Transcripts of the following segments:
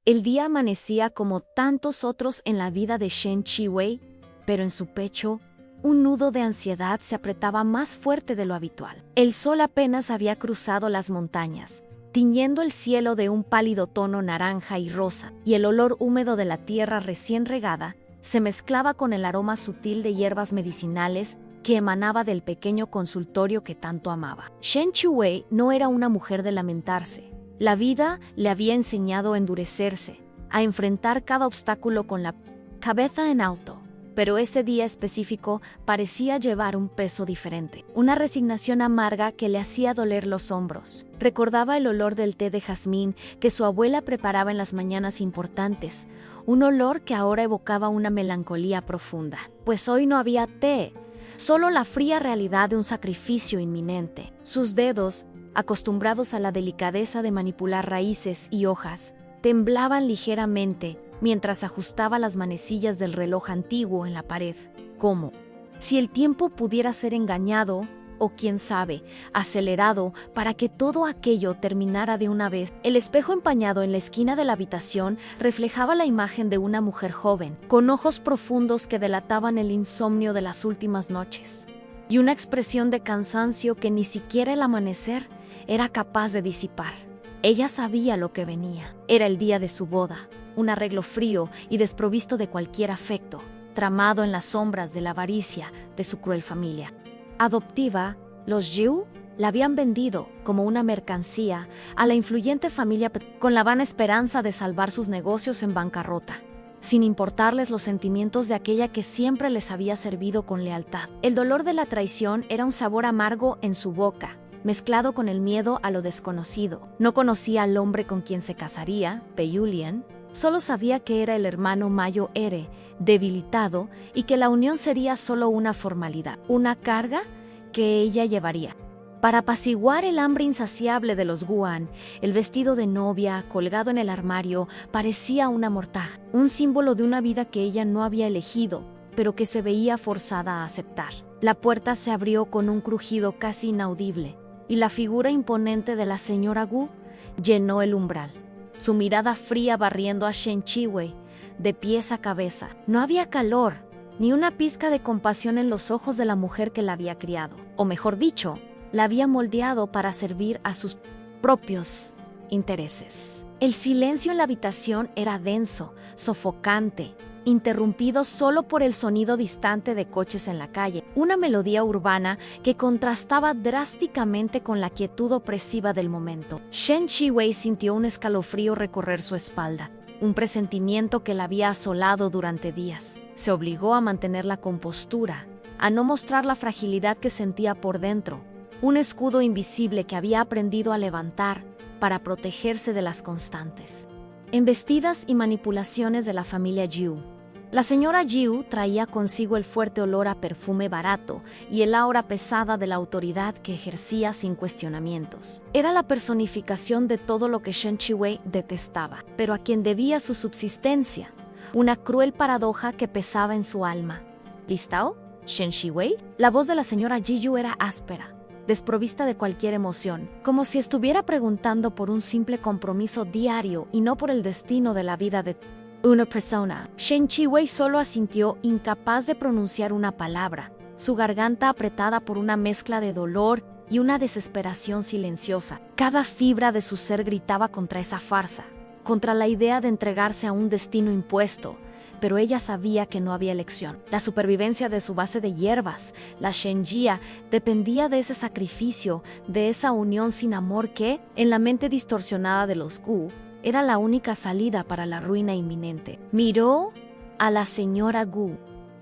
El día amanecía como tantos otros en la vida de Shen Chiwei, pero en su pecho, un nudo de ansiedad se apretaba más fuerte de lo habitual. El sol apenas había cruzado las montañas, tiñendo el cielo de un pálido tono naranja y rosa, y el olor húmedo de la tierra recién regada se mezclaba con el aroma sutil de hierbas medicinales que emanaba del pequeño consultorio que tanto amaba. Shen Chiwei no era una mujer de lamentarse. La vida le había enseñado a endurecerse, a enfrentar cada obstáculo con la cabeza en alto. Pero ese día específico parecía llevar un peso diferente, una resignación amarga que le hacía doler los hombros. Recordaba el olor del té de jazmín que su abuela preparaba en las mañanas importantes, un olor que ahora evocaba una melancolía profunda. Pues hoy no había té, solo la fría realidad de un sacrificio inminente. Sus dedos, acostumbrados a la delicadeza de manipular raíces y hojas, temblaban ligeramente mientras ajustaba las manecillas del reloj antiguo en la pared, como si el tiempo pudiera ser engañado o, quién sabe, acelerado para que todo aquello terminara de una vez. El espejo empañado en la esquina de la habitación reflejaba la imagen de una mujer joven, con ojos profundos que delataban el insomnio de las últimas noches, y una expresión de cansancio que ni siquiera el amanecer era capaz de disipar. Ella sabía lo que venía. Era el día de su boda, un arreglo frío y desprovisto de cualquier afecto, tramado en las sombras de la avaricia de su cruel familia. Adoptiva, los Jiu la habían vendido como una mercancía a la influyente familia con la vana esperanza de salvar sus negocios en bancarrota, sin importarles los sentimientos de aquella que siempre les había servido con lealtad. El dolor de la traición era un sabor amargo en su boca, mezclado con el miedo a lo desconocido. No conocía al hombre con quien se casaría, Peiyulian. Solo sabía que era el hermano Mayo Ere, debilitado, y que la unión sería solo una formalidad, una carga que ella llevaría. Para apaciguar el hambre insaciable de los Guan, el vestido de novia, colgado en el armario, parecía una mortaja, un símbolo de una vida que ella no había elegido, pero que se veía forzada a aceptar. La puerta se abrió con un crujido casi inaudible, y la figura imponente de la señora Gu llenó el umbral, su mirada fría barriendo a Shen Chiwei de pies a cabeza. No había calor, ni una pizca de compasión en los ojos de la mujer que la había criado, o mejor dicho, la había moldeado para servir a sus propios intereses. El silencio en la habitación era denso, sofocante, interrumpido solo por el sonido distante de coches en la calle, una melodía urbana que contrastaba drásticamente con la quietud opresiva del momento. Shen Chiwei sintió un escalofrío recorrer su espalda, un presentimiento que la había asolado durante días. Se obligó a mantener la compostura, a no mostrar la fragilidad que sentía por dentro, un escudo invisible que había aprendido a levantar para protegerse de las constantes embestidas y manipulaciones de la familia Jiu. La señora Jiu traía consigo el fuerte olor a perfume barato y el aura pesada de la autoridad que ejercía sin cuestionamientos. Era la personificación de todo lo que Shen Chiwei detestaba, pero a quien debía su subsistencia, una cruel paradoja que pesaba en su alma. ¿Listao? ¿Shen Chiwei? La voz de la señora Jiu era áspera, desprovista de cualquier emoción, como si estuviera preguntando por un simple compromiso diario y no por el destino de la vida de una persona. Shen Chiwei solo asintió, incapaz de pronunciar una palabra, su garganta apretada por una mezcla de dolor y una desesperación silenciosa. Cada fibra de su ser gritaba contra esa farsa, contra la idea de entregarse a un destino impuesto, pero ella sabía que no había elección. La supervivencia de su base de hierbas, la Shenjia, dependía de ese sacrificio, de esa unión sin amor que, en la mente distorsionada de los Gu, era la única salida para la ruina inminente. Miró a la señora Gu,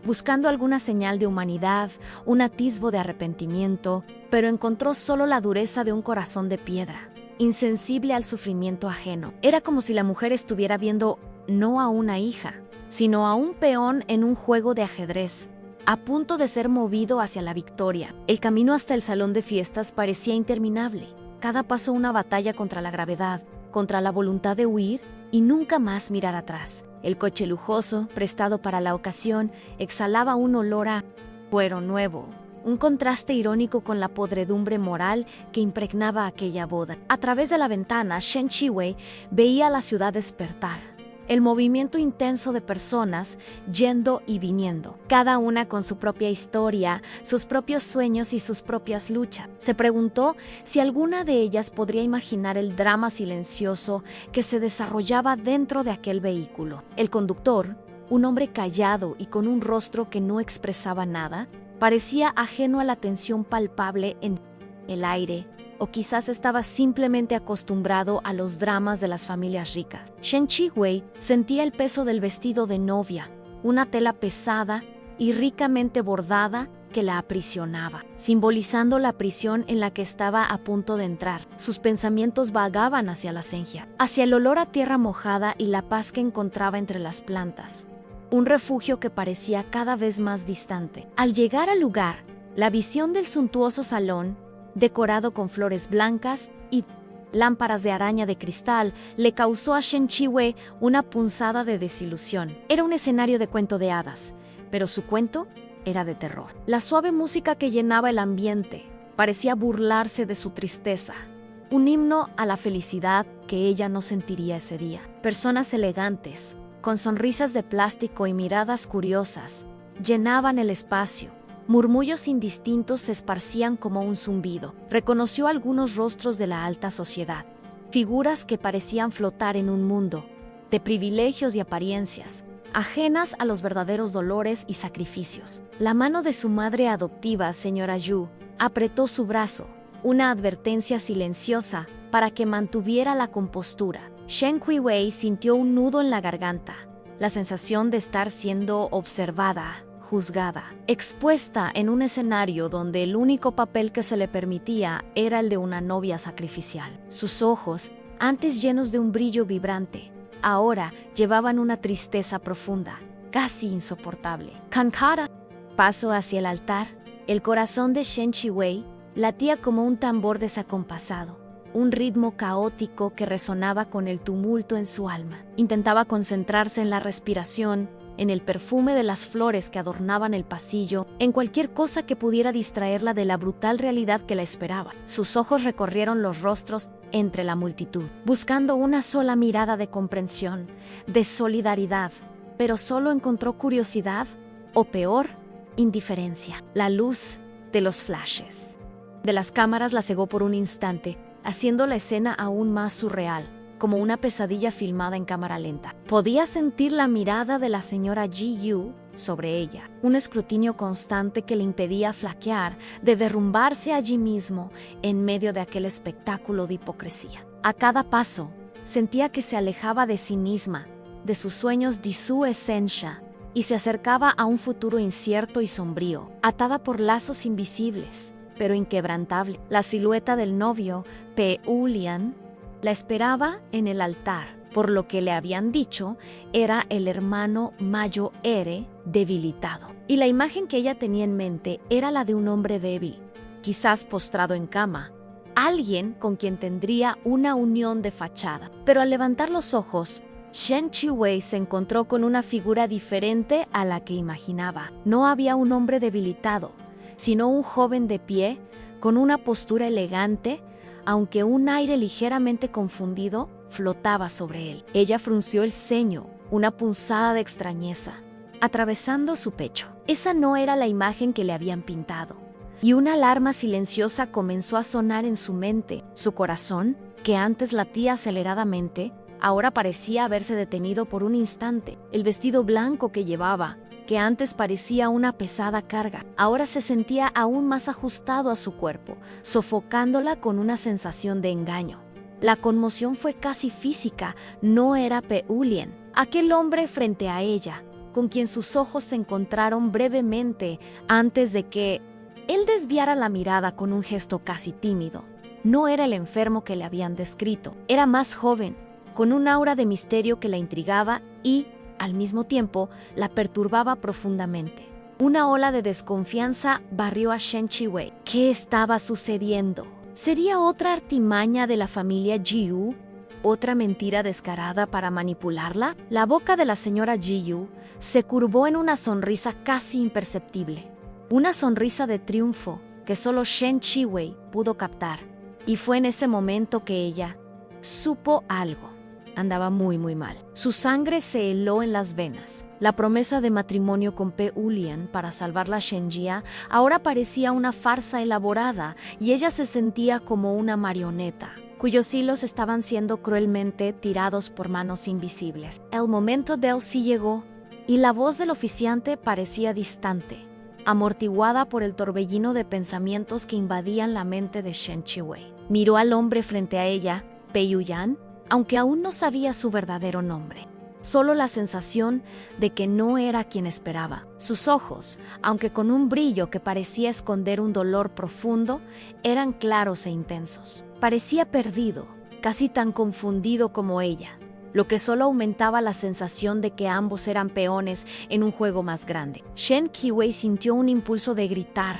buscando alguna señal de humanidad, un atisbo de arrepentimiento, pero encontró solo la dureza de un corazón de piedra, insensible al sufrimiento ajeno. Era como si la mujer estuviera viendo no a una hija, sino a un peón en un juego de ajedrez, a punto de ser movido hacia la victoria. El camino hasta el salón de fiestas parecía interminable, cada paso una batalla contra la gravedad, contra la voluntad de huir y nunca más mirar atrás. El coche lujoso, prestado para la ocasión, exhalaba un olor a cuero nuevo, un contraste irónico con la podredumbre moral que impregnaba aquella boda. A través de la ventana, Shen Chiwei veía la ciudad despertar, el movimiento intenso de personas yendo y viniendo, cada una con su propia historia, sus propios sueños y sus propias luchas. Se preguntó si alguna de ellas podría imaginar el drama silencioso que se desarrollaba dentro de aquel vehículo. El conductor, un hombre callado y con un rostro que no expresaba nada, parecía ajeno a la tensión palpable en el aire, o quizás estaba simplemente acostumbrado a los dramas de las familias ricas. Shen Chiwei sentía el peso del vestido de novia, una tela pesada y ricamente bordada que la aprisionaba, simbolizando la prisión en la que estaba a punto de entrar. Sus pensamientos vagaban hacia la Senjia, hacia el olor a tierra mojada y la paz que encontraba entre las plantas, un refugio que parecía cada vez más distante. Al llegar al lugar, la visión del suntuoso salón, decorado con flores blancas y lámparas de araña de cristal, le causó a Shen Chiwei una punzada de desilusión. Era un escenario de cuento de hadas, pero su cuento era de terror. La suave música que llenaba el ambiente parecía burlarse de su tristeza, un himno a la felicidad que ella no sentiría ese día. Personas elegantes, con sonrisas de plástico y miradas curiosas, llenaban el espacio. Murmullos indistintos se esparcían como un zumbido. Reconoció algunos rostros de la alta sociedad, figuras que parecían flotar en un mundo de privilegios y apariencias, ajenas a los verdaderos dolores y sacrificios. La mano de su madre adoptiva, señora Yu, apretó su brazo, una advertencia silenciosa para que mantuviera la compostura. Shen Chiwei sintió un nudo en la garganta, la sensación de estar siendo observada, juzgada, expuesta en un escenario donde el único papel que se le permitía era el de una novia sacrificial. Sus ojos, antes llenos de un brillo vibrante, ahora llevaban una tristeza profunda, casi insoportable. Kankara. Paso hacia el altar. El corazón de Shen Chiwei latía como un tambor desacompasado, un ritmo caótico que resonaba con el tumulto en su alma. Intentaba concentrarse en la respiración, en el perfume de las flores que adornaban el pasillo, en cualquier cosa que pudiera distraerla de la brutal realidad que la esperaba. Sus ojos recorrieron los rostros entre la multitud, buscando una sola mirada de comprensión, de solidaridad, pero solo encontró curiosidad, o peor, indiferencia. La luz de los flashes de las cámaras la cegó por un instante, haciendo la escena aún más surreal, como una pesadilla filmada en cámara lenta. Podía sentir la mirada de la señora Ji Yu sobre ella, un escrutinio constante que le impedía flaquear, de derrumbarse allí mismo en medio de aquel espectáculo de hipocresía. A cada paso, sentía que se alejaba de sí misma, de sus sueños de su esencia, y se acercaba a un futuro incierto y sombrío, atada por lazos invisibles, pero inquebrantable. La silueta del novio, Pe-Ulian, la esperaba en el altar. Por lo que le habían dicho, era el hermano Mayo Ere debilitado. Y la imagen que ella tenía en mente era la de un hombre débil, quizás postrado en cama, alguien con quien tendría una unión de fachada. Pero al levantar los ojos, Shen Chiwei se encontró con una figura diferente a la que imaginaba. No había un hombre debilitado, sino un joven de pie, con una postura elegante, aunque un aire ligeramente confundido flotaba sobre él. Ella frunció el ceño, una punzada de extrañeza, atravesando su pecho. Esa no era la imagen que le habían pintado. Y una alarma silenciosa comenzó a sonar en su mente. Su corazón, que antes latía aceleradamente, ahora parecía haberse detenido por un instante. El vestido blanco que llevaba, que antes parecía una pesada carga, ahora se sentía aún más ajustado a su cuerpo, sofocándola con una sensación de engaño. La conmoción fue casi física, no era Pe-Ulian, aquel hombre frente a ella, con quien sus ojos se encontraron brevemente antes de que él desviara la mirada con un gesto casi tímido. No era el enfermo que le habían descrito, era más joven, con un aura de misterio que la intrigaba y, al mismo tiempo, la perturbaba profundamente. Una ola de desconfianza barrió a Shen Chiwei. ¿Qué estaba sucediendo? ¿Sería otra artimaña de la familia Jiu? ¿Otra mentira descarada para manipularla? La boca de la señora Jiu se curvó en una sonrisa casi imperceptible. una sonrisa de triunfo que solo Shen Chiwei pudo captar. Y fue en ese momento que ella supo algo. Andaba muy mal. Su sangre se heló en las venas. La promesa de matrimonio con Pe Ulian para salvar la Shenjia ahora parecía una farsa elaborada y ella se sentía como una marioneta, cuyos hilos estaban siendo cruelmente tirados por manos invisibles. El momento del sí llegó y la voz del oficiante parecía distante, amortiguada por el torbellino de pensamientos que invadían la mente de Shen Chiwei. Miró al hombre frente a ella, Pe Yuyan, aunque aún no sabía su verdadero nombre. Solo la sensación de que no era quien esperaba. Sus ojos, aunque con un brillo que parecía esconder un dolor profundo, eran claros e intensos. Parecía perdido, casi tan confundido como ella, lo que solo aumentaba la sensación de que ambos eran peones en un juego más grande. Shen Chiwei sintió un impulso de gritar,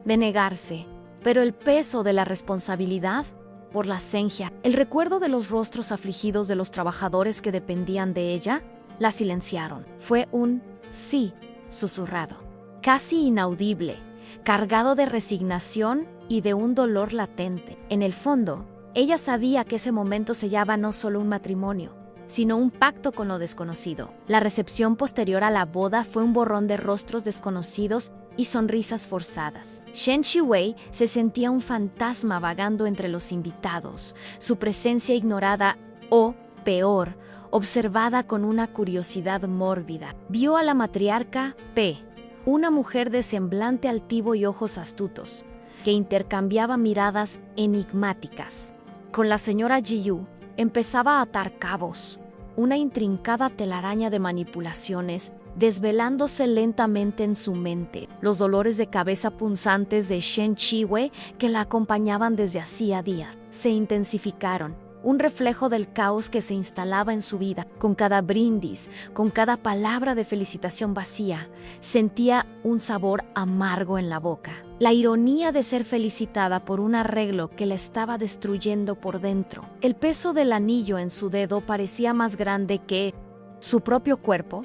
de negarse, pero el peso de la responsabilidad por la Shenjia, el recuerdo de los rostros afligidos de los trabajadores que dependían de ella, la silenciaron. Fue un sí susurrado, casi inaudible, cargado de resignación y de un dolor latente. En el fondo, ella sabía que ese momento sellaba no solo un matrimonio, sino un pacto con lo desconocido. La recepción posterior a la boda fue un borrón de rostros desconocidos y sonrisas forzadas. Shen Chiwei se sentía un fantasma vagando entre los invitados, su presencia ignorada o, peor, observada con una curiosidad mórbida. Vio a la matriarca Pe, una mujer de semblante altivo y ojos astutos, que intercambiaba miradas enigmáticas. Con la señora Jiyu empezaba a atar cabos, una intrincada telaraña de manipulaciones desvelándose lentamente en su mente. Los dolores de cabeza punzantes de Shen Chiwei, que la acompañaban desde hacía días, se intensificaron, un reflejo del caos que se instalaba en su vida. Con cada brindis, con cada palabra de felicitación vacía, sentía un sabor amargo en la boca. La ironía de ser felicitada por un arreglo que la estaba destruyendo por dentro. El peso del anillo en su dedo parecía más grande que su propio cuerpo,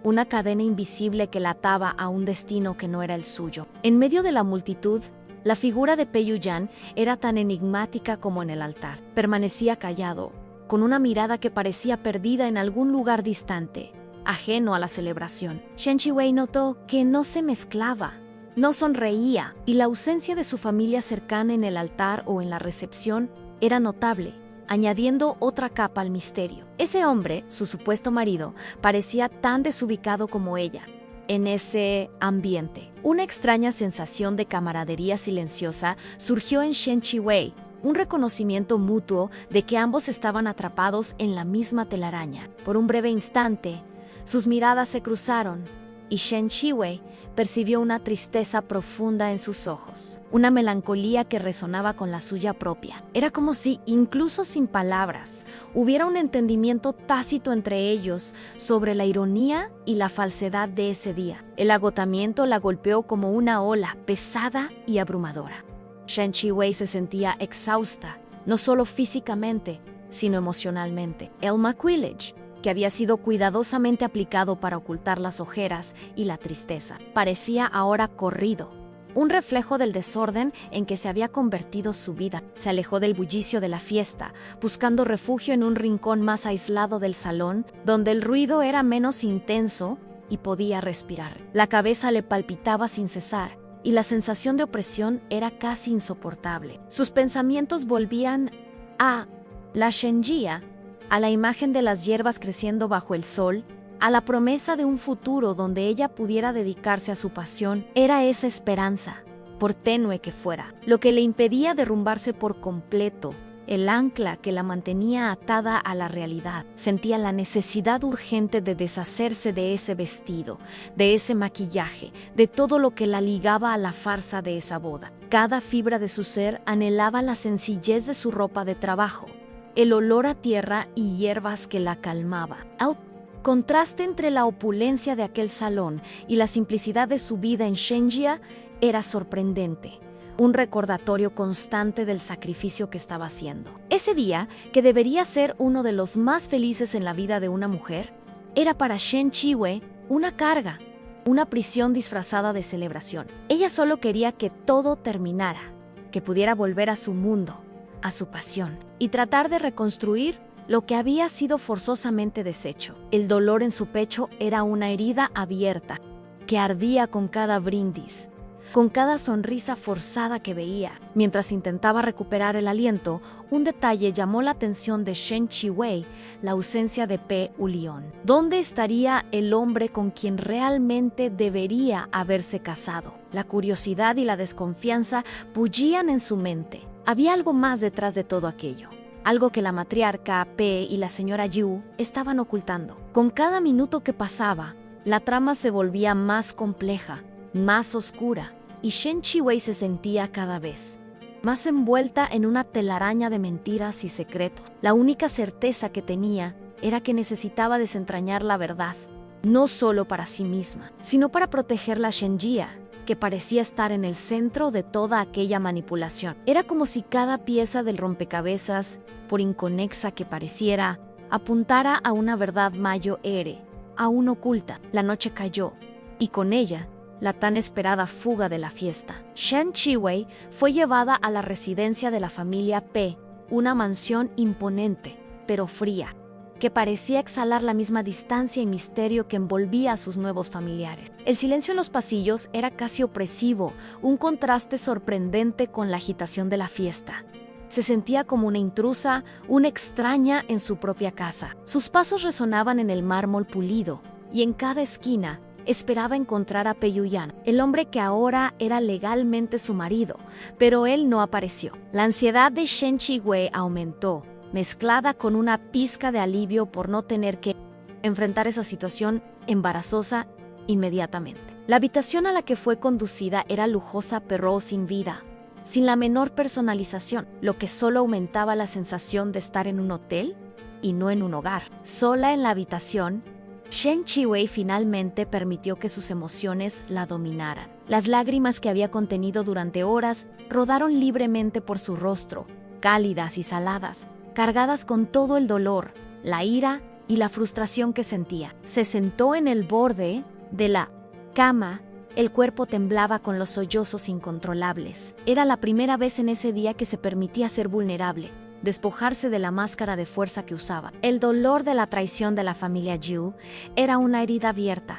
una cadena invisible que la ataba a un destino que no era el suyo. En medio de la multitud, la figura de Pe Yuyan era tan enigmática como en el altar. Permanecía callado, con una mirada que parecía perdida en algún lugar distante, ajeno a la celebración. Shen Chiwei notó que no se mezclaba, no sonreía, y la ausencia de su familia cercana en el altar o en la recepción era notable, añadiendo otra capa al misterio. Ese hombre, su supuesto marido, parecía tan desubicado como ella. En ese ambiente, una extraña sensación de camaradería silenciosa surgió en Shen Chiwei, un reconocimiento mutuo de que ambos estaban atrapados en la misma telaraña. Por un breve instante, sus miradas se cruzaron, y Shen Chiwei percibió una tristeza profunda en sus ojos, una melancolía que resonaba con la suya propia. Era como si, incluso sin palabras, hubiera un entendimiento tácito entre ellos sobre la ironía y la falsedad de ese día. El agotamiento la golpeó como una ola pesada y abrumadora. Shen Chiwei se sentía exhausta, no solo físicamente, sino emocionalmente. El Maquillage, que había sido cuidadosamente aplicado para ocultar las ojeras y la tristeza, parecía ahora corrido, un reflejo del desorden en que se había convertido su vida. Se alejó del bullicio de la fiesta, buscando refugio en un rincón más aislado del salón, donde el ruido era menos intenso y podía respirar. La cabeza le palpitaba sin cesar, y la sensación de opresión era casi insoportable. Sus pensamientos volvían a la Shenjia, a la imagen de las hierbas creciendo bajo el sol, a la promesa de un futuro donde ella pudiera dedicarse a su pasión. Era esa esperanza, por tenue que fuera, lo que le impedía derrumbarse por completo, el ancla que la mantenía atada a la realidad. Sentía la necesidad urgente de deshacerse de ese vestido, de ese maquillaje, de todo lo que la ligaba a la farsa de esa boda. Cada fibra de su ser anhelaba la sencillez de su ropa de trabajo, el olor a tierra y hierbas que la calmaba. El contraste entre la opulencia de aquel salón y la simplicidad de su vida en Shenjia era sorprendente, un recordatorio constante del sacrificio que estaba haciendo. Ese día, que debería ser uno de los más felices en la vida de una mujer, era para Shen Chiwei una carga, una prisión disfrazada de celebración. Ella solo quería que todo terminara, que pudiera volver a su mundo, a su pasión, y tratar de reconstruir lo que había sido forzosamente deshecho. El dolor en su pecho era una herida abierta, que ardía con cada brindis, con cada sonrisa forzada que veía. Mientras intentaba recuperar el aliento, un detalle llamó la atención de Shen Chi-wei: la ausencia de Pe Ulion. ¿Dónde estaría el hombre con quien realmente debería haberse casado? La curiosidad y la desconfianza bullían en su mente. Había algo más detrás de todo aquello, algo que la matriarca Pe y la señora Yu estaban ocultando. Con cada minuto que pasaba, la trama se volvía más compleja, más oscura, y Shen Chi-wei se sentía cada vez más envuelta en una telaraña de mentiras y secretos. La única certeza que tenía era que necesitaba desentrañar la verdad, no solo para sí misma, sino para proteger la Shenjia, que parecía estar en el centro de toda aquella manipulación. Era como si cada pieza del rompecabezas, por inconexa que pareciera, apuntara a una verdad mayo-ere, aún oculta. La noche cayó, y con ella, la tan esperada fuga de la fiesta. Shen Chi-wei fue llevada a la residencia de la familia Pe, una mansión imponente, pero fría, que parecía exhalar la misma distancia y misterio que envolvía a sus nuevos familiares. El silencio en los pasillos era casi opresivo, un contraste sorprendente con la agitación de la fiesta. Se sentía como una intrusa, una extraña en su propia casa. Sus pasos resonaban en el mármol pulido, y en cada esquina esperaba encontrar a Pe Yuyan, el hombre que ahora era legalmente su marido, pero él no apareció. La ansiedad de Shen Chi-wei aumentó, mezclada con una pizca de alivio por no tener que enfrentar esa situación embarazosa inmediatamente. La habitación a la que fue conducida era lujosa pero sin vida, sin la menor personalización, lo que solo aumentaba la sensación de estar en un hotel y no en un hogar. Sola en la habitación, Shen Chi-wei finalmente permitió que sus emociones la dominaran. Las lágrimas que había contenido durante horas rodaron libremente por su rostro, cálidas y saladas, cargadas con todo el dolor, la ira y la frustración que sentía. Se sentó en el borde de la cama. El cuerpo temblaba con los sollozos incontrolables. Era la primera vez en ese día que se permitía ser vulnerable, despojarse de la máscara de fuerza que usaba. El dolor de la traición de la familia Yu era una herida abierta,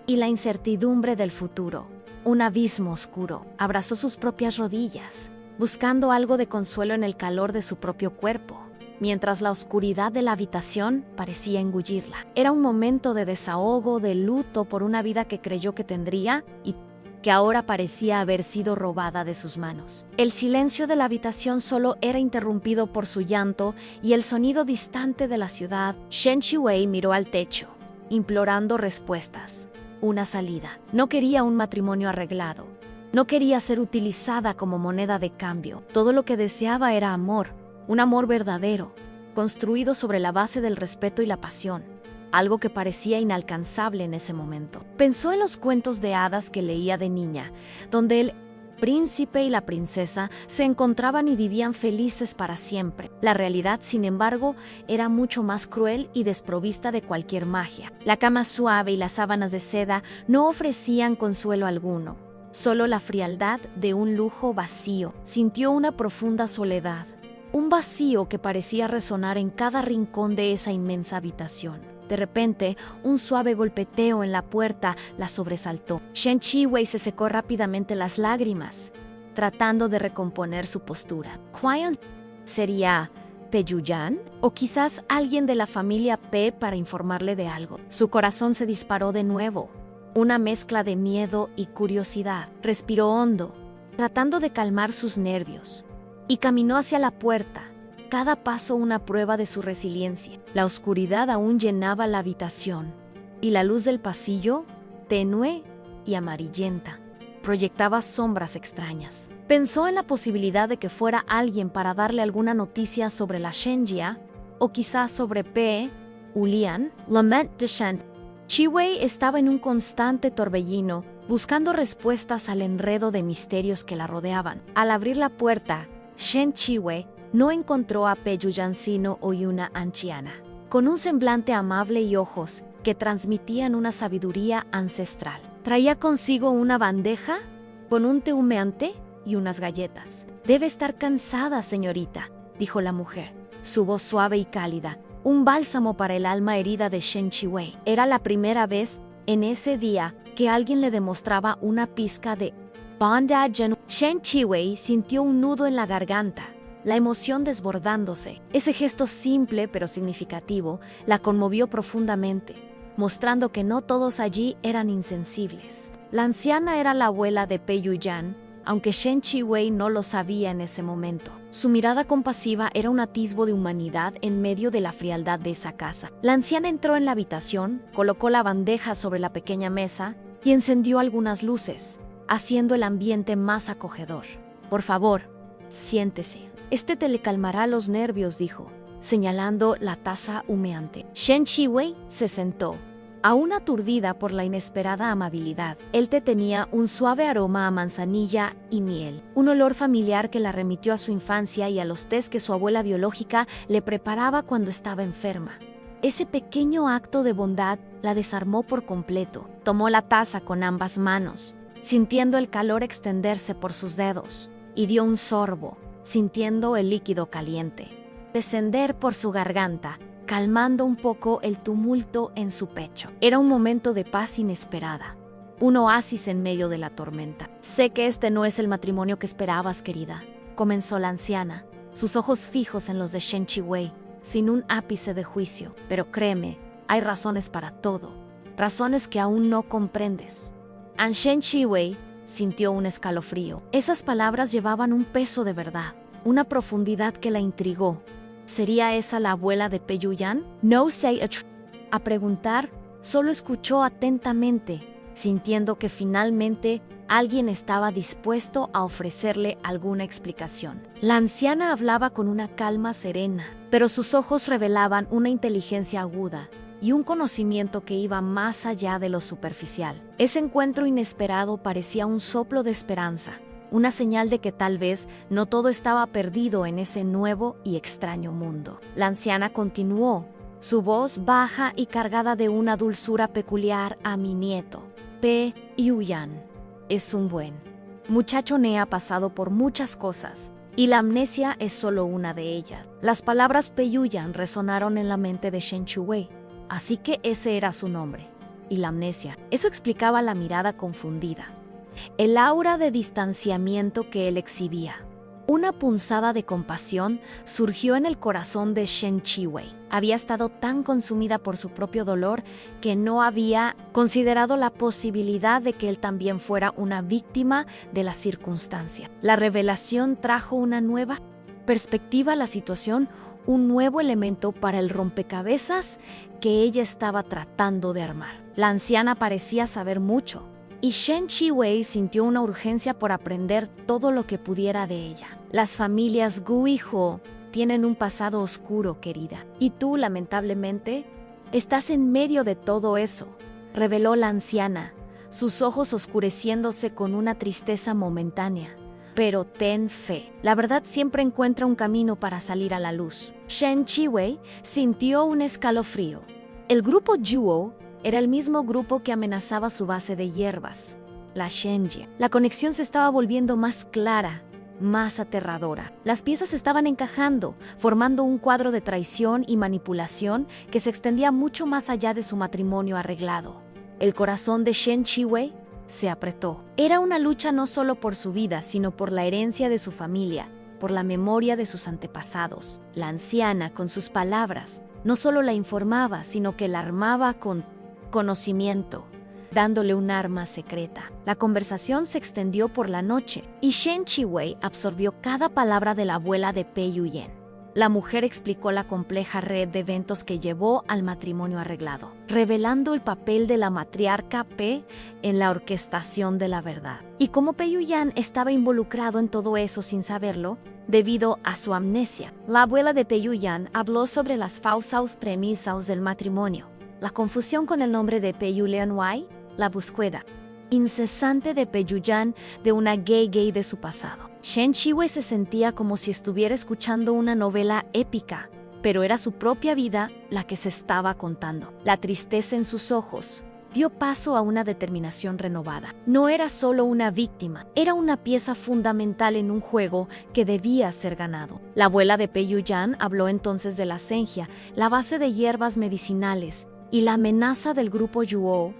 y la incertidumbre del futuro, un abismo oscuro. Abrazó sus propias rodillas, buscando algo de consuelo en el calor de su propio cuerpo, mientras la oscuridad de la habitación parecía engullirla. Era un momento de desahogo, de luto por una vida que creyó que tendría y que ahora parecía haber sido robada de sus manos. El silencio de la habitación solo era interrumpido por su llanto y el sonido distante de la ciudad. Shen Chi-wei miró al techo, implorando respuestas, una salida. No quería un matrimonio arreglado. No quería ser utilizada como moneda de cambio. Todo lo que deseaba era amor, un amor verdadero, construido sobre la base del respeto y la pasión, algo que parecía inalcanzable en ese momento. Pensó en los cuentos de hadas que leía de niña, donde el príncipe y la princesa se encontraban y vivían felices para siempre. La realidad, sin embargo, era mucho más cruel y desprovista de cualquier magia. La cama suave y las sábanas de seda no ofrecían consuelo alguno, solo la frialdad de un lujo vacío. Sintió una profunda soledad, un vacío que parecía resonar en cada rincón de esa inmensa habitación. De repente, un suave golpeteo en la puerta la sobresaltó. Shen Chi-wei se secó rápidamente las lágrimas, tratando de recomponer su postura. ¿Quién sería? ¿Pe Yuyan? ¿O quizás alguien de la familia Pe para informarle de algo? Su corazón se disparó de nuevo, una mezcla de miedo y curiosidad. Respiró hondo, tratando de calmar sus nervios, y caminó hacia la puerta, cada paso una prueba de su resiliencia. La oscuridad aún llenaba la habitación, y la luz del pasillo, tenue y amarillenta, proyectaba sombras extrañas. Pensó en la posibilidad de que fuera alguien para darle alguna noticia sobre la Shenjia, o quizás sobre Pe Ulian. Lament de Shen Chi-wei estaba en un constante torbellino, buscando respuestas al enredo de misterios que la rodeaban. Al abrir la puerta, Shen Chi-wei no encontró a Pe Yuyan sino a una anciana, con un semblante amable y ojos que transmitían una sabiduría ancestral. Traía consigo una bandeja con un té humeante y unas galletas. «Debe estar cansada, señorita», dijo la mujer, su voz suave y cálida, un bálsamo para el alma herida de Shen Chiwei. Era la primera vez en ese día que alguien le demostraba una pizca de bondad genuina. Shen Chiwei sintió un nudo en la garganta, la emoción desbordándose. Ese gesto simple pero significativo la conmovió profundamente, mostrando que no todos allí eran insensibles. La anciana era la abuela de Pei Yuyan, aunque Shen Chiwei no lo sabía en ese momento. Su mirada compasiva era un atisbo de humanidad en medio de la frialdad de esa casa. La anciana entró en la habitación, colocó la bandeja sobre la pequeña mesa y encendió algunas luces, haciendo el ambiente más acogedor. «Por favor, siéntese. Este té le calmará los nervios», dijo, señalando la taza humeante. Shen Chiwei se sentó, aún aturdida por la inesperada amabilidad. El té tenía un suave aroma a manzanilla y miel, un olor familiar que la remitió a su infancia y a los tés que su abuela biológica le preparaba cuando estaba enferma. Ese pequeño acto de bondad la desarmó por completo. Tomó la taza con ambas manos, sintiendo el calor extenderse por sus dedos, y dio un sorbo, sintiendo el líquido caliente descender por su garganta, calmando un poco el tumulto en su pecho. Era un momento de paz inesperada, un oasis en medio de la tormenta. «Sé que este no es el matrimonio que esperabas, querida», comenzó la anciana, sus ojos fijos en los de Shen Chiwei, sin un ápice de juicio. «Pero créeme, hay razones para todo, razones que aún no comprendes». Shen Chiwei sintió un escalofrío. Esas palabras llevaban un peso de verdad, una profundidad que la intrigó. ¿Sería esa la abuela de Pei Yuyan? No say a preguntar, solo escuchó atentamente, sintiendo que finalmente alguien estaba dispuesto a ofrecerle alguna explicación. La anciana hablaba con una calma serena, pero sus ojos revelaban una inteligencia aguda y un conocimiento que iba más allá de lo superficial. Ese encuentro inesperado parecía un soplo de esperanza, una señal de que tal vez no todo estaba perdido en ese nuevo y extraño mundo. La anciana continuó, su voz baja y cargada de una dulzura peculiar a mi nieto. Pei Yuyan es un buen muchacho. Ne ha pasado por muchas cosas, y la amnesia es solo una de ellas. Las palabras Pei Yuyan resonaron en la mente de Shen Chiwei, así que ese era su nombre. Y la amnesia, eso explicaba la mirada confundida, el aura de distanciamiento que él exhibía. Una punzada de compasión surgió en el corazón de Shen Chiwei. Había estado tan consumida por su propio dolor que no había considerado la posibilidad de que él también fuera una víctima de la circunstancia. La revelación trajo una nueva perspectiva a la situación, un nuevo elemento para el rompecabezas que ella estaba tratando de armar. La anciana parecía saber mucho, y Shen Chiwei sintió una urgencia por aprender todo lo que pudiera de ella. Las familias Gu y Ho tienen un pasado oscuro, querida, y tú, lamentablemente, estás en medio de todo eso, reveló la anciana, sus ojos oscureciéndose con una tristeza momentánea. Pero ten fe, la verdad siempre encuentra un camino para salir a la luz. Shen Chiwei sintió un escalofrío. El grupo Juo era el mismo grupo que amenazaba su base de hierbas, la Shenjie. La conexión se estaba volviendo más clara, más aterradora. Las piezas estaban encajando, formando un cuadro de traición y manipulación que se extendía mucho más allá de su matrimonio arreglado. El corazón de Shen Chiwei se apretó. Era una lucha no solo por su vida, sino por la herencia de su familia, por la memoria de sus antepasados. La anciana, con sus palabras, no solo la informaba, sino que la armaba con conocimiento, dándole un arma secreta. La conversación se extendió por la noche, y Shen Chiwei absorbió cada palabra de la abuela de Pei Yuyan. La mujer explicó la compleja red de eventos que llevó al matrimonio arreglado, revelando el papel de la matriarca Pei en la orquestación de la verdad, y cómo Pei Yuyan estaba involucrado en todo eso sin saberlo, debido a su amnesia. La abuela de Pei Yuyan habló sobre las falsas premisas del matrimonio, la confusión con el nombre de Pei Yulianwei, la búsqueda incesante de Pei Yuyan de una gay de su pasado. Shen Chiwei se sentía como si estuviera escuchando una novela épica, pero era su propia vida la que se estaba contando. La tristeza en sus ojos dio paso a una determinación renovada. No era solo una víctima, era una pieza fundamental en un juego que debía ser ganado. La abuela de Pei Yuyan habló entonces de la sengia, la base de hierbas medicinales y la amenaza del grupo Yuo.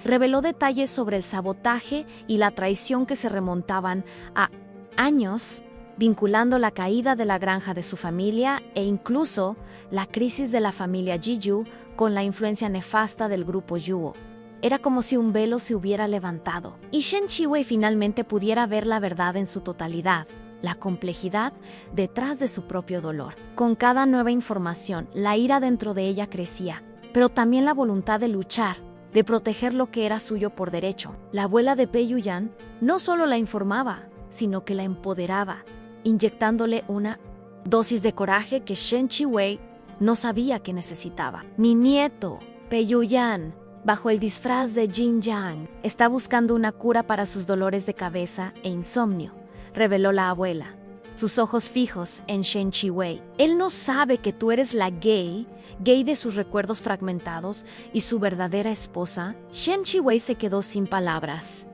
Reveló detalles sobre el sabotaje y la traición que se remontaban a años, vinculando la caída de la granja de su familia e incluso la crisis de la familia Jiyu con la influencia nefasta del grupo Yuo. Era como si un velo se hubiera levantado y Shen Chiwei finalmente pudiera ver la verdad en su totalidad, la complejidad detrás de su propio dolor. Con cada nueva información, la ira dentro de ella crecía, pero también la voluntad de luchar, de proteger lo que era suyo por derecho. La abuela de Pei Yuyan no solo la informaba, sino que la empoderaba, inyectándole una dosis de coraje que Shen Chiwei no sabía que necesitaba. Mi nieto, Pei Yuyan, bajo el disfraz de Jin Yang, está buscando una cura para sus dolores de cabeza e insomnio, reveló la abuela, sus ojos fijos en Shen Chiwei. Él no sabe que tú eres la gay de sus recuerdos fragmentados y su verdadera esposa. Shen Chiwei se quedó sin palabras.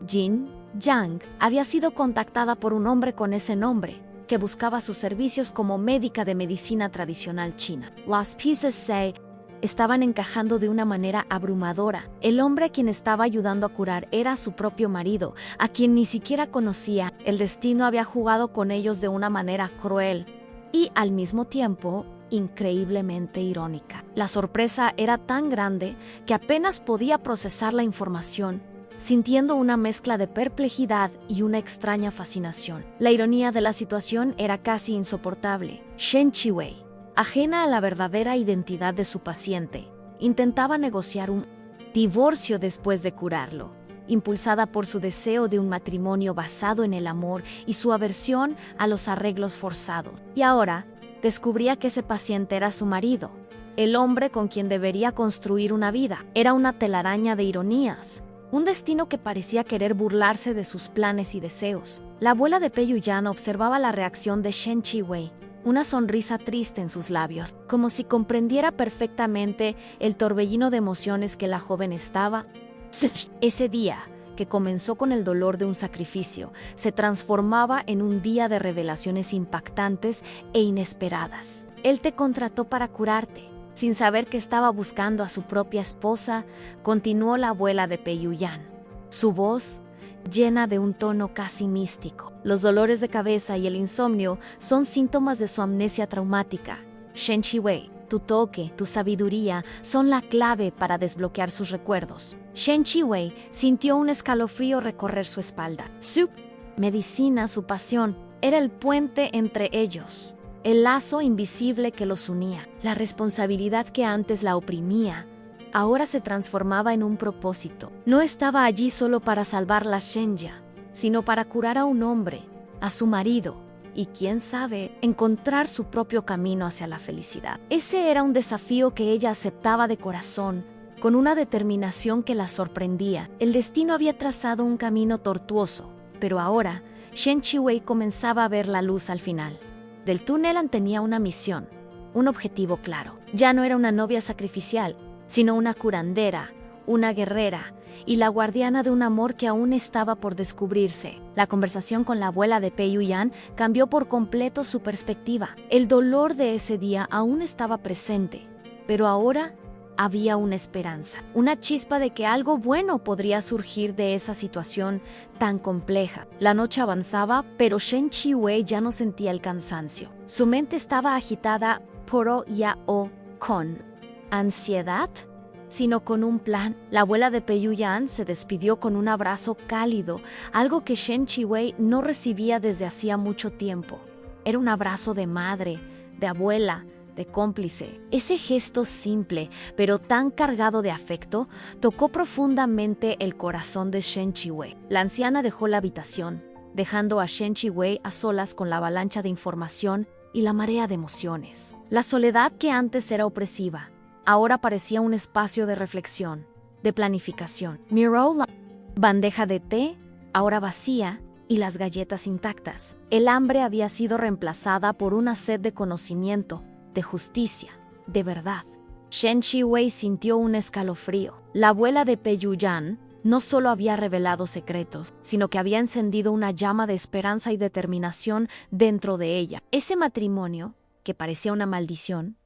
Jin Yang había sido contactada por un hombre con ese nombre, que buscaba sus servicios como médica de medicina tradicional china. Las piezas se estaban encajando de una manera abrumadora. El hombre a quien estaba ayudando a curar era su propio marido, a quien ni siquiera conocía. El destino había jugado con ellos de una manera cruel y, al mismo tiempo, increíblemente irónica. La sorpresa era tan grande que apenas podía procesar la información, sintiendo una mezcla de perplejidad y una extraña fascinación. La ironía de la situación era casi insoportable. Shen Chiwei, ajena a la verdadera identidad de su paciente, intentaba negociar un divorcio después de curarlo, impulsada por su deseo de un matrimonio basado en el amor y su aversión a los arreglos forzados. Y ahora descubría que ese paciente era su marido, el hombre con quien debería construir una vida. Era una telaraña de ironías, un destino que parecía querer burlarse de sus planes y deseos. La abuela de Pei Yuyan observaba la reacción de Shen Chiwei, una sonrisa triste en sus labios, como si comprendiera perfectamente el torbellino de emociones que la joven estaba. Ese día, que comenzó con el dolor de un sacrificio, se transformaba en un día de revelaciones impactantes e inesperadas. Él te contrató para curarte. Sin saber que estaba buscando a su propia esposa, continuó la abuela de Pei Yuyan, su voz llena de un tono casi místico. Los dolores de cabeza y el insomnio son síntomas de su amnesia traumática. Shen Chiwei, tu toque, tu sabiduría son la clave para desbloquear sus recuerdos. Shen Chiwei sintió un escalofrío recorrer su espalda. Su medicina, su pasión, era el puente entre ellos, el lazo invisible que los unía. La responsabilidad que antes la oprimía, ahora se transformaba en un propósito. No estaba allí solo para salvar la Shenya, sino para curar a un hombre, a su marido, y quién sabe, encontrar su propio camino hacia la felicidad. Ese era un desafío que ella aceptaba de corazón, con una determinación que la sorprendía. El destino había trazado un camino tortuoso, pero ahora Shen Chiwei comenzaba a ver la luz al final. Del túnel tenía una misión, un objetivo claro. Ya no era una novia sacrificial, sino una curandera, una guerrera y la guardiana de un amor que aún estaba por descubrirse. La conversación con la abuela de Pei Yuyan cambió por completo su perspectiva. El dolor de ese día aún estaba presente, pero ahora había una esperanza, una chispa de que algo bueno podría surgir de esa situación tan compleja. La noche avanzaba, pero Shen Chiwei ya no sentía el cansancio. Su mente estaba agitada con ansiedad, sino con un plan. La abuela de Pei Yuyan se despidió con un abrazo cálido, algo que Shen Chiwei no recibía desde hacía mucho tiempo. Era un abrazo de madre, de abuela, de cómplice. Ese gesto simple, pero tan cargado de afecto, tocó profundamente el corazón de Shen Chiwei. La anciana dejó la habitación, dejando a Shen Chiwei a solas con la avalancha de información y la marea de emociones. La soledad que antes era opresiva, ahora parecía un espacio de reflexión, de planificación. Miró la bandeja de té, ahora vacía, y las galletas intactas. El hambre había sido reemplazada por una sed de conocimiento, de justicia, de verdad. Shen Chiwei sintió un escalofrío. La abuela de Pei Yuyan no solo había revelado secretos, sino que había encendido una llama de esperanza y determinación dentro de ella. Ese matrimonio, que parecía una maldición,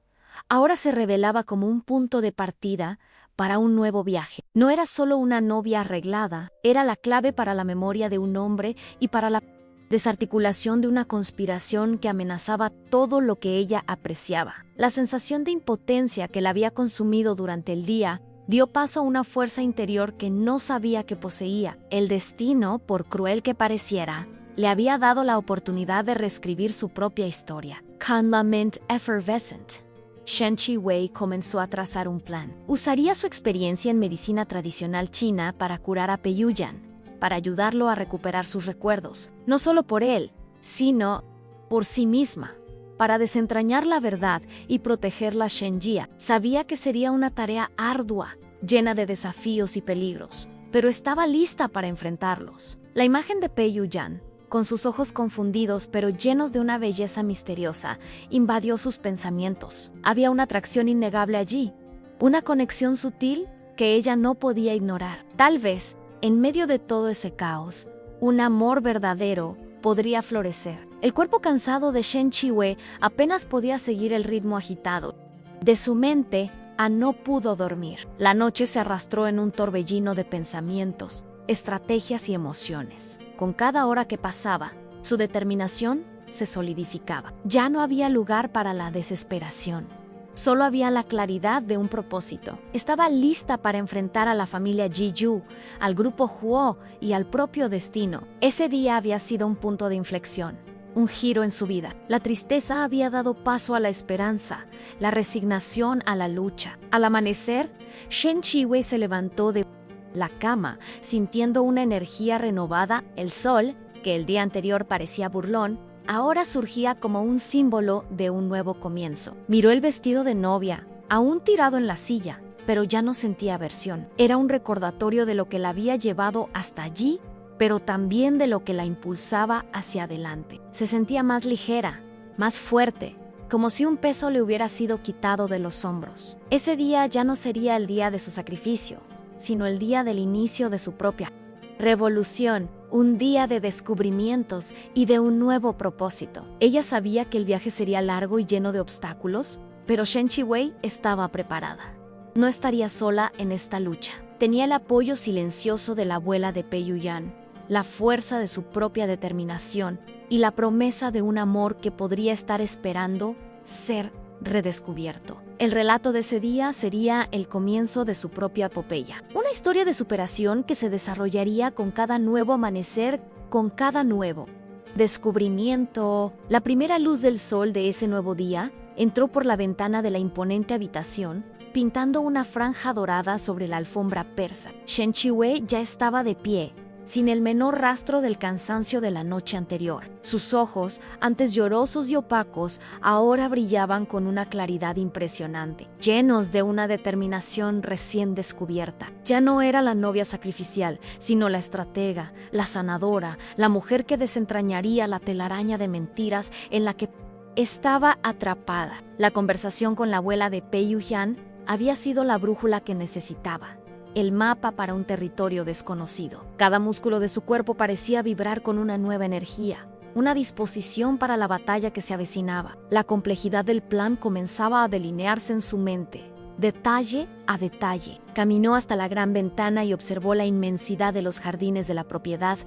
ahora se revelaba como un punto de partida para un nuevo viaje. No era solo una novia arreglada, era la clave para la memoria de un hombre y para la desarticulación de una conspiración que amenazaba todo lo que ella apreciaba. La sensación de impotencia que la había consumido durante el día dio paso a una fuerza interior que no sabía que poseía. El destino, por cruel que pareciera, le había dado la oportunidad de reescribir su propia historia. Con la mente effervescent, Shen Chiwei comenzó a trazar un plan. Usaría su experiencia en medicina tradicional china para curar a Pei Yuyan, para ayudarlo a recuperar sus recuerdos, no solo por él, sino por sí misma. Para desentrañar la verdad y proteger a Shenjia, sabía que sería una tarea ardua, llena de desafíos y peligros, pero estaba lista para enfrentarlos. La imagen de Pei Yuyan, con sus ojos confundidos pero llenos de una belleza misteriosa, invadió sus pensamientos. Había una atracción innegable allí, una conexión sutil que ella no podía ignorar. Tal vez, en medio de todo ese caos, un amor verdadero podría florecer. El cuerpo cansado de Shen Chiwei apenas podía seguir el ritmo agitado. De su mente, no pudo dormir. La noche se arrastró en un torbellino de pensamientos, estrategias y emociones. Con cada hora que pasaba, su determinación se solidificaba. Ya no había lugar para la desesperación. Solo había la claridad de un propósito. Estaba lista para enfrentar a la familia Ji-Yu, al grupo Huo y al propio destino. Ese día había sido un punto de inflexión, un giro en su vida. La tristeza había dado paso a la esperanza, la resignación a la lucha. Al amanecer, Shen Chiwei se levantó de la cama, sintiendo una energía renovada. El sol, que el día anterior parecía burlón, ahora surgía como un símbolo de un nuevo comienzo. Miró el vestido de novia, aún tirado en la silla, pero ya no sentía aversión. Era un recordatorio de lo que la había llevado hasta allí, pero también de lo que la impulsaba hacia adelante. Se sentía más ligera, más fuerte, como si un peso le hubiera sido quitado de los hombros. Ese día ya no sería el día de su sacrificio, sino el día del inicio de su propia revolución, un día de descubrimientos y de un nuevo propósito. Ella sabía que el viaje sería largo y lleno de obstáculos, pero Shen Chiwei estaba preparada. No estaría sola en esta lucha. Tenía el apoyo silencioso de la abuela de Pei Yuyan, la fuerza de su propia determinación y la promesa de un amor que podría estar esperando ser redescubierto. El relato de ese día sería el comienzo de su propia epopeya. Una historia de superación que se desarrollaría con cada nuevo amanecer, con cada nuevo descubrimiento. La primera luz del sol de ese nuevo día entró por la ventana de la imponente habitación, pintando una franja dorada sobre la alfombra persa. Shen Chiwei ya estaba de pie, sin el menor rastro del cansancio de la noche anterior. Sus ojos, antes llorosos y opacos, ahora brillaban con una claridad impresionante, llenos de una determinación recién descubierta. Ya no era la novia sacrificial, sino la estratega, la sanadora, la mujer que desentrañaría la telaraña de mentiras en la que estaba atrapada. La conversación con la abuela de Pei Yuyan había sido la brújula que necesitaba, el mapa para un territorio desconocido. Cada músculo de su cuerpo parecía vibrar con una nueva energía, una disposición para la batalla que se avecinaba. La complejidad del plan comenzaba a delinearse en su mente, detalle a detalle. Caminó hasta la gran ventana y observó la inmensidad de los jardines de la propiedad.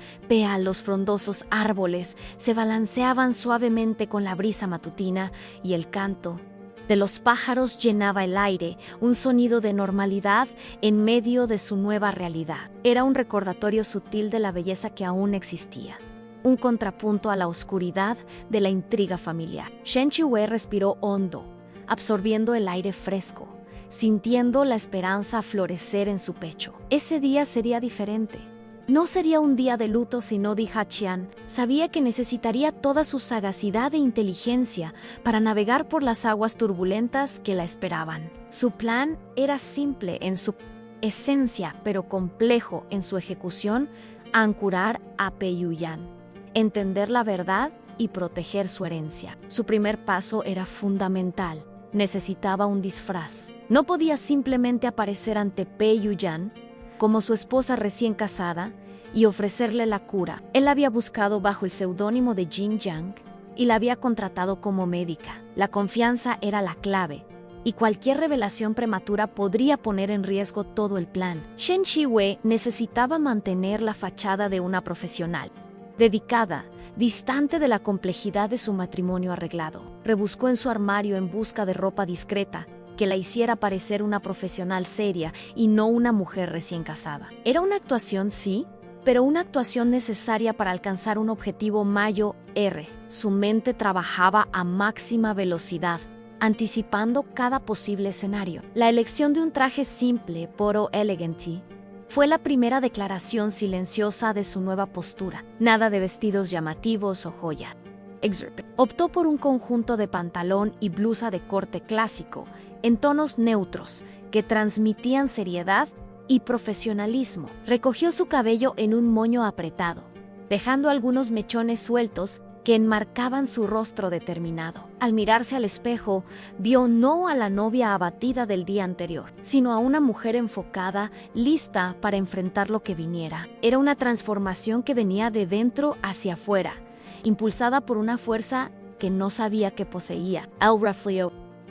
Los frondosos árboles se balanceaban suavemente con la brisa matutina y el canto de los pájaros llenaba el aire, un sonido de normalidad en medio de su nueva realidad. Era un recordatorio sutil de la belleza que aún existía, un contrapunto a la oscuridad de la intriga familiar. Shen Chiwei respiró hondo, absorbiendo el aire fresco, sintiendo la esperanza florecer en su pecho. Ese día sería diferente. No sería un día de luto, sino Di Hachian sabía que necesitaría toda su sagacidad e inteligencia para navegar por las aguas turbulentas que la esperaban. Su plan era simple en su esencia, pero complejo en su ejecución: ancorar a Pei Yuyan, entender la verdad y proteger su herencia. Su primer paso era fundamental: necesitaba un disfraz. No podía simplemente aparecer ante Pei Yuyan como su esposa recién casada y ofrecerle la cura. Él la había buscado bajo el seudónimo de Jin Yang y la había contratado como médica. La confianza era la clave, y cualquier revelación prematura podría poner en riesgo todo el plan. Shen Chiwei necesitaba mantener la fachada de una profesional, dedicada, distante de la complejidad de su matrimonio arreglado. Rebuscó en su armario en busca de ropa discreta, que la hiciera parecer una profesional seria y no una mujer recién casada. Era una actuación, sí, pero una actuación necesaria para alcanzar un objetivo mayor. Su mente trabajaba a máxima velocidad, anticipando cada posible escenario. La elección de un traje simple, poro elegante, fue la primera declaración silenciosa de su nueva postura. Nada de vestidos llamativos o joya. Optó por un conjunto de pantalón y blusa de corte clásico, en tonos neutros, que transmitían seriedad y profesionalismo. Recogió su cabello en un moño apretado, dejando algunos mechones sueltos que enmarcaban su rostro determinado. Al mirarse al espejo, vio no a la novia abatida del día anterior, sino a una mujer enfocada, lista para enfrentar lo que viniera. Era una transformación que venía de dentro hacia afuera, impulsada por una fuerza que no sabía que poseía. El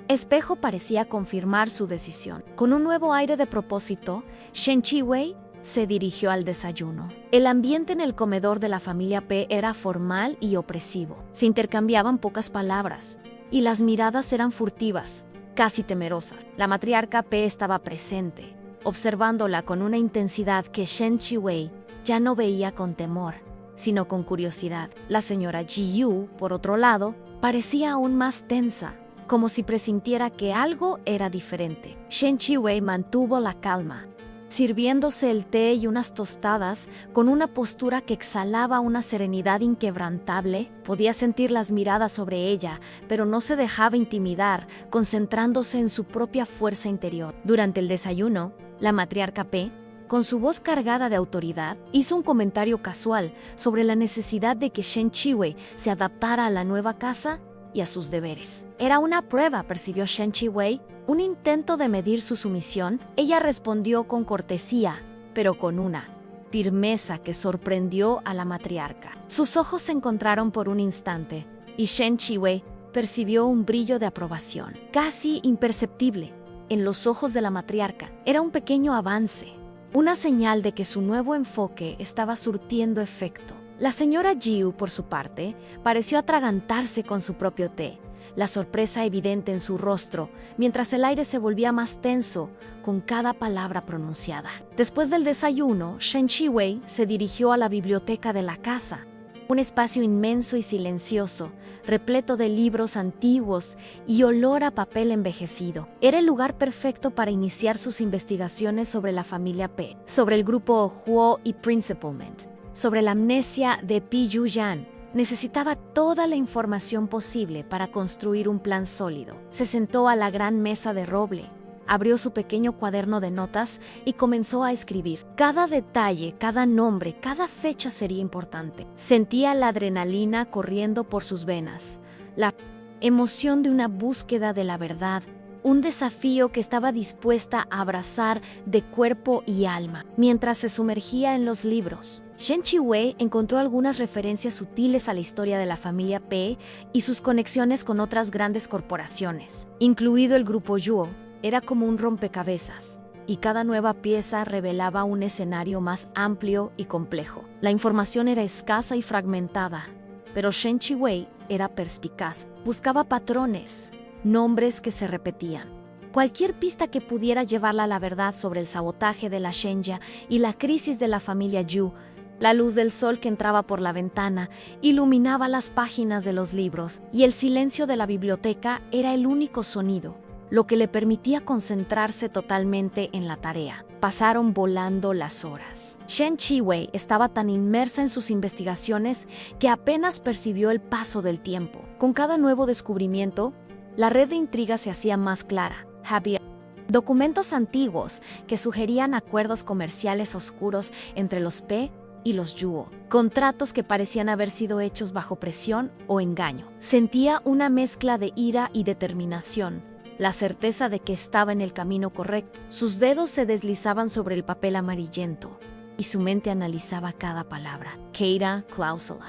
espejo parecía confirmar su decisión. Con un nuevo aire de propósito, Shen Chiwei se dirigió al desayuno. El ambiente en el comedor de la familia P era formal y opresivo. Se intercambiaban pocas palabras, y las miradas eran furtivas, casi temerosas. La matriarca P estaba presente, observándola con una intensidad que Shen Chiwei ya no veía con temor, sino con curiosidad. La señora Ji Yu, por otro lado, parecía aún más tensa, como si presintiera que algo era diferente. Shen Chiwei mantuvo la calma, sirviéndose el té y unas tostadas con una postura que exhalaba una serenidad inquebrantable. Podía sentir las miradas sobre ella, pero no se dejaba intimidar, concentrándose en su propia fuerza interior. Durante el desayuno, la matriarca P, con su voz cargada de autoridad, hizo un comentario casual sobre la necesidad de que Shen Chiwei se adaptara a la nueva casa y a sus deberes. Era una prueba, percibió Shen Chiwei, un intento de medir su sumisión. Ella respondió con cortesía, pero con una firmeza que sorprendió a la matriarca. Sus ojos se encontraron por un instante, y Shen Chiwei percibió un brillo de aprobación, casi imperceptible, en los ojos de la matriarca. Era un pequeño avance, una señal de que su nuevo enfoque estaba surtiendo efecto. La señora Jiu, por su parte, pareció atragantarse con su propio té, la sorpresa evidente en su rostro, mientras el aire se volvía más tenso con cada palabra pronunciada. Después del desayuno, Shen Chiwei se dirigió a la biblioteca de la casa, un espacio inmenso y silencioso, repleto de libros antiguos y olor a papel envejecido. Era el lugar perfecto para iniciar sus investigaciones sobre la familia P, sobre el grupo Huo y Principalment, sobre la amnesia de Pi Yuyan. Necesitaba toda la información posible para construir un plan sólido. Se sentó a la gran mesa de roble, abrió su pequeño cuaderno de notas y comenzó a escribir. Cada detalle, cada nombre, cada fecha sería importante. Sentía la adrenalina corriendo por sus venas, la emoción de una búsqueda de la verdad, un desafío que estaba dispuesta a abrazar de cuerpo y alma. Mientras se sumergía en los libros, Shen Chiwei encontró algunas referencias sutiles a la historia de la familia P y sus conexiones con otras grandes corporaciones, incluido el grupo Yuo. Era como un rompecabezas, y cada nueva pieza revelaba un escenario más amplio y complejo. La información era escasa y fragmentada, pero Shen Chiwei era perspicaz. Buscaba patrones, nombres que se repetían. Cualquier pista que pudiera llevarla a la verdad sobre el sabotaje de la Shenya y la crisis de la familia Yu. La luz del sol que entraba por la ventana iluminaba las páginas de los libros, y el silencio de la biblioteca era el único sonido, lo que le permitía concentrarse totalmente en la tarea. Pasaron volando las horas. Shen Chiwei estaba tan inmersa en sus investigaciones que apenas percibió el paso del tiempo. Con cada nuevo descubrimiento, la red de intrigas se hacía más clara. Había documentos antiguos que sugerían acuerdos comerciales oscuros entre los P y los Yuo, contratos que parecían haber sido hechos bajo presión o engaño. Sentía una mezcla de ira y determinación, la certeza de que estaba en el camino correcto. Sus dedos se deslizaban sobre el papel amarillento y su mente analizaba cada palabra. Keira Klausula.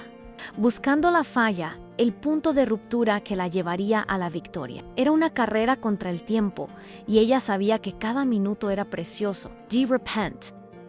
Buscando la falla, el punto de ruptura que la llevaría a la victoria. Era una carrera contra el tiempo y ella sabía que cada minuto era precioso. De repente,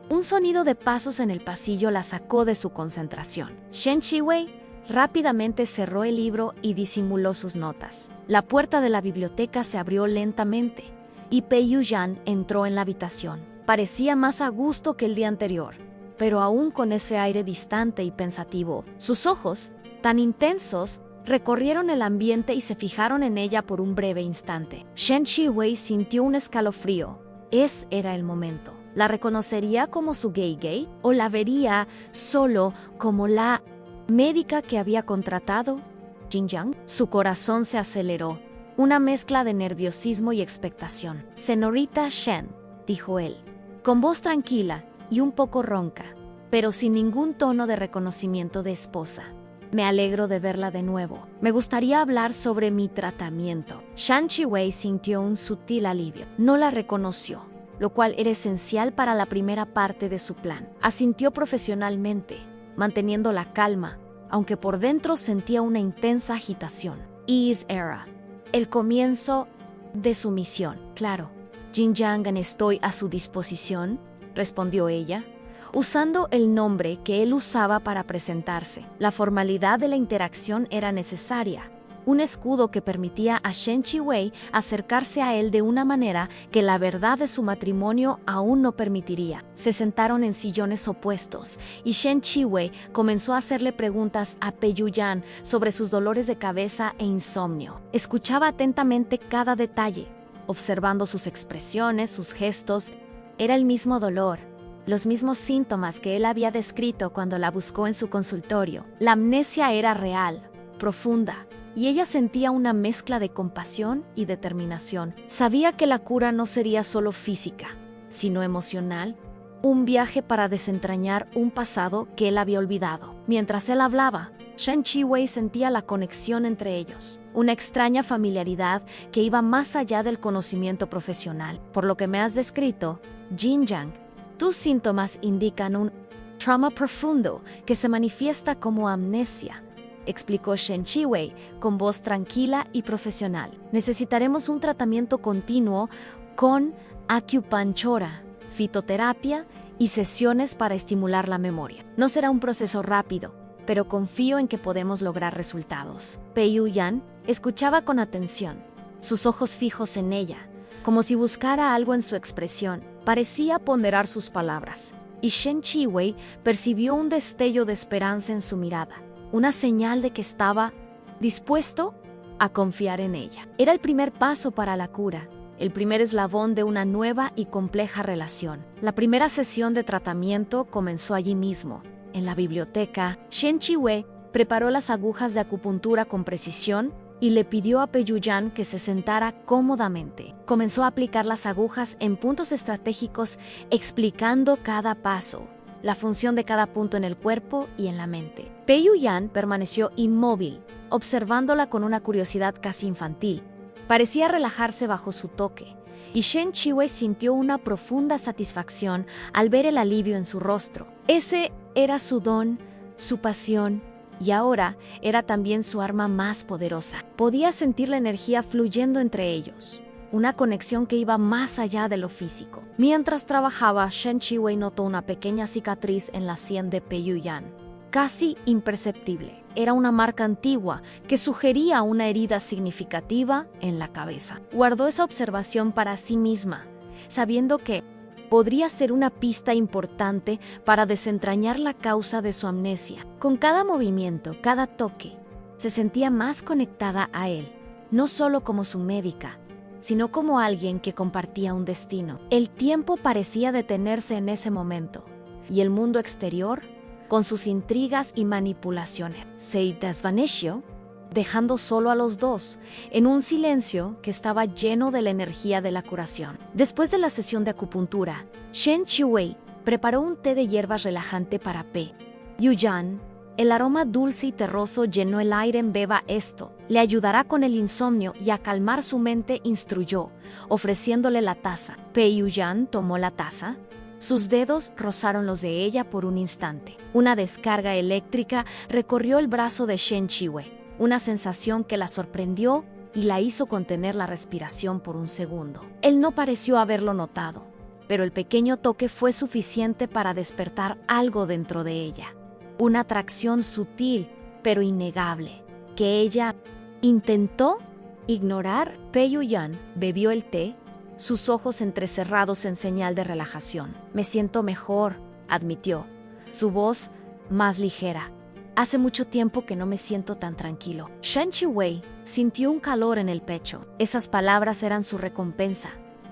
un sonido de pasos en el pasillo la sacó de su concentración. Shen Chiwei rápidamente cerró el libro y disimuló sus notas. La puerta de la biblioteca se abrió lentamente y Pei Yuyan entró en la habitación. Parecía más a gusto que el día anterior, pero aún con ese aire distante y pensativo. Sus ojos, tan intensos, recorrieron el ambiente y se fijaron en ella por un breve instante. Shen Chiwei sintió un escalofrío. Ese era el momento. ¿La reconocería como su gay o la vería solo como la médica que había contratado? Xinjiang. Su corazón se aceleró, una mezcla de nerviosismo y expectación. «Señorita Shen», dijo él, con voz tranquila y un poco ronca, pero sin ningún tono de reconocimiento de esposa. «Me alegro de verla de nuevo. Me gustaría hablar sobre mi tratamiento». Shen Chiwei sintió un sutil alivio. No la reconoció, lo cual era esencial para la primera parte de su plan. Asintió profesionalmente, manteniendo la calma, aunque por dentro sentía una intensa agitación. Ease era el comienzo de su misión. «Claro, Xinjiang, estoy a su disposición», respondió ella, usando el nombre que él usaba para presentarse. La formalidad de la interacción era necesaria, un escudo que permitía a Shen Chiwei acercarse a él de una manera que la verdad de su matrimonio aún no permitiría. Se sentaron en sillones opuestos y Shen Chiwei comenzó a hacerle preguntas a Pei Yuyan sobre sus dolores de cabeza e insomnio. Escuchaba atentamente cada detalle, observando sus expresiones, sus gestos. Era el mismo dolor, los mismos síntomas que él había descrito cuando la buscó en su consultorio. La amnesia era real, profunda, y ella sentía una mezcla de compasión y determinación. Sabía que la cura no sería solo física, sino emocional, un viaje para desentrañar un pasado que él había olvidado. Mientras él hablaba, Shen Chiwei sentía la conexión entre ellos, una extraña familiaridad que iba más allá del conocimiento profesional. Por lo que me has descrito, Xinjiang, tus síntomas indican un trauma profundo que se manifiesta como amnesia, explicó Shen Chiwei con voz tranquila y profesional. Necesitaremos un tratamiento continuo con acupuntura, fitoterapia y sesiones para estimular la memoria. No será un proceso rápido, pero confío en que podemos lograr resultados. Pei Yuyan escuchaba con atención, sus ojos fijos en ella, como si buscara algo en su expresión. Parecía ponderar sus palabras, y Shen Chiwei percibió un destello de esperanza en su mirada, una señal de que estaba dispuesto a confiar en ella. Era el primer paso para la cura, el primer eslabón de una nueva y compleja relación. La primera sesión de tratamiento comenzó allí mismo, en la biblioteca. Shen Chiwei preparó las agujas de acupuntura con precisión y le pidió a Pei Yuyan que se sentara cómodamente. Comenzó a aplicar las agujas en puntos estratégicos, explicando cada paso, la función de cada punto en el cuerpo y en la mente. Pei Yuyan permaneció inmóvil, observándola con una curiosidad casi infantil. Parecía relajarse bajo su toque, y Shen Chiwei sintió una profunda satisfacción al ver el alivio en su rostro. Ese era su don, su pasión, y ahora era también su arma más poderosa. Podía sentir la energía fluyendo entre ellos, una conexión que iba más allá de lo físico. Mientras trabajaba, Shen Chiwei notó una pequeña cicatriz en la sien de Pei Yuyan, casi imperceptible. Era una marca antigua que sugería una herida significativa en la cabeza. Guardó esa observación para sí misma, sabiendo que podría ser una pista importante para desentrañar la causa de su amnesia. Con cada movimiento, cada toque, se sentía más conectada a él, no solo como su médica, sino como alguien que compartía un destino. El tiempo parecía detenerse en ese momento, y el mundo exterior, con sus intrigas y manipulaciones, se desvaneció, dejando solo a los dos, en un silencio que estaba lleno de la energía de la curación. Después de la sesión de acupuntura, Shen Chiwei preparó un té de hierbas relajante para Pei Yuyan El aroma dulce y terroso llenó el aire en Beba. Esto le ayudará con el insomnio y a calmar su mente, instruyó, ofreciéndole la taza. Pei Yuyan tomó la taza. Sus dedos rozaron los de ella por un instante. Una descarga eléctrica recorrió el brazo de Shen Chiwei, una sensación que la sorprendió y la hizo contener la respiración por un segundo. Él no pareció haberlo notado, pero el pequeño toque fue suficiente para despertar algo dentro de ella. Una atracción sutil, pero innegable, que ella intentó ignorar. Pei Yuyan bebió el té, sus ojos entrecerrados en señal de relajación. Me siento mejor, admitió, su voz más ligera. Hace mucho tiempo que no me siento tan tranquilo. Shen Chiwei sintió un calor en el pecho. Esas palabras eran su recompensa,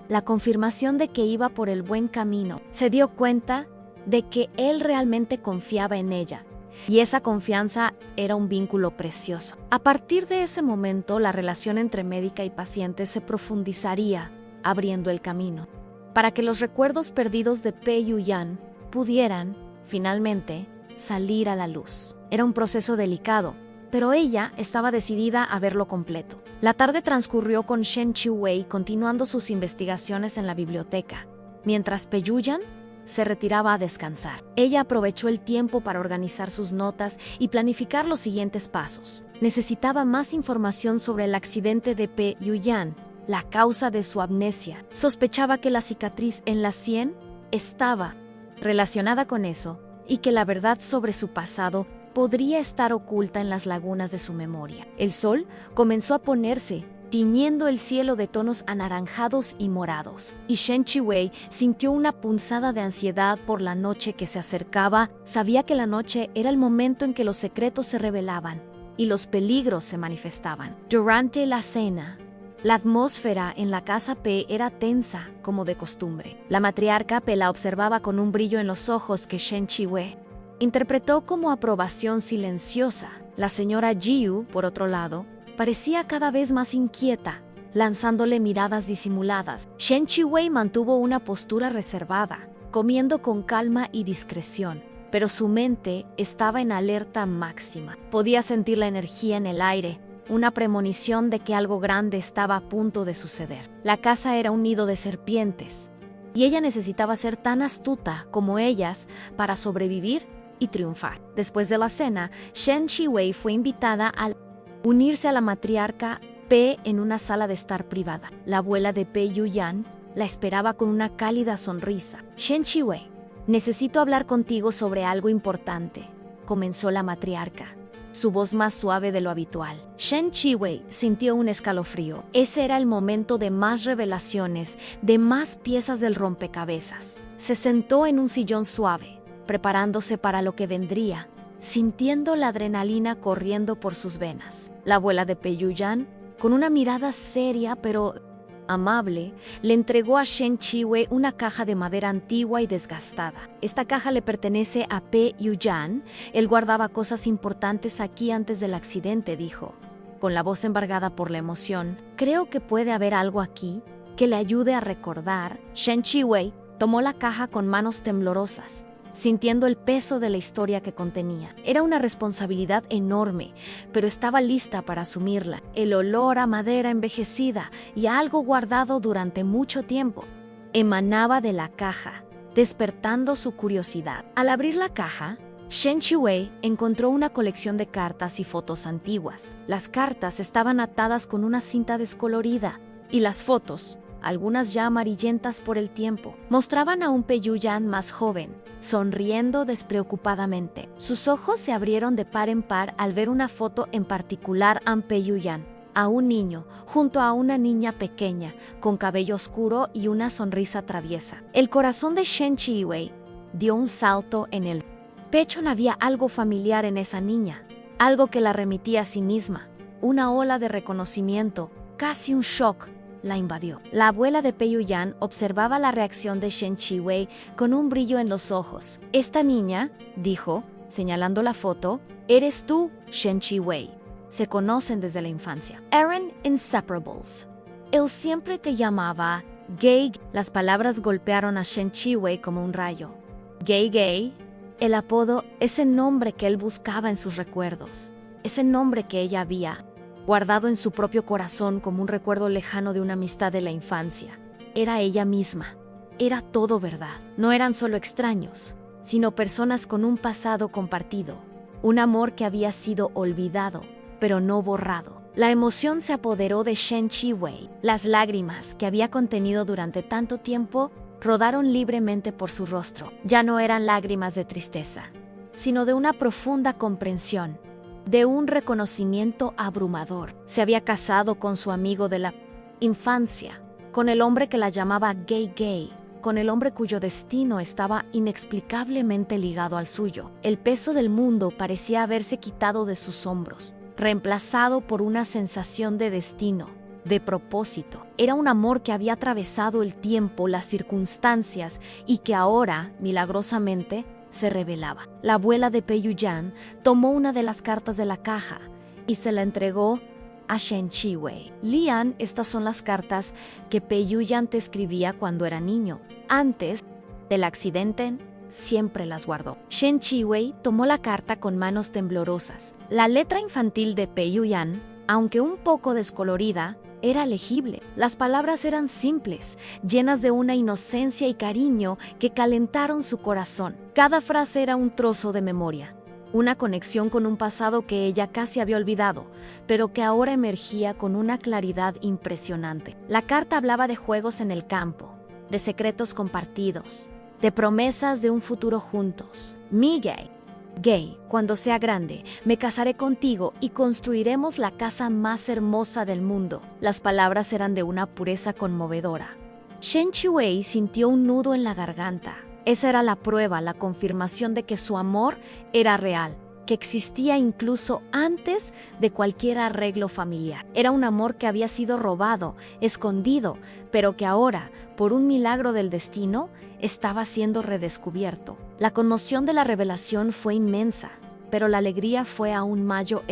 la confirmación de que iba por el buen camino. Se dio cuenta de que él realmente confiaba en ella, y esa confianza era un vínculo precioso. A partir de ese momento, la relación entre médica y paciente se profundizaría, abriendo el camino para que los recuerdos perdidos de Pei Yuyan pudieran, finalmente, salir a la luz. Era un proceso delicado, pero ella estaba decidida a verlo completo. La tarde transcurrió con Shen Chiwei continuando sus investigaciones en la biblioteca, mientras Pei Yuyan se retiraba a descansar. Ella aprovechó el tiempo para organizar sus notas y planificar los siguientes pasos. Necesitaba más información sobre el accidente de Pei Yuyan, la causa de su amnesia. Sospechaba que la cicatriz en la sien estaba relacionada con eso y que la verdad sobre su pasado podría estar oculta en las lagunas de su memoria. El sol comenzó a ponerse, tiñendo el cielo de tonos anaranjados y morados, y Shen Chiwei sintió una punzada de ansiedad por la noche que se acercaba. Sabía que la noche era el momento en que los secretos se revelaban y los peligros se manifestaban. Durante la cena, la atmósfera en la casa P era tensa, como de costumbre. La matriarca P la observaba con un brillo en los ojos que Shen Chiwei interpretó como aprobación silenciosa. La señora Jiu, por otro lado, parecía cada vez más inquieta, lanzándole miradas disimuladas. Shen Chiwei mantuvo una postura reservada, comiendo con calma y discreción, pero su mente estaba en alerta máxima. Podía sentir la energía en el aire, una premonición de que algo grande estaba a punto de suceder. La casa era un nido de serpientes, y ella necesitaba ser tan astuta como ellas para sobrevivir y triunfar. Después de la cena, Shen Chiwei fue invitada a unirse a la matriarca P en una sala de estar privada. La abuela de Pei Yuyan la esperaba con una cálida sonrisa. Shen Chiwei, necesito hablar contigo sobre algo importante, comenzó la matriarca, su voz más suave de lo habitual. Shen Chiwei sintió un escalofrío. Ese era el momento de más revelaciones, de más piezas del rompecabezas. Se sentó en un sillón suave, preparándose para lo que vendría, sintiendo la adrenalina corriendo por sus venas. La abuela de Pei Yuyan, con una mirada seria pero amable, le entregó a Shen Chiwei una caja de madera antigua y desgastada. Esta caja le pertenece a Pei Yuyan. Él guardaba cosas importantes aquí antes del accidente, dijo, con la voz embargada por la emoción. Creo que puede haber algo aquí que le ayude a recordar. Shen Chiwei tomó la caja con manos temblorosas, sintiendo el peso de la historia que contenía. Era una responsabilidad enorme, pero estaba lista para asumirla. El olor a madera envejecida y a algo guardado durante mucho tiempo emanaba de la caja, despertando su curiosidad. Al abrir la caja, Shen Chiwei encontró una colección de cartas y fotos antiguas. Las cartas estaban atadas con una cinta descolorida, y las fotos, algunas ya amarillentas por el tiempo, mostraban a un Pei Yuyan más joven, sonriendo despreocupadamente. Sus ojos se abrieron de par en par al ver una foto en particular a Pei Yuyan, a un niño, junto a una niña pequeña, con cabello oscuro y una sonrisa traviesa. El corazón de Shen Chiwei dio un salto en el pecho. No había algo familiar en esa niña, algo que la remitía a sí misma. Una ola de reconocimiento, casi un shock, la invadió. La abuela de Pei Yuyan observaba la reacción de Shen Chiwei con un brillo en los ojos. Esta niña, dijo, señalando la foto, eres tú, Shen Chiwei. Se conocen desde la infancia. Eran inseparables. Él siempre te llamaba Gay. Las palabras golpearon a Shen Chiwei como un rayo. Gay. El apodo, ese nombre que él buscaba en sus recuerdos, ese nombre que ella había guardado en su propio corazón como un recuerdo lejano de una amistad de la infancia. Era ella misma. Era todo verdad. No eran solo extraños, sino personas con un pasado compartido. Un amor que había sido olvidado, pero no borrado. La emoción se apoderó de Shen Chiwei. Las lágrimas que había contenido durante tanto tiempo rodaron libremente por su rostro. Ya no eran lágrimas de tristeza, sino de una profunda comprensión, de un reconocimiento abrumador. Se había casado con su amigo de la infancia, con el hombre que la llamaba gay, con el hombre cuyo destino estaba inexplicablemente ligado al suyo. El peso del mundo parecía haberse quitado de sus hombros, reemplazado por una sensación de destino, de propósito. Era un amor que había atravesado el tiempo, las circunstancias y que ahora, milagrosamente, se revelaba. La abuela de Pei Yuyan tomó una de las cartas de la caja y se la entregó a Shen Chiwei. Lian, estas son las cartas que Pei Yuyan te escribía cuando era niño. Antes del accidente, siempre las guardó. Shen Chiwei tomó la carta con manos temblorosas. La letra infantil de Pei Yuyan, aunque un poco descolorida, era legible. Las palabras eran simples, llenas de una inocencia y cariño que calentaron su corazón. Cada frase era un trozo de memoria, una conexión con un pasado que ella casi había olvidado, pero que ahora emergía con una claridad impresionante. La carta hablaba de juegos en el campo, de secretos compartidos, de promesas de un futuro juntos. Gay, cuando sea grande, me casaré contigo y construiremos la casa más hermosa del mundo. Las palabras eran de una pureza conmovedora. Shen Chiwei sintió un nudo en la garganta. Esa era la prueba, la confirmación de que su amor era real, que existía incluso antes de cualquier arreglo familiar. Era un amor que había sido robado, escondido, pero que ahora, por un milagro del destino, estaba siendo redescubierto. La conmoción de la revelación fue inmensa, pero la alegría fue aún mayor.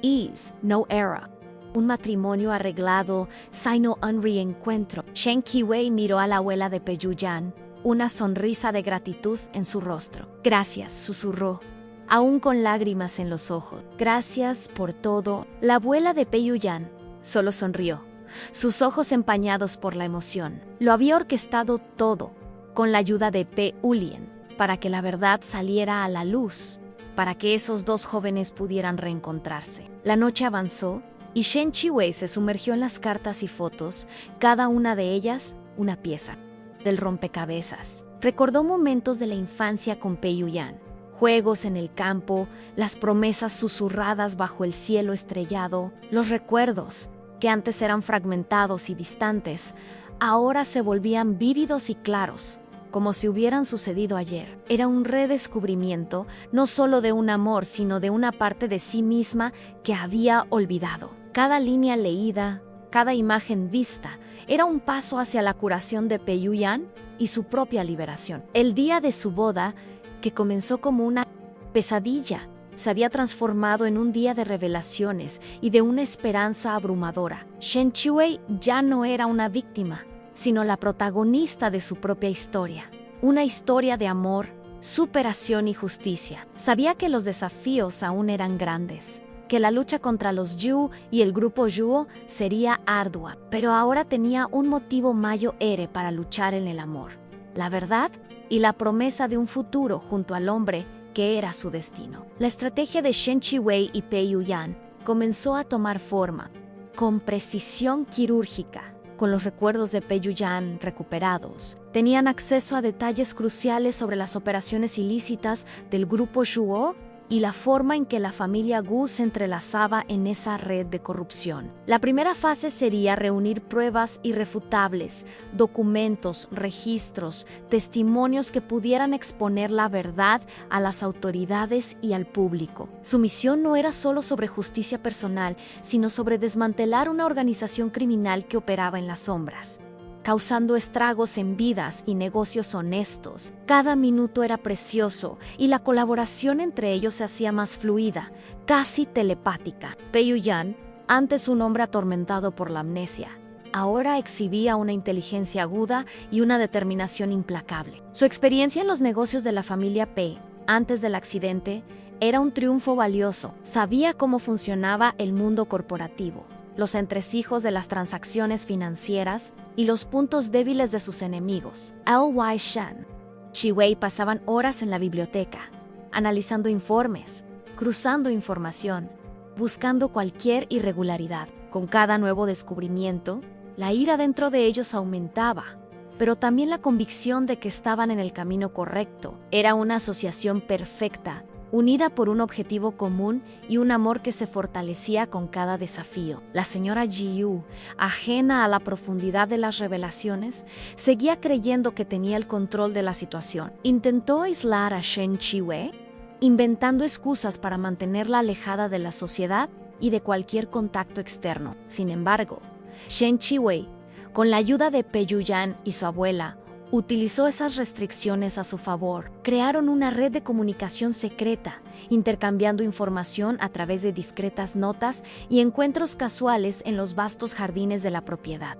Ease, no era. Un matrimonio arreglado, sino un reencuentro. Shen Chiwei miró a la abuela de Pei Yuyan, una sonrisa de gratitud en su rostro. Gracias, susurró, aún con lágrimas en los ojos. Gracias por todo. La abuela de Pei Yuyan solo sonrió, sus ojos empañados por la emoción. Lo había orquestado todo, con la ayuda de Pei Ulien, para que la verdad saliera a la luz, para que esos dos jóvenes pudieran reencontrarse. La noche avanzó y Shen Chiwei se sumergió en las cartas y fotos, cada una de ellas una pieza del rompecabezas. Recordó momentos de la infancia con Pei Yuyan, juegos en el campo, las promesas susurradas bajo el cielo estrellado, los recuerdos, que antes eran fragmentados y distantes, ahora se volvían vívidos y claros, como si hubieran sucedido ayer. Era un redescubrimiento, no solo de un amor, sino de una parte de sí misma que había olvidado. Cada línea leída, cada imagen vista, era un paso hacia la curación de Pei Yuyan y su propia liberación. El día de su boda, que comenzó como una pesadilla, se había transformado en un día de revelaciones y de una esperanza abrumadora. Shen Chiwei ya no era una víctima, sino la protagonista de su propia historia. Una historia de amor, superación y justicia. Sabía que los desafíos aún eran grandes, que la lucha contra los Yu y el grupo Yuo sería ardua, pero ahora tenía un motivo mayor para luchar en el amor, la verdad y la promesa de un futuro junto al hombre que era su destino. La estrategia de Shen Chiwei y Pei Yuyan comenzó a tomar forma, con precisión quirúrgica. Con los recuerdos de Pei Yuyan recuperados, tenían acceso a detalles cruciales sobre las operaciones ilícitas del grupo Yuo y la forma en que la familia Gu se entrelazaba en esa red de corrupción. La primera fase sería reunir pruebas irrefutables, documentos, registros, testimonios que pudieran exponer la verdad a las autoridades y al público. Su misión no era solo sobre justicia personal, sino sobre desmantelar una organización criminal que operaba en las sombras, causando estragos en vidas y negocios honestos. Cada minuto era precioso y la colaboración entre ellos se hacía más fluida, casi telepática. Pei Yuyan, antes un hombre atormentado por la amnesia, ahora exhibía una inteligencia aguda y una determinación implacable. Su experiencia en los negocios de la familia Pei antes del accidente, era un triunfo valioso. Sabía cómo funcionaba el mundo corporativo, los entresijos de las transacciones financieras y los puntos débiles de sus enemigos. L.Y. Shan, Chi-Wei pasaban horas en la biblioteca, analizando informes, cruzando información, buscando cualquier irregularidad. Con cada nuevo descubrimiento, la ira dentro de ellos aumentaba, pero también la convicción de que estaban en el camino correcto. Era una asociación perfecta, unida por un objetivo común y un amor que se fortalecía con cada desafío. La señora Ji-Yu, ajena a la profundidad de las revelaciones, seguía creyendo que tenía el control de la situación. Intentó aislar a Shen Chi-Wei, inventando excusas para mantenerla alejada de la sociedad y de cualquier contacto externo. Sin embargo, Shen Chi-Wei, con la ayuda de Pei Yu-yan y su abuela, utilizó esas restricciones a su favor. Crearon una red de comunicación secreta, intercambiando información a través de discretas notas y encuentros casuales en los vastos jardines de la propiedad.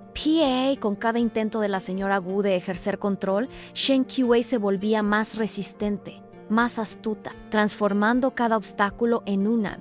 Con cada intento de la señora Gu de ejercer control, Shen Chi-Wei se volvía más resistente, más astuta, transformando cada obstáculo en una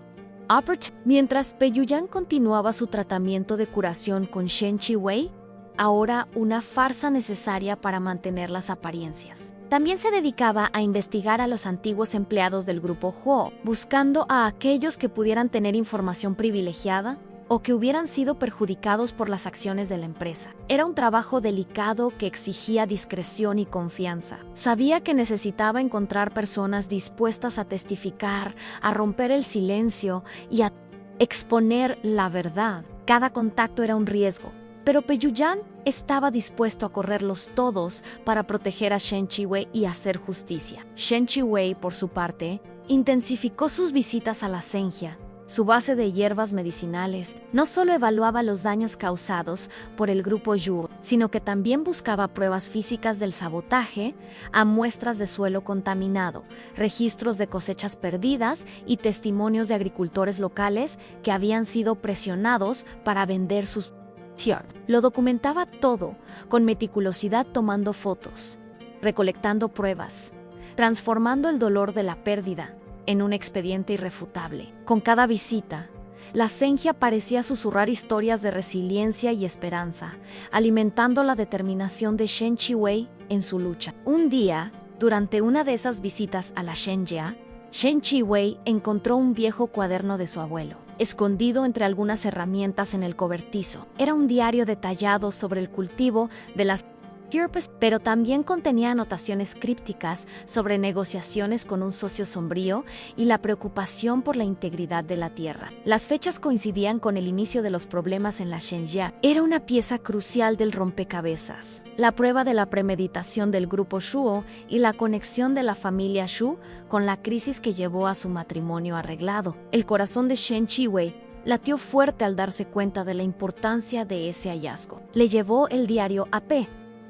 Mientras Pei Yu-yan continuaba su tratamiento de curación con Shen Chi-Wei, ahora una farsa necesaria para mantener las apariencias. También se dedicaba a investigar a los antiguos empleados del grupo Huo, buscando a aquellos que pudieran tener información privilegiada o que hubieran sido perjudicados por las acciones de la empresa. Era un trabajo delicado que exigía discreción y confianza. Sabía que necesitaba encontrar personas dispuestas a testificar, a romper el silencio y a exponer la verdad. Cada contacto era un riesgo, pero Pei Yu-yan estaba dispuesto a correrlos todos para proteger a Shen Chi-Wei y hacer justicia. Shen Chi-Wei, por su parte, intensificó sus visitas a la Senjia. Su base de hierbas medicinales no solo evaluaba los daños causados por el grupo Yu, sino que también buscaba pruebas físicas del sabotaje, a muestras de suelo contaminado, registros de cosechas perdidas y testimonios de agricultores locales que habían sido presionados para vender sus Lo documentaba todo, con meticulosidad, tomando fotos, recolectando pruebas, transformando el dolor de la pérdida en un expediente irrefutable. Con cada visita, la Senjia parecía susurrar historias de resiliencia y esperanza, alimentando la determinación de Shen Chi-Wei en su lucha. Un día, durante una de esas visitas a la Senjia, Shen Chi-Wei encontró un viejo cuaderno de su abuelo, escondido entre algunas herramientas en el cobertizo. Era un diario detallado sobre el cultivo de las pero también contenía anotaciones crípticas sobre negociaciones con un socio sombrío y la preocupación por la integridad de la tierra. Las fechas coincidían con el inicio de los problemas en la Senjia. Era una pieza crucial del rompecabezas, la prueba de la premeditación del grupo Shuo y la conexión de la familia Shu con la crisis que llevó a su matrimonio arreglado. El corazón de Shen Chi-Wei latió fuerte al darse cuenta de la importancia de ese hallazgo. Le llevó el diario a Pei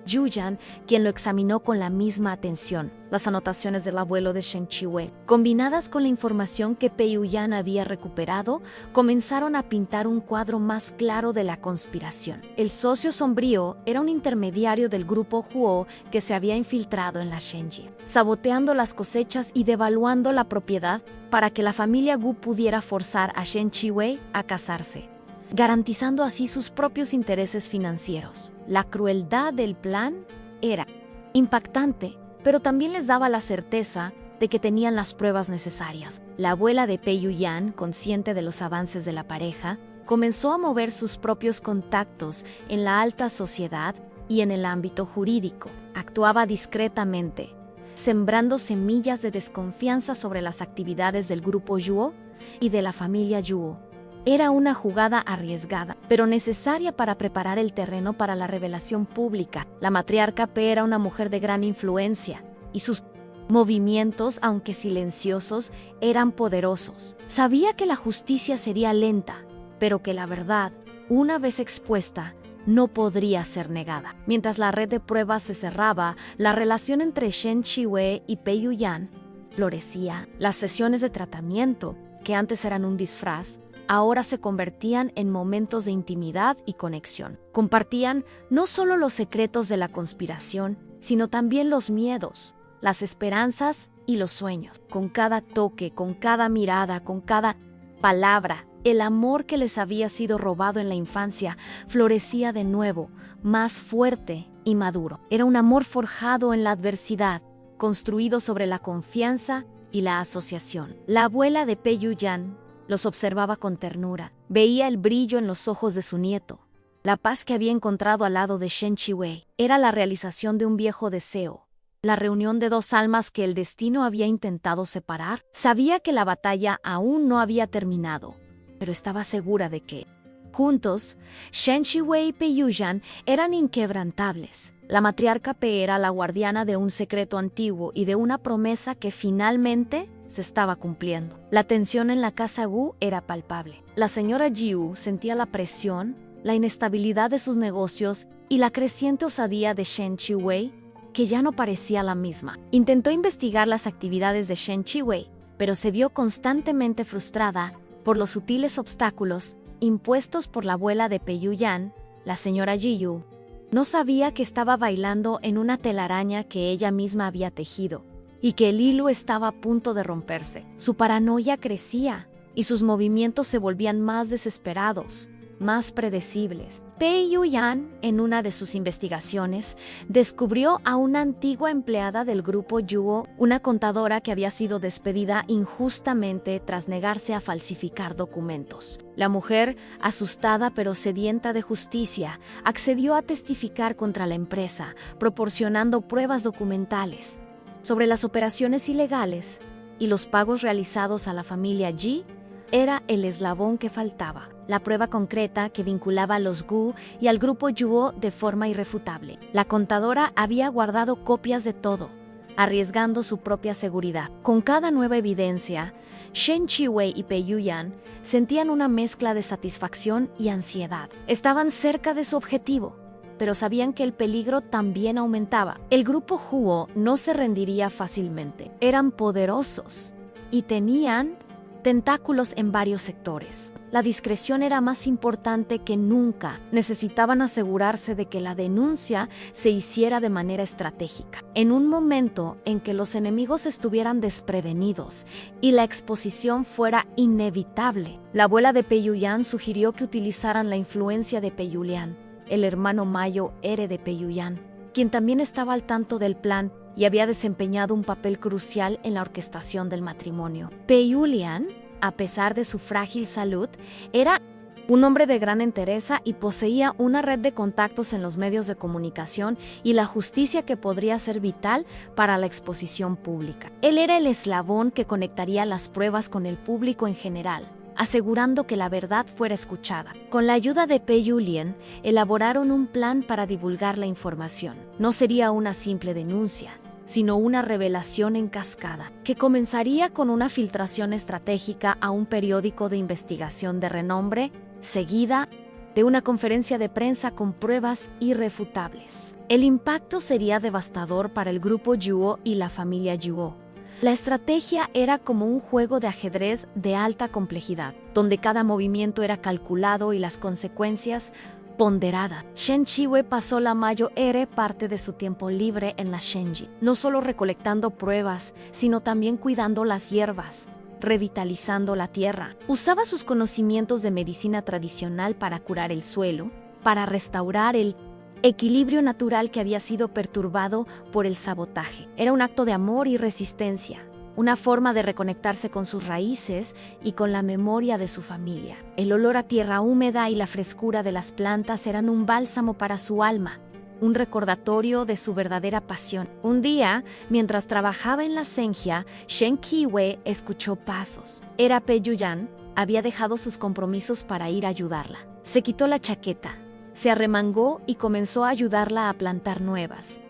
Yu-yan, quien lo examinó con la misma atención. Las anotaciones del abuelo de Shen Chi-Wei, combinadas con la información que Pei Yu-yan había recuperado, comenzaron a pintar un cuadro más claro de la conspiración. El socio sombrío era un intermediario del grupo Huo que se había infiltrado en la Senjia, saboteando las cosechas y devaluando la propiedad para que la familia Gu pudiera forzar a Shen Chi-Wei a casarse, garantizando así sus propios intereses financieros. La crueldad del plan era impactante, pero también les daba la certeza de que tenían las pruebas necesarias. La abuela de Pei Yu-yan, consciente de los avances de la pareja, comenzó a mover sus propios contactos en la alta sociedad y en el ámbito jurídico. Actuaba discretamente, sembrando semillas de desconfianza sobre las actividades del grupo Yuo y de la familia Yuo. Era una jugada arriesgada, pero necesaria para preparar el terreno para la revelación pública. La matriarca Pei era una mujer de gran influencia, y sus movimientos, aunque silenciosos, eran poderosos. Sabía que la justicia sería lenta, pero que la verdad, una vez expuesta, no podría ser negada. Mientras la red de pruebas se cerraba, la relación entre Shen Chi-Wei y Pei Yu-yan florecía. Las sesiones de tratamiento, que antes eran un disfraz, ahora se convertían en momentos de intimidad y conexión. Compartían no solo los secretos de la conspiración, sino también los miedos, las esperanzas y los sueños. Con cada toque, con cada mirada, con cada palabra, el amor que les había sido robado en la infancia florecía de nuevo, más fuerte y maduro. Era un amor forjado en la adversidad, construido sobre la confianza y la asociación. La abuela de Pei Yuyan los observaba con ternura. Veía el brillo en los ojos de su nieto. La paz que había encontrado al lado de Shen Chiwei era la realización de un viejo deseo, la reunión de dos almas que el destino había intentado separar. Sabía que la batalla aún no había terminado, pero estaba segura de que, juntos, Shen Chiwei y Pei Yuyan eran inquebrantables. La matriarca Pei era la guardiana de un secreto antiguo y de una promesa que finalmente se estaba cumpliendo. La tensión en la casa Gu era palpable. La señora Jiu sentía la presión, la inestabilidad de sus negocios y la creciente osadía de Shen Chiwei, que ya no parecía la misma. Intentó investigar las actividades de Shen Chiwei, pero se vio constantemente frustrada por los sutiles obstáculos impuestos por la abuela de Pei Yuyan, la señora Jiu. No sabía que estaba bailando en una telaraña que ella misma había tejido y que el hilo estaba a punto de romperse. Su paranoia crecía y sus movimientos se volvían más desesperados, más predecibles. Pei Yuyan, en una de sus investigaciones, descubrió a una antigua empleada del grupo Yuo, una contadora que había sido despedida injustamente tras negarse a falsificar documentos. La mujer, asustada pero sedienta de justicia, accedió a testificar contra la empresa, proporcionando pruebas documentales sobre las operaciones ilegales, y los pagos realizados a la familia Ji era el eslabón que faltaba, la prueba concreta que vinculaba a los Gu y al grupo Yuo de forma irrefutable. La contadora había guardado copias de todo, arriesgando su propia seguridad. Con cada nueva evidencia, Shen Chiwei y Pei Yuyan sentían una mezcla de satisfacción y ansiedad. Estaban cerca de su objetivo, pero sabían que el peligro también aumentaba. El grupo Huo no se rendiría fácilmente. Eran poderosos y tenían tentáculos en varios sectores. La discreción era más importante que nunca. Necesitaban asegurarse de que la denuncia se hiciera de manera estratégica, en un momento en que los enemigos estuvieran desprevenidos y la exposición fuera inevitable. La abuela de Pei Yuyan sugirió que utilizaran la influencia de Pei Yulian, el hermano mayo Ere de Pei Yuyan, quien también estaba al tanto del plan y había desempeñado un papel crucial en la orquestación del matrimonio. Pei Yulian, a pesar de su frágil salud, era un hombre de gran entereza y poseía una red de contactos en los medios de comunicación y la justicia que podría ser vital para la exposición pública. Él era el eslabón que conectaría las pruebas con el público en general, asegurando que la verdad fuera escuchada. Con la ayuda de Pei Yulian, elaboraron un plan para divulgar la información. No sería una simple denuncia, sino una revelación en cascada, que comenzaría con una filtración estratégica a un periódico de investigación de renombre, seguida de una conferencia de prensa con pruebas irrefutables. El impacto sería devastador para el grupo Yuo y la familia Yuo. La estrategia era como un juego de ajedrez de alta complejidad, donde cada movimiento era calculado y las consecuencias ponderadas. Shen Chiwei pasó la mayo Ere parte de su tiempo libre en la Shenji, no solo recolectando pruebas, sino también cuidando las hierbas, revitalizando la tierra. Usaba sus conocimientos de medicina tradicional para curar el suelo, para restaurar el equilibrio natural que había sido perturbado por el sabotaje. Era un acto de amor y resistencia, una forma de reconectarse con sus raíces y con la memoria de su familia. El olor a tierra húmeda y la frescura de las plantas eran un bálsamo para su alma, un recordatorio de su verdadera pasión. Un día, mientras trabajaba en la Senjia, Shen Chiwei escuchó pasos. Era Pei Yuyan, había dejado sus compromisos para ir a ayudarla. Se quitó la chaqueta, se arremangó y comenzó a ayudarla a plantar nuevas.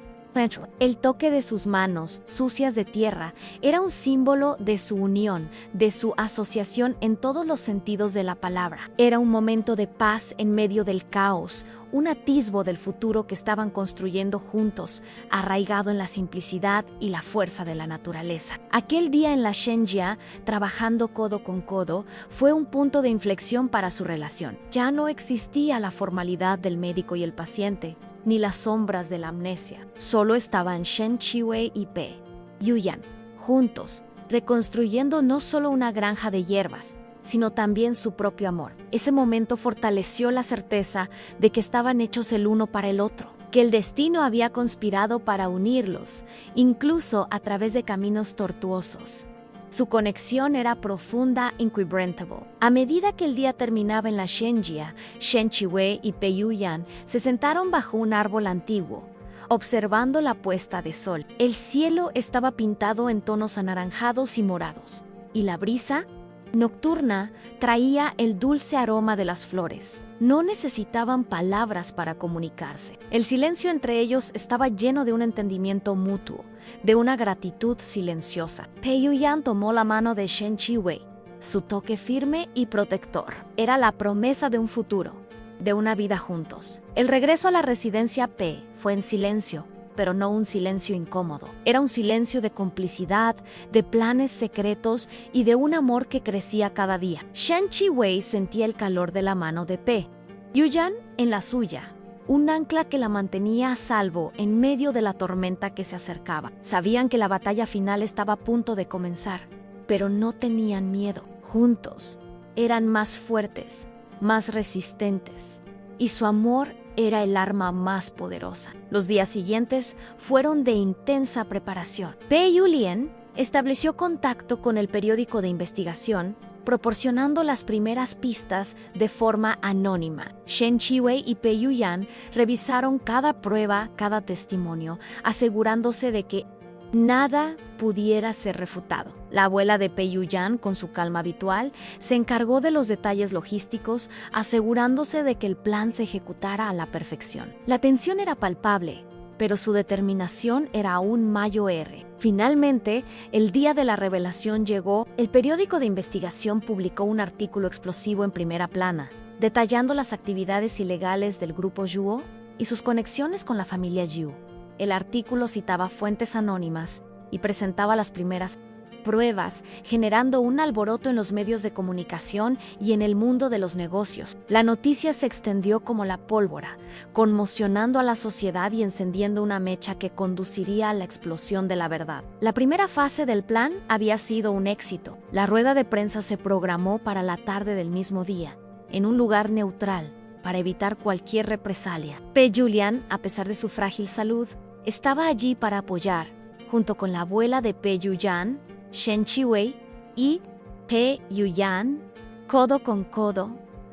El toque de sus manos, sucias de tierra, era un símbolo de su unión, de su asociación en todos los sentidos de la palabra. Era un momento de paz en medio del caos, un atisbo del futuro que estaban construyendo juntos, arraigado en la simplicidad y la fuerza de la naturaleza. Aquel día en la Shenjia, trabajando codo con codo, fue un punto de inflexión para su relación. Ya no existía la formalidad del médico y el paciente, ni las sombras de la amnesia. Solo estaban Shen Chiwei y Pei Yuyan, juntos, reconstruyendo no solo una granja de hierbas, sino también su propio amor. Ese momento fortaleció la certeza de que estaban hechos el uno para el otro, que el destino había conspirado para unirlos, incluso a través de caminos tortuosos. Su conexión era profunda, inquebrantable. A medida que el día terminaba en la Shenjia, Shen Chiwei y Pei Yuyan se sentaron bajo un árbol antiguo, observando la puesta de sol. El cielo estaba pintado en tonos anaranjados y morados, y la brisa nocturna traía el dulce aroma de las flores. No necesitaban palabras para comunicarse. El silencio entre ellos estaba lleno de un entendimiento mutuo, de una gratitud silenciosa. Pei Yuyan tomó la mano de Shen Chiwei, su toque firme y protector. Era la promesa de un futuro, de una vida juntos. El regreso a la residencia P fue en silencio, pero no un silencio incómodo. Era un silencio de complicidad, de planes secretos y de un amor que crecía cada día. Shen Chiwei sentía el calor de la mano de Pei Yuyan en la suya, un ancla que la mantenía a salvo en medio de la tormenta que se acercaba. Sabían que la batalla final estaba a punto de comenzar, pero no tenían miedo. Juntos, eran más fuertes, más resistentes, y su amor era el arma más poderosa. Los días siguientes fueron de intensa preparación. Pei Yulian estableció contacto con el periódico de investigación, proporcionando las primeras pistas de forma anónima. Shen Chiwei y Pei Yuyan revisaron cada prueba, cada testimonio, asegurándose de que nada pudiera ser refutado. La abuela de Pei Yuyan, con su calma habitual, se encargó de los detalles logísticos, asegurándose de que el plan se ejecutara a la perfección. La tensión era palpable, pero su determinación era aún mayor. Finalmente, el día de la revelación llegó. El periódico de investigación publicó un artículo explosivo en primera plana, detallando las actividades ilegales del grupo Zhuo y sus conexiones con la familia Yu. El artículo citaba fuentes anónimas y presentaba las primeras pruebas, generando un alboroto en los medios de comunicación y en el mundo de los negocios. La noticia se extendió como la pólvora, conmocionando a la sociedad y encendiendo una mecha que conduciría a la explosión de la verdad. La primera fase del plan había sido un éxito. La rueda de prensa se programó para la tarde del mismo día, en un lugar neutral, para evitar cualquier represalia. Pei Yulian, a pesar de su frágil salud, estaba allí para apoyar, junto con la abuela de Pei Yuyan, Shen Chiwei, y Pei Yuyan, codo con codo,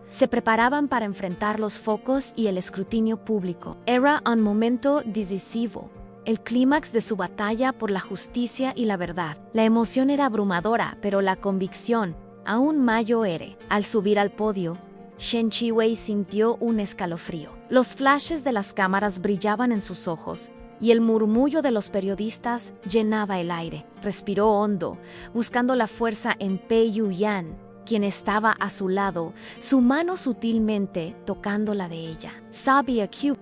se preparaban para enfrentar los focos y el escrutinio público. Era un momento decisivo, el clímax de su batalla por la justicia y la verdad. La emoción era abrumadora, pero la convicción aún mayor. Al subir al podio, Shen Chiwei sintió un escalofrío. Los flashes de las cámaras brillaban en sus ojos, y el murmullo de los periodistas llenaba el aire. Respiró hondo, buscando la fuerza en Pei Yuyan, quien estaba a su lado, su mano sutilmente tocando la de ella. Sabía que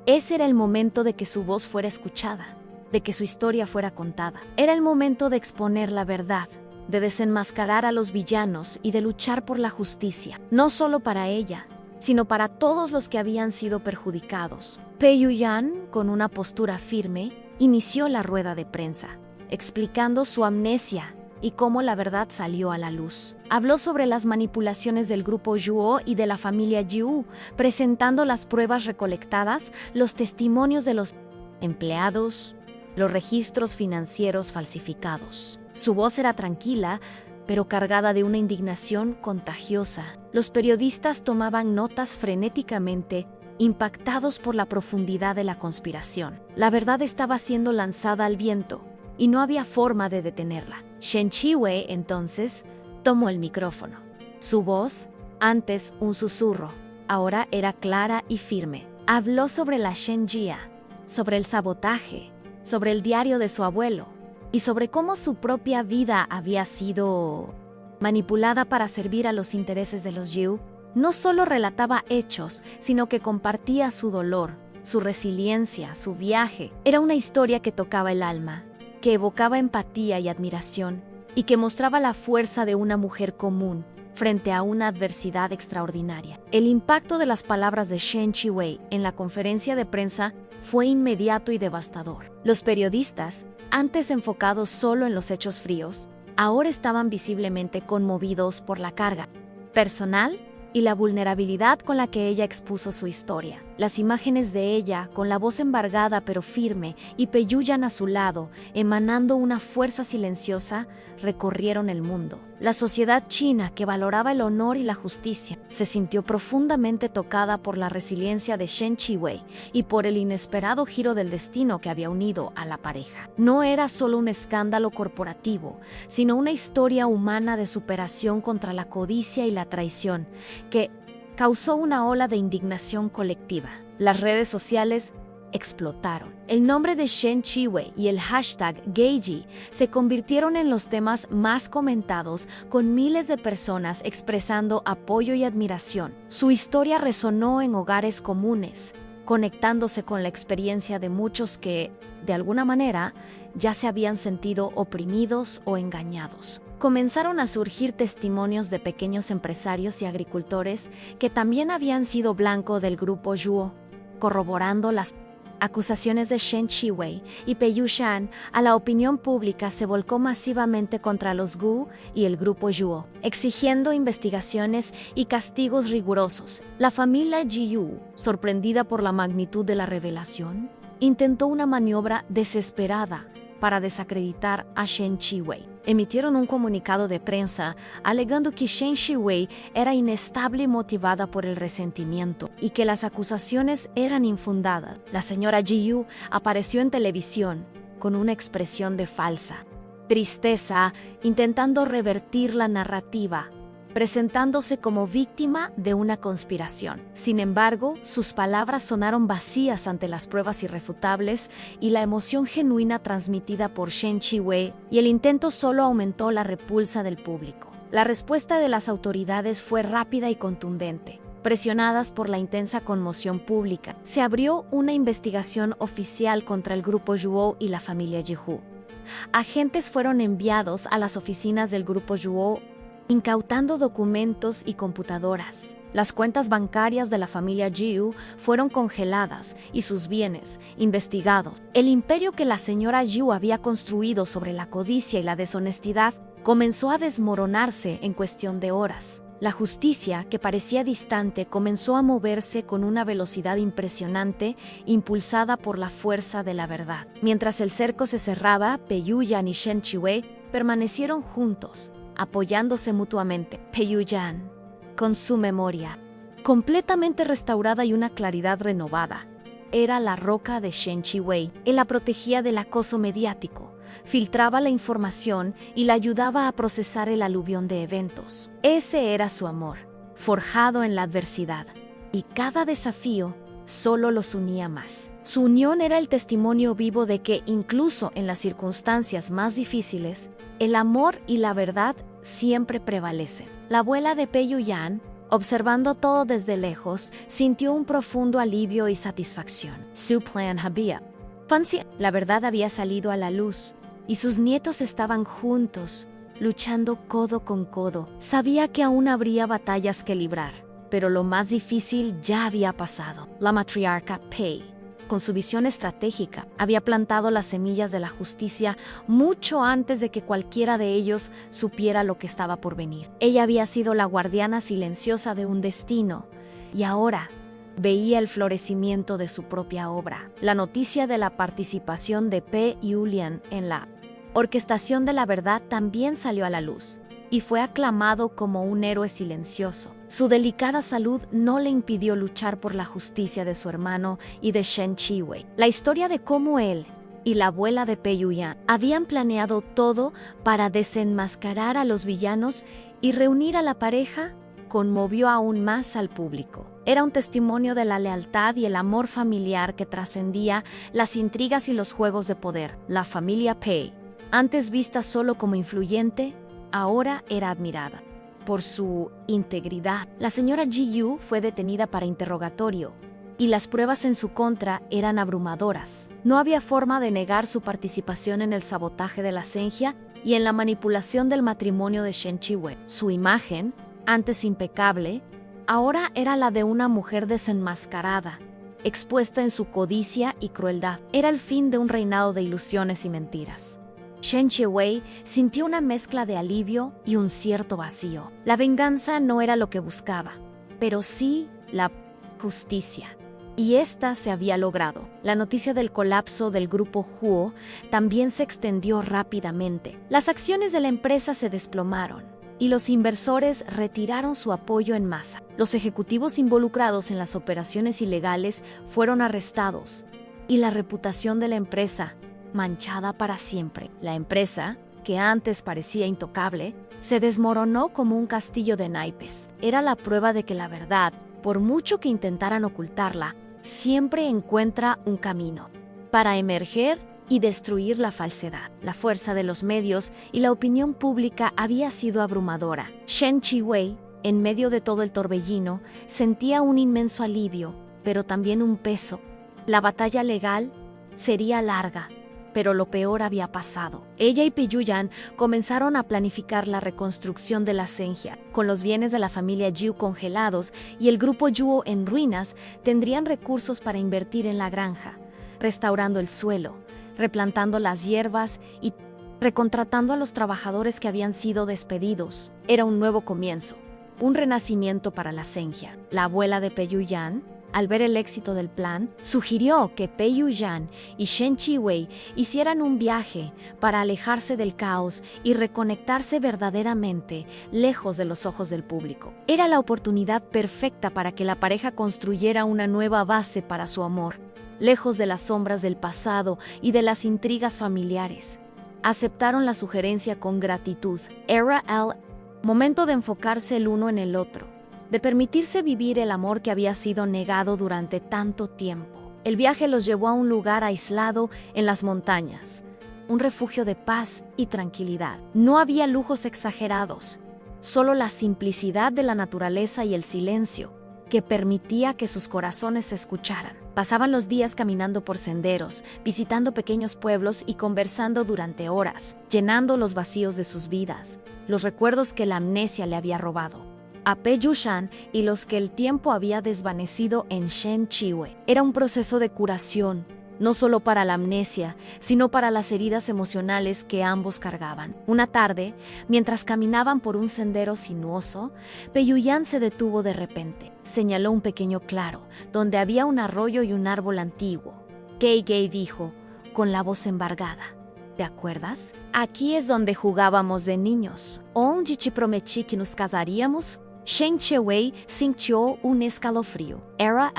ese era el momento de que su voz fuera escuchada, de que su historia fuera contada. Era el momento de exponer la verdad, de desenmascarar a los villanos y de luchar por la justicia, no solo para ella, sino para todos los que habían sido perjudicados. Pei Yuyan, con una postura firme, inició la rueda de prensa, explicando su amnesia y cómo la verdad salió a la luz. Habló sobre las manipulaciones del grupo Zhuo y de la familia Yu, presentando las pruebas recolectadas, los testimonios de los empleados, los registros financieros falsificados. Su voz era tranquila, pero cargada de una indignación contagiosa. Los periodistas tomaban notas frenéticamente, impactados por la profundidad de la conspiración. La verdad estaba siendo lanzada al viento, y no había forma de detenerla. Shen Chiwei, entonces, tomó el micrófono. Su voz, antes un susurro, ahora era clara y firme. Habló sobre la Shenjia, sobre el sabotaje, sobre el diario de su abuelo, y sobre cómo su propia vida había sido manipulada para servir a los intereses de los Yu. No solo relataba hechos, sino que compartía su dolor, su resiliencia, su viaje. Era una historia que tocaba el alma, que evocaba empatía y admiración, y que mostraba la fuerza de una mujer común frente a una adversidad extraordinaria. El impacto de las palabras de Shen Chiwei en la conferencia de prensa fue inmediato y devastador. Los periodistas, antes enfocados solo en los hechos fríos, ahora estaban visiblemente conmovidos por la carga personal y la vulnerabilidad con la que ella expuso su historia. Las imágenes de ella, con la voz embargada pero firme, y Peyuyan a su lado, emanando una fuerza silenciosa, recorrieron el mundo. La sociedad china, que valoraba el honor y la justicia, se sintió profundamente tocada por la resiliencia de Shen Chiwei y por el inesperado giro del destino que había unido a la pareja. No era solo un escándalo corporativo, sino una historia humana de superación contra la codicia y la traición, que causó una ola de indignación colectiva. Las redes sociales explotaron. El nombre de Shen Chiwei y el hashtag Geiji se convirtieron en los temas más comentados, con miles de personas expresando apoyo y admiración. Su historia resonó en hogares comunes, conectándose con la experiencia de muchos que, de alguna manera, ya se habían sentido oprimidos o engañados. Comenzaron a surgir testimonios de pequeños empresarios y agricultores que también habían sido blanco del grupo Zhuo, corroborando las acusaciones de Shen Chiwei y Peyuyan. A la opinión pública se volcó masivamente contra los Gu y el grupo Zhuo, exigiendo investigaciones y castigos rigurosos. La familia Jiyu, sorprendida por la magnitud de la revelación, intentó una maniobra desesperada para desacreditar a Shen Chiwei. Emitieron un comunicado de prensa alegando que Shen Chiwei era inestable y motivada por el resentimiento y que las acusaciones eran infundadas. La señora Jiyu apareció en televisión con una expresión de falsa tristeza, intentando revertir la narrativa, presentándose como víctima de una conspiración. Sin embargo, sus palabras sonaron vacías ante las pruebas irrefutables y la emoción genuina transmitida por Shen Chiwei, y el intento solo aumentó la repulsa del público. La respuesta de las autoridades fue rápida y contundente. Presionadas por la intensa conmoción pública, se abrió una investigación oficial contra el grupo Zhuo y la familia Jihu. Agentes fueron enviados a las oficinas del grupo Zhuo, incautando documentos y computadoras. Las cuentas bancarias de la familia Jiu fueron congeladas y sus bienes investigados. El imperio que la señora Jiu había construido sobre la codicia y la deshonestidad comenzó a desmoronarse en cuestión de horas. La justicia, que parecía distante, comenzó a moverse con una velocidad impresionante, impulsada por la fuerza de la verdad. Mientras el cerco se cerraba, Peyuyan y Shen Chiwei permanecieron juntos, apoyándose mutuamente. Peyuyan, con su memoria completamente restaurada y una claridad renovada, era la roca de Shen Chiwei. Él la protegía del acoso mediático, filtraba la información y la ayudaba a procesar el aluvión de eventos. Ese era su amor, forjado en la adversidad, y cada desafío solo los unía más. Su unión era el testimonio vivo de que, incluso en las circunstancias más difíciles, el amor y la verdad siempre prevalecen. La abuela de Peyuyan, observando todo desde lejos, sintió un profundo alivio y satisfacción. Su plan había funcionado. La verdad había salido a la luz, y sus nietos estaban juntos, luchando codo con codo. Sabía que aún habría batallas que librar, pero lo más difícil ya había pasado. La matriarca Pei, con su visión estratégica, había plantado las semillas de la justicia mucho antes de que cualquiera de ellos supiera lo que estaba por venir. Ella había sido la guardiana silenciosa de un destino, y ahora veía el florecimiento de su propia obra. La noticia de la participación de Pe Yulian en la orquestación de la verdad también salió a la luz, y fue aclamado como un héroe silencioso. Su delicada salud no le impidió luchar por la justicia de su hermano y de Shen Chiwei. La historia de cómo él y la abuela de Peyuyan habían planeado todo para desenmascarar a los villanos y reunir a la pareja conmovió aún más al público. Era un testimonio de la lealtad y el amor familiar que trascendía las intrigas y los juegos de poder. La familia Pei, antes vista solo como influyente, ahora era admirada por su integridad. La señora Jiyu fue detenida para interrogatorio, y las pruebas en su contra eran abrumadoras. No había forma de negar su participación en el sabotaje de la Senjia y en la manipulación del matrimonio de Shen Chiwei. Su imagen, antes impecable, ahora era la de una mujer desenmascarada, expuesta en su codicia y crueldad. Era el fin de un reinado de ilusiones y mentiras. Shen Chiwei sintió una mezcla de alivio y un cierto vacío. La venganza no era lo que buscaba, pero sí la justicia. Y esta se había logrado. La noticia del colapso del grupo Huo también se extendió rápidamente. Las acciones de la empresa se desplomaron y los inversores retiraron su apoyo en masa. Los ejecutivos involucrados en las operaciones ilegales fueron arrestados y la reputación de la empresa manchada para siempre. La empresa, que antes parecía intocable, se desmoronó como un castillo de naipes. Era la prueba de que la verdad, por mucho que intentaran ocultarla, siempre encuentra un camino para emerger y destruir la falsedad. La fuerza de los medios y la opinión pública había sido abrumadora. Shen Chiwei, en medio de todo el torbellino, sentía un inmenso alivio, pero también un peso. La batalla legal sería larga, pero lo peor había pasado. Ella y Peiyuyan comenzaron a planificar la reconstrucción de la Zengia. Con los bienes de la familia Jiu congelados y el grupo Yuo en ruinas, tendrían recursos para invertir en la granja, restaurando el suelo, replantando las hierbas y recontratando a los trabajadores que habían sido despedidos. Era un nuevo comienzo, un renacimiento para la Zengia. La abuela de Peiyuyan, al ver el éxito del plan, sugirió que Peiyuyan y Shen Chiwei hicieran un viaje para alejarse del caos y reconectarse verdaderamente lejos de los ojos del público. Era la oportunidad perfecta para que la pareja construyera una nueva base para su amor, lejos de las sombras del pasado y de las intrigas familiares. Aceptaron la sugerencia con gratitud. Era el momento de enfocarse el uno en el otro, de permitirse vivir el amor que había sido negado durante tanto tiempo. El viaje los llevó a un lugar aislado en las montañas, un refugio de paz y tranquilidad. No había lujos exagerados, solo la simplicidad de la naturaleza y el silencio que permitía que sus corazones se escucharan. Pasaban los días caminando por senderos, visitando pequeños pueblos y conversando durante horas, llenando los vacíos de sus vidas, los recuerdos que la amnesia le había robado a Peiyuyan y los que el tiempo había desvanecido en Shen Chiwei. Era un proceso de curación, no solo para la amnesia, sino para las heridas emocionales que ambos cargaban. Una tarde, mientras caminaban por un sendero sinuoso, Peiyuyan se detuvo de repente. Señaló un pequeño claro, donde había un arroyo y un árbol antiguo. Gei dijo, con la voz embargada: ¿te acuerdas? Aquí es donde jugábamos de niños. Onde te prometí que nos casaríamos. Shen Chiwei sintió un escalofrío. Era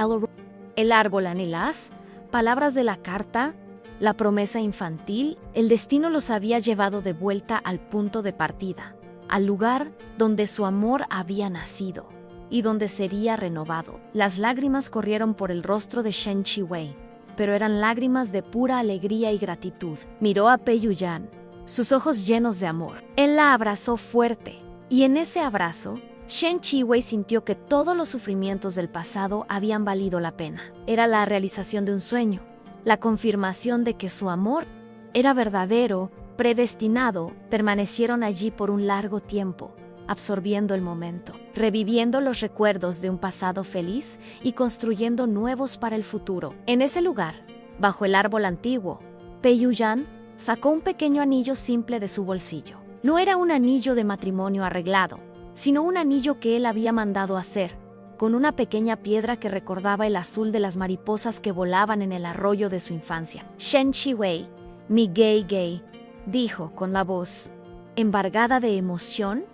el árbol anhelaz, palabras de la carta, la promesa infantil. El destino los había llevado de vuelta al punto de partida, al lugar donde su amor había nacido y donde sería renovado. Las lágrimas corrieron por el rostro de Shen Chiwei, pero eran lágrimas de pura alegría y gratitud. Miró a Peiyuyan, sus ojos llenos de amor. Él la abrazó fuerte, y en ese abrazo, Shen Chiwei sintió que todos los sufrimientos del pasado habían valido la pena. Era la realización de un sueño, la confirmación de que su amor era verdadero, predestinado. Permanecieron allí por un largo tiempo, absorbiendo el momento, reviviendo los recuerdos de un pasado feliz y construyendo nuevos para el futuro. En ese lugar, bajo el árbol antiguo, Peiyuyan sacó un pequeño anillo simple de su bolsillo. No era un anillo de matrimonio arreglado, sino un anillo que él había mandado hacer, con una pequeña piedra que recordaba el azul de las mariposas que volaban en el arroyo de su infancia. Shen Chiwei, mi Gei, dijo con la voz embargada de emoción: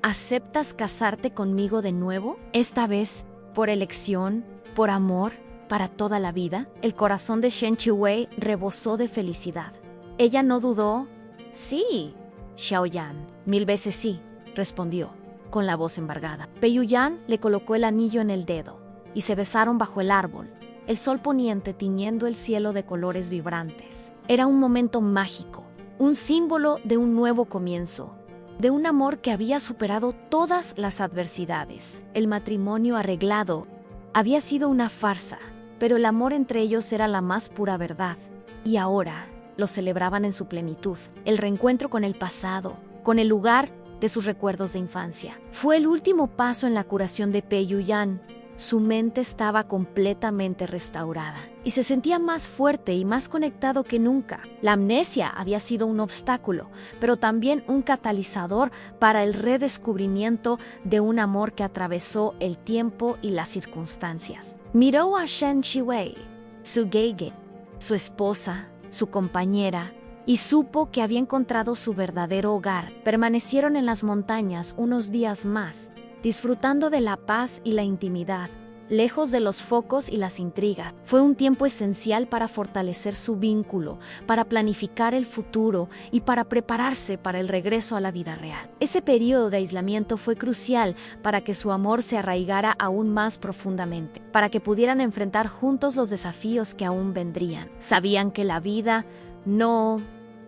¿aceptas casarte conmigo de nuevo? Esta vez, por elección, por amor, para toda la vida. El corazón de Shen Chiwei rebosó de felicidad. Ella no dudó. Sí, Xiaoyan, 1000 veces sí, respondió, con la voz embargada. Peiyuyan le colocó el anillo en el dedo, y se besaron bajo el árbol, el sol poniente tiñendo el cielo de colores vibrantes. Era un momento mágico, un símbolo de un nuevo comienzo, de un amor que había superado todas las adversidades. El matrimonio arreglado había sido una farsa, pero el amor entre ellos era la más pura verdad. Y ahora lo celebraban en su plenitud, el reencuentro con el pasado, con el lugar de sus recuerdos de infancia. Fue el último paso en la curación de Peiyuyan, su mente estaba completamente restaurada y se sentía más fuerte y más conectado que nunca. La amnesia había sido un obstáculo, pero también un catalizador para el redescubrimiento de un amor que atravesó el tiempo y las circunstancias. Miró a Shen Chiwei, su geige, su esposa, su compañera, y supo que había encontrado su verdadero hogar. Permanecieron en las montañas unos días más, disfrutando de la paz y la intimidad, lejos de los focos y las intrigas. Fue un tiempo esencial para fortalecer su vínculo, para planificar el futuro y para prepararse para el regreso a la vida real. Ese periodo de aislamiento fue crucial para que su amor se arraigara aún más profundamente, para que pudieran enfrentar juntos los desafíos que aún vendrían. Sabían que la vida no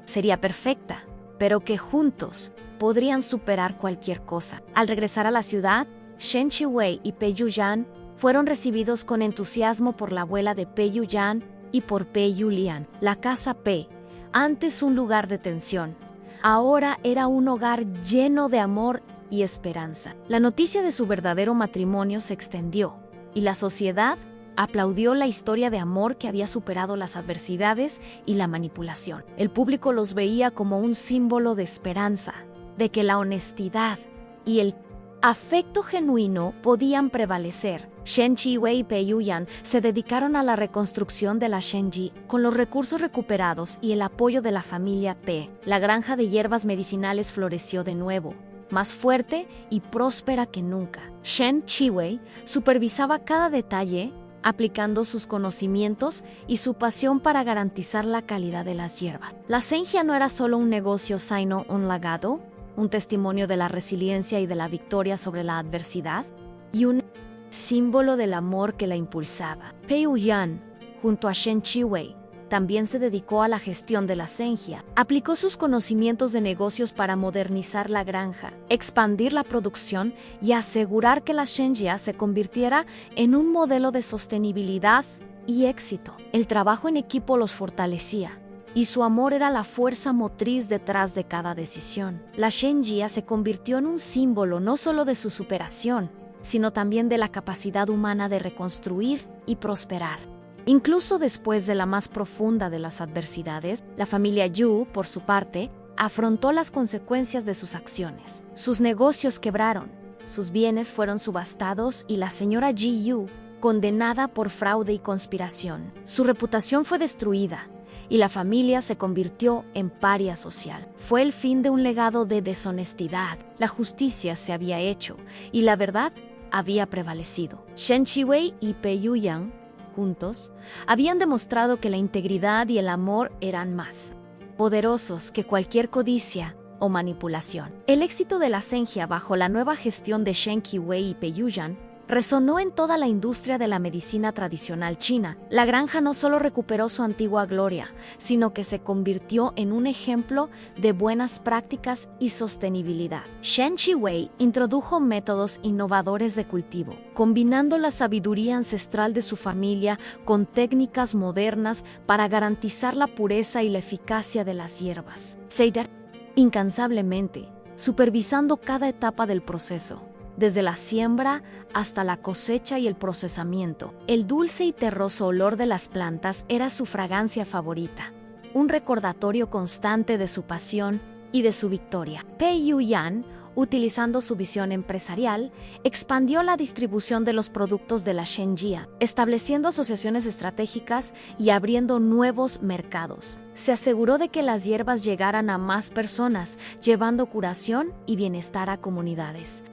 sería perfecta, pero que juntos podrían superar cualquier cosa. Al regresar a la ciudad, Shen Chiwei y Pei Yuyan fueron recibidos con entusiasmo por la abuela de Pei Yuyan y por Pei Yulian. La casa Pei, antes un lugar de tensión, ahora era un hogar lleno de amor y esperanza. La noticia de su verdadero matrimonio se extendió, y la sociedad aplaudió la historia de amor que había superado las adversidades y la manipulación. El público los veía como un símbolo de esperanza, de que la honestidad y el afecto genuino podían prevalecer. Shen Chiwei y Pei Yuyan se dedicaron a la reconstrucción de la Shenji. Con los recursos recuperados y el apoyo de la familia Pei, la granja de hierbas medicinales floreció de nuevo, más fuerte y próspera que nunca. Shen Chiwei supervisaba cada detalle, aplicando sus conocimientos y su pasión para garantizar la calidad de las hierbas. La Sengia no era solo un negocio, sino un legado, un testimonio de la resiliencia y de la victoria sobre la adversidad, y un símbolo del amor que la impulsaba. Pei Yuyan, junto a Shen Chiwei, también se dedicó a la gestión de la Sengia. Aplicó sus conocimientos de negocios para modernizar la granja, expandir la producción y asegurar que la Shenjia se convirtiera en un modelo de sostenibilidad y éxito. El trabajo en equipo los fortalecía, y su amor era la fuerza motriz detrás de cada decisión. La Shenjia se convirtió en un símbolo no solo de su superación, sino también de la capacidad humana de reconstruir y prosperar. Incluso después de la más profunda de las adversidades, la familia Yu, por su parte, afrontó las consecuencias de sus acciones. Sus negocios quebraron, sus bienes fueron subastados y la señora Ji Yu, condenada por fraude y conspiración. Su reputación fue destruida y la familia se convirtió en paria social. Fue el fin de un legado de deshonestidad. La justicia se había hecho y la verdad había prevalecido. Shen Chiwei y Pei Yuyan, juntos, habían demostrado que la integridad y el amor eran más poderosos que cualquier codicia o manipulación. El éxito de la Sengia bajo la nueva gestión de Shen Chiwei y Pei Yuyan resonó en toda la industria de la medicina tradicional china. La granja no solo recuperó su antigua gloria, sino que se convirtió en un ejemplo de buenas prácticas y sostenibilidad. Shen Chiwei introdujo métodos innovadores de cultivo, combinando la sabiduría ancestral de su familia con técnicas modernas para garantizar la pureza y la eficacia de las hierbas. Seidar incansablemente, supervisando cada etapa del proceso, desde la siembra hasta la cosecha y el procesamiento. El dulce y terroso olor de las plantas era su fragancia favorita, un recordatorio constante de su pasión y de su victoria. Pei Yuyan, utilizando su visión empresarial, expandió la distribución de los productos de la Shenjia, estableciendo asociaciones estratégicas y abriendo nuevos mercados. Se aseguró de que las hierbas llegaran a más personas, llevando curación y bienestar a comunidades.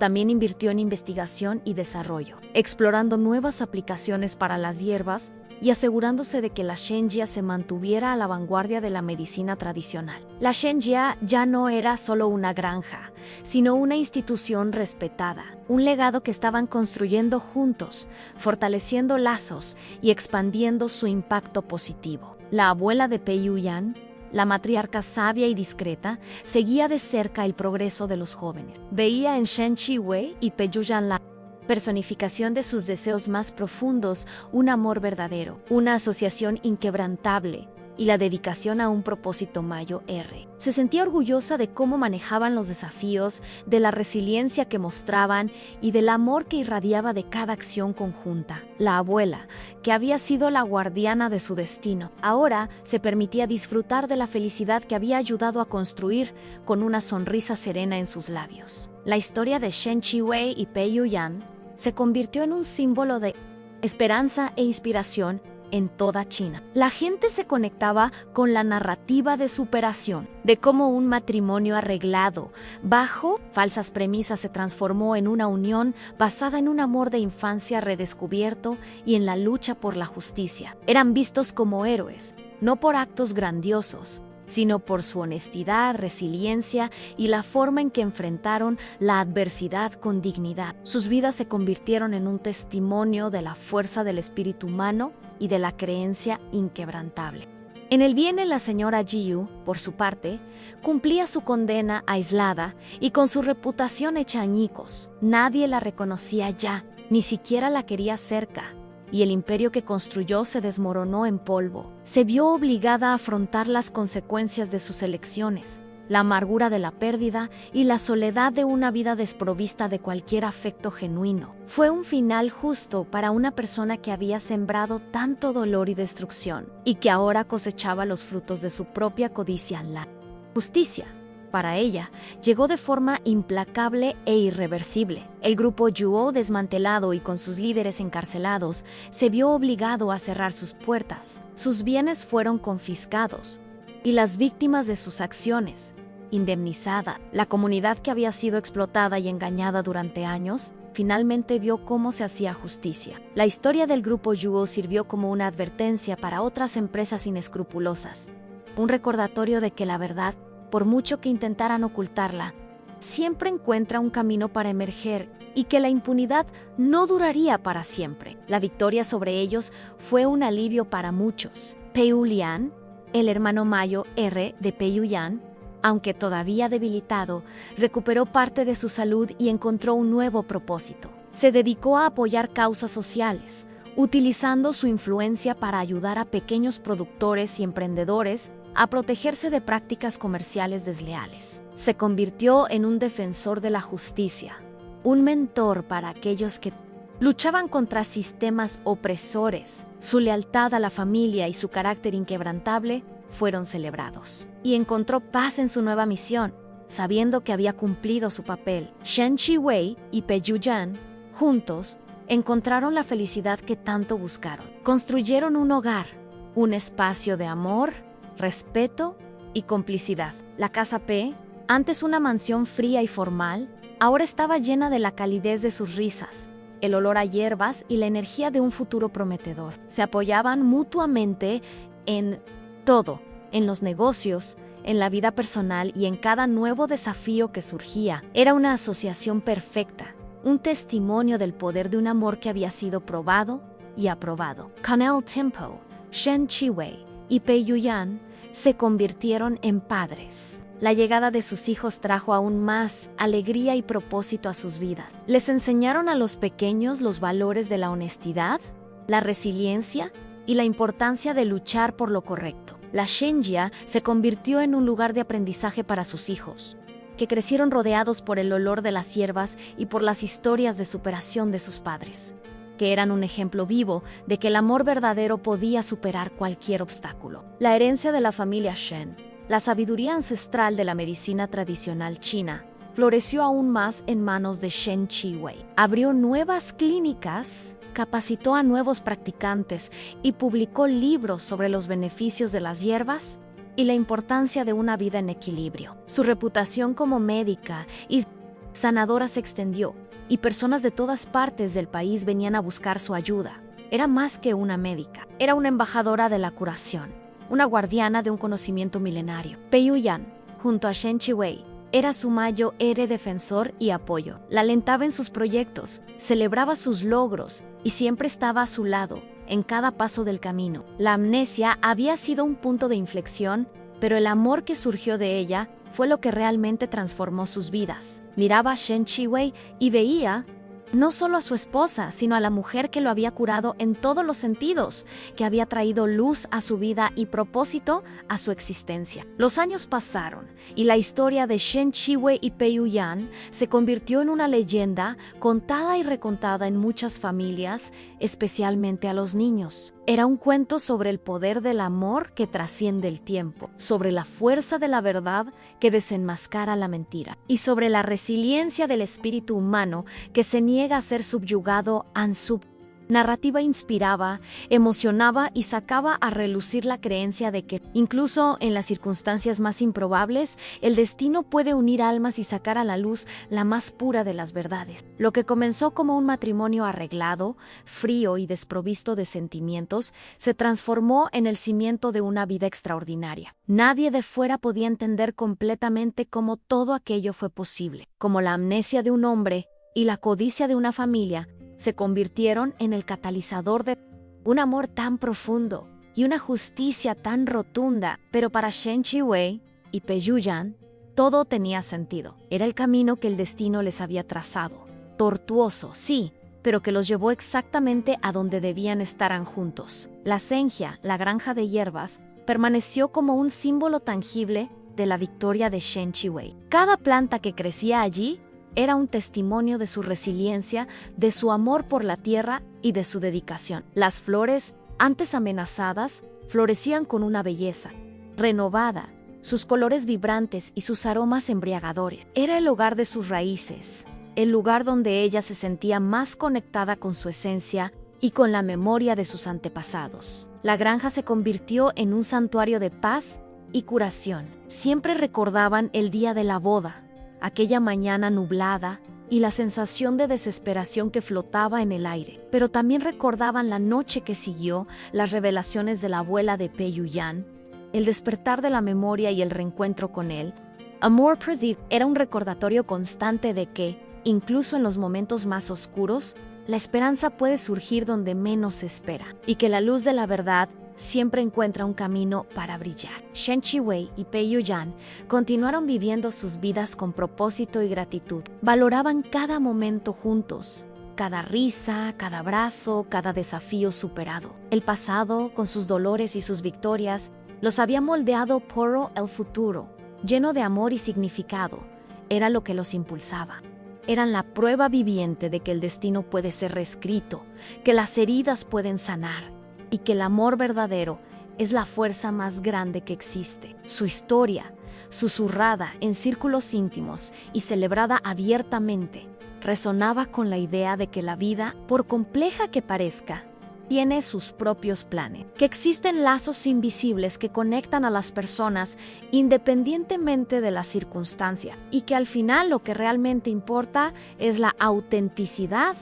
También invirtió en investigación y desarrollo, explorando nuevas aplicaciones para las hierbas y asegurándose de que la Shenjia se mantuviera a la vanguardia de la medicina tradicional. La Shenjia ya no era solo una granja, sino una institución respetada, un legado que estaban construyendo juntos, fortaleciendo lazos y expandiendo su impacto positivo. La abuela de Pei Yuyan, la matriarca sabia y discreta, seguía de cerca el progreso de los jóvenes. Veía en Shen Chiwei y Pei Yuyan la personificación de sus deseos más profundos, un amor verdadero, una asociación inquebrantable, y la dedicación a un propósito Mayo R. Se sentía orgullosa de cómo manejaban los desafíos, de la resiliencia que mostraban y del amor que irradiaba de cada acción conjunta. La abuela, que había sido la guardiana de su destino, ahora se permitía disfrutar de la felicidad que había ayudado a construir con una sonrisa serena en sus labios. La historia de Shen Chiwei y Pei Yuyan se convirtió en un símbolo de esperanza e inspiración en toda China. La gente se conectaba con la narrativa de superación, de cómo un matrimonio arreglado, bajo falsas premisas, se transformó en una unión basada en un amor de infancia redescubierto y en la lucha por la justicia. Eran vistos como héroes, no por actos grandiosos, sino por su honestidad, resiliencia y la forma en que enfrentaron la adversidad con dignidad. Sus vidas se convirtieron en un testimonio de la fuerza del espíritu humano y de la creencia inquebrantable. En el bien, la señora Jiyu, por su parte, cumplía su condena aislada y con su reputación hecha añicos. Nadie la reconocía ya, ni siquiera la quería cerca, y el imperio que construyó se desmoronó en polvo. Se vio obligada a afrontar las consecuencias de sus elecciones, la amargura de la pérdida y la soledad de una vida desprovista de cualquier afecto genuino. Fue un final justo para una persona que había sembrado tanto dolor y destrucción, y que ahora cosechaba los frutos de su propia codicia. La justicia, para ella, llegó de forma implacable e irreversible. El grupo Yuo, desmantelado y con sus líderes encarcelados, se vio obligado a cerrar sus puertas. Sus bienes fueron confiscados, y las víctimas de sus acciones, indemnizada. La comunidad, que había sido explotada y engañada durante años, finalmente vio cómo se hacía justicia. La historia del grupo Yuo sirvió como una advertencia para otras empresas inescrupulosas, un recordatorio de que la verdad, por mucho que intentaran ocultarla, siempre encuentra un camino para emerger y que la impunidad no duraría para siempre. La victoria sobre ellos fue un alivio para muchos. Pei Lian, el hermano Mayo R de Pei Yuyan, aunque todavía debilitado, recuperó parte de su salud y encontró un nuevo propósito. Se dedicó a apoyar causas sociales, utilizando su influencia para ayudar a pequeños productores y emprendedores a protegerse de prácticas comerciales desleales. Se convirtió en un defensor de la justicia, un mentor para aquellos que luchaban contra sistemas opresores. Su lealtad a la familia y su carácter inquebrantable fueron celebrados. Y encontró paz en su nueva misión, sabiendo que había cumplido su papel. Shen Chiwei y Pei Yuyan, juntos, encontraron la felicidad que tanto buscaron. Construyeron un hogar, un espacio de amor, respeto y complicidad. La casa P, antes una mansión fría y formal, ahora estaba llena de la calidez de sus risas, el olor a hierbas y la energía de un futuro prometedor. Se apoyaban mutuamente en todo, en los negocios, en la vida personal y en cada nuevo desafío que surgía. Era una asociación perfecta, un testimonio del poder de un amor que había sido probado y aprobado. Canal Tempo, Shen Chiwei y Pei Yuyan se convirtieron en padres. La llegada de sus hijos trajo aún más alegría y propósito a sus vidas. Les enseñaron a los pequeños los valores de la honestidad, la resiliencia y la importancia de luchar por lo correcto. La Shenjia se convirtió en un lugar de aprendizaje para sus hijos, que crecieron rodeados por el olor de las hierbas y por las historias de superación de sus padres, que eran un ejemplo vivo de que el amor verdadero podía superar cualquier obstáculo. La herencia de la familia Shen, la sabiduría ancestral de la medicina tradicional china, floreció aún más en manos de Shen Chiwei. Abrió nuevas clínicas, capacitó a nuevos practicantes y publicó libros sobre los beneficios de las hierbas y la importancia de una vida en equilibrio. Su reputación como médica y sanadora se extendió, y personas de todas partes del país venían a buscar su ayuda. Era más que una médica, era una embajadora de la curación, una guardiana de un conocimiento milenario. Pei Yuyan, junto a Shen Chiwei, era su Mayo R defensor y apoyo. La alentaba en sus proyectos, celebraba sus logros y siempre estaba a su lado, en cada paso del camino. La amnesia había sido un punto de inflexión, pero el amor que surgió de ella fue lo que realmente transformó sus vidas. Miraba a Shen Chiwei y veía no solo a su esposa, sino a la mujer que lo había curado en todos los sentidos, que había traído luz a su vida y propósito a su existencia. Los años pasaron y la historia de Shen Chiwei y Pei Yuyan se convirtió en una leyenda contada y recontada en muchas familias, especialmente a los niños. Era un cuento sobre el poder del amor que trasciende el tiempo, sobre la fuerza de la verdad que desenmascara la mentira y sobre la resiliencia del espíritu humano que se niega a ser subyugado ante su narrativa. Inspiraba, emocionaba y sacaba a relucir la creencia de que, incluso en las circunstancias más improbables, el destino puede unir almas y sacar a la luz la más pura de las verdades. Lo que comenzó como un matrimonio arreglado, frío y desprovisto de sentimientos, se transformó en el cimiento de una vida extraordinaria. Nadie de fuera podía entender completamente cómo todo aquello fue posible, como la amnesia de un hombre y la codicia de una familia se convirtieron en el catalizador de un amor tan profundo y una justicia tan rotunda. Pero para Shen Chiwei y Pei Yuyan, todo tenía sentido. Era el camino que el destino les había trazado. Tortuoso, sí, pero que los llevó exactamente a donde debían estar juntos. La Zenjia, la granja de hierbas, permaneció como un símbolo tangible de la victoria de Shen Chiwei. Cada planta que crecía allí era un testimonio de su resiliencia, de su amor por la tierra y de su dedicación. Las flores, antes amenazadas, florecían con una belleza renovada, sus colores vibrantes y sus aromas embriagadores. Era el hogar de sus raíces, el lugar donde ella se sentía más conectada con su esencia y con la memoria de sus antepasados. La granja se convirtió en un santuario de paz y curación. Siempre recordaban el día de la boda, aquella mañana nublada y la sensación de desesperación que flotaba en el aire. Pero también recordaban la noche que siguió, las revelaciones de la abuela de Pei Yuyan, el despertar de la memoria y el reencuentro con él. Amor perdido era un recordatorio constante de que, incluso en los momentos más oscuros, la esperanza puede surgir donde menos se espera, y que la luz de la verdad siempre encuentra un camino para brillar. Shen Chiwei y Pei Yuyan continuaron viviendo sus vidas con propósito y gratitud. Valoraban cada momento juntos, cada risa, cada abrazo, cada desafío superado. El pasado, con sus dolores y sus victorias, los había moldeado por el futuro, lleno de amor y significado. Era lo que los impulsaba. Eran la prueba viviente de que el destino puede ser reescrito, que las heridas pueden sanar y que el amor verdadero es la fuerza más grande que existe. Su historia, susurrada en círculos íntimos y celebrada abiertamente, resonaba con la idea de que la vida, por compleja que parezca, tiene sus propios planes, que existen lazos invisibles que conectan a las personas independientemente de la circunstancia y que al final lo que realmente importa es la autenticidad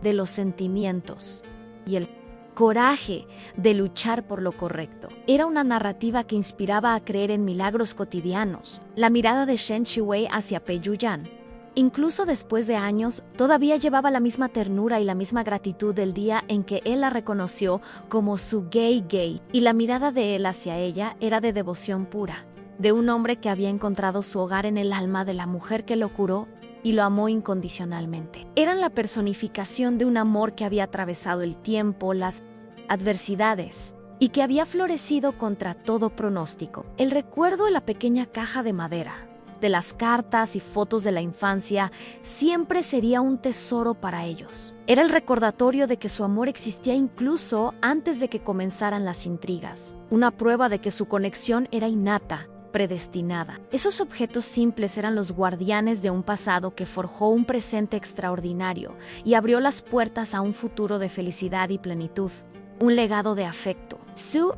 de los sentimientos y el coraje de luchar por lo correcto. Era una narrativa que inspiraba a creer en milagros cotidianos. La mirada de Shen Chiwei hacia Pei Yuyan, incluso después de años, todavía llevaba la misma ternura y la misma gratitud del día en que él la reconoció como su gay, y la mirada de él hacia ella era de devoción pura, de un hombre que había encontrado su hogar en el alma de la mujer que lo curó y lo amó incondicionalmente. Eran la personificación de un amor que había atravesado el tiempo, las adversidades, y que había florecido contra todo pronóstico. El recuerdo de la pequeña caja de madera, de las cartas y fotos de la infancia, siempre sería un tesoro para ellos. Era el recordatorio de que su amor existía incluso antes de que comenzaran las intrigas, una prueba de que su conexión era innata, predestinada. Esos objetos simples eran los guardianes de un pasado que forjó un presente extraordinario y abrió las puertas a un futuro de felicidad y plenitud, un legado de afecto. Su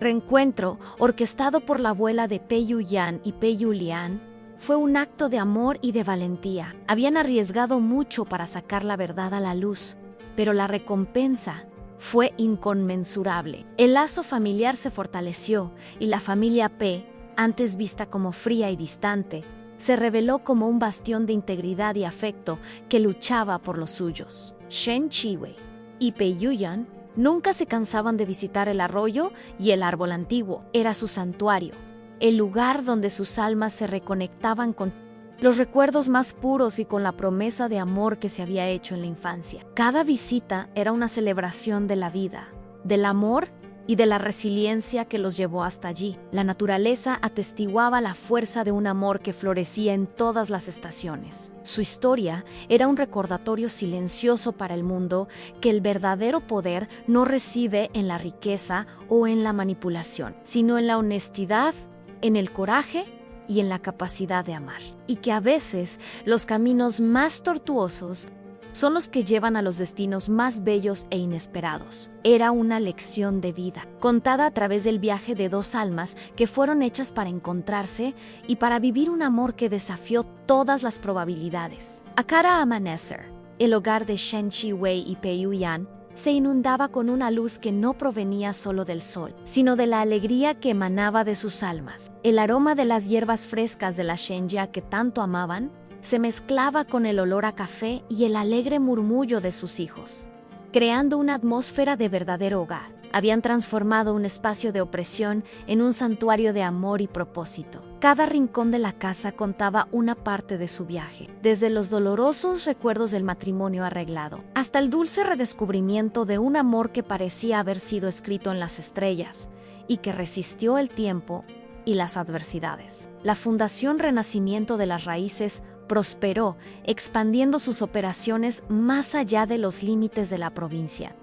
reencuentro, orquestado por la abuela de Pei Yuyan y Pei Yulian, fue un acto de amor y de valentía. Habían arriesgado mucho para sacar la verdad a la luz, pero la recompensa fue inconmensurable. El lazo familiar se fortaleció y la familia Pei, antes vista como fría y distante, se reveló como un bastión de integridad y afecto que luchaba por los suyos. Shen Chiwei y Pei Yuyan nunca se cansaban de visitar el arroyo y el árbol antiguo. Era su santuario, el lugar donde sus almas se reconectaban con los recuerdos más puros y con la promesa de amor que se había hecho en la infancia. Cada visita era una celebración de la vida, del amor y de la resiliencia que los llevó hasta allí. La naturaleza atestiguaba la fuerza de un amor que florecía en todas las estaciones. Su historia era un recordatorio silencioso para el mundo que el verdadero poder no reside en la riqueza o en la manipulación, sino en la honestidad, en el coraje y en la capacidad de amar. Y que a veces los caminos más tortuosos son los que llevan a los destinos más bellos e inesperados. Era una lección de vida, contada a través del viaje de dos almas que fueron hechas para encontrarse y para vivir un amor que desafió todas las probabilidades. A cada amanecer, el hogar de Shen Chi-wei y Pei Yan se inundaba con una luz que no provenía solo del sol, sino de la alegría que emanaba de sus almas. El aroma de las hierbas frescas de la Shenjia que tanto amaban se mezclaba con el olor a café y el alegre murmullo de sus hijos, creando una atmósfera de verdadero hogar. Habían transformado un espacio de opresión en un santuario de amor y propósito. Cada rincón de la casa contaba una parte de su viaje, desde los dolorosos recuerdos del matrimonio arreglado, hasta el dulce redescubrimiento de un amor que parecía haber sido escrito en las estrellas y que resistió el tiempo y las adversidades. La Fundación Renacimiento de las Raíces prosperó, expandiendo sus operaciones más allá de los límites de la provincia.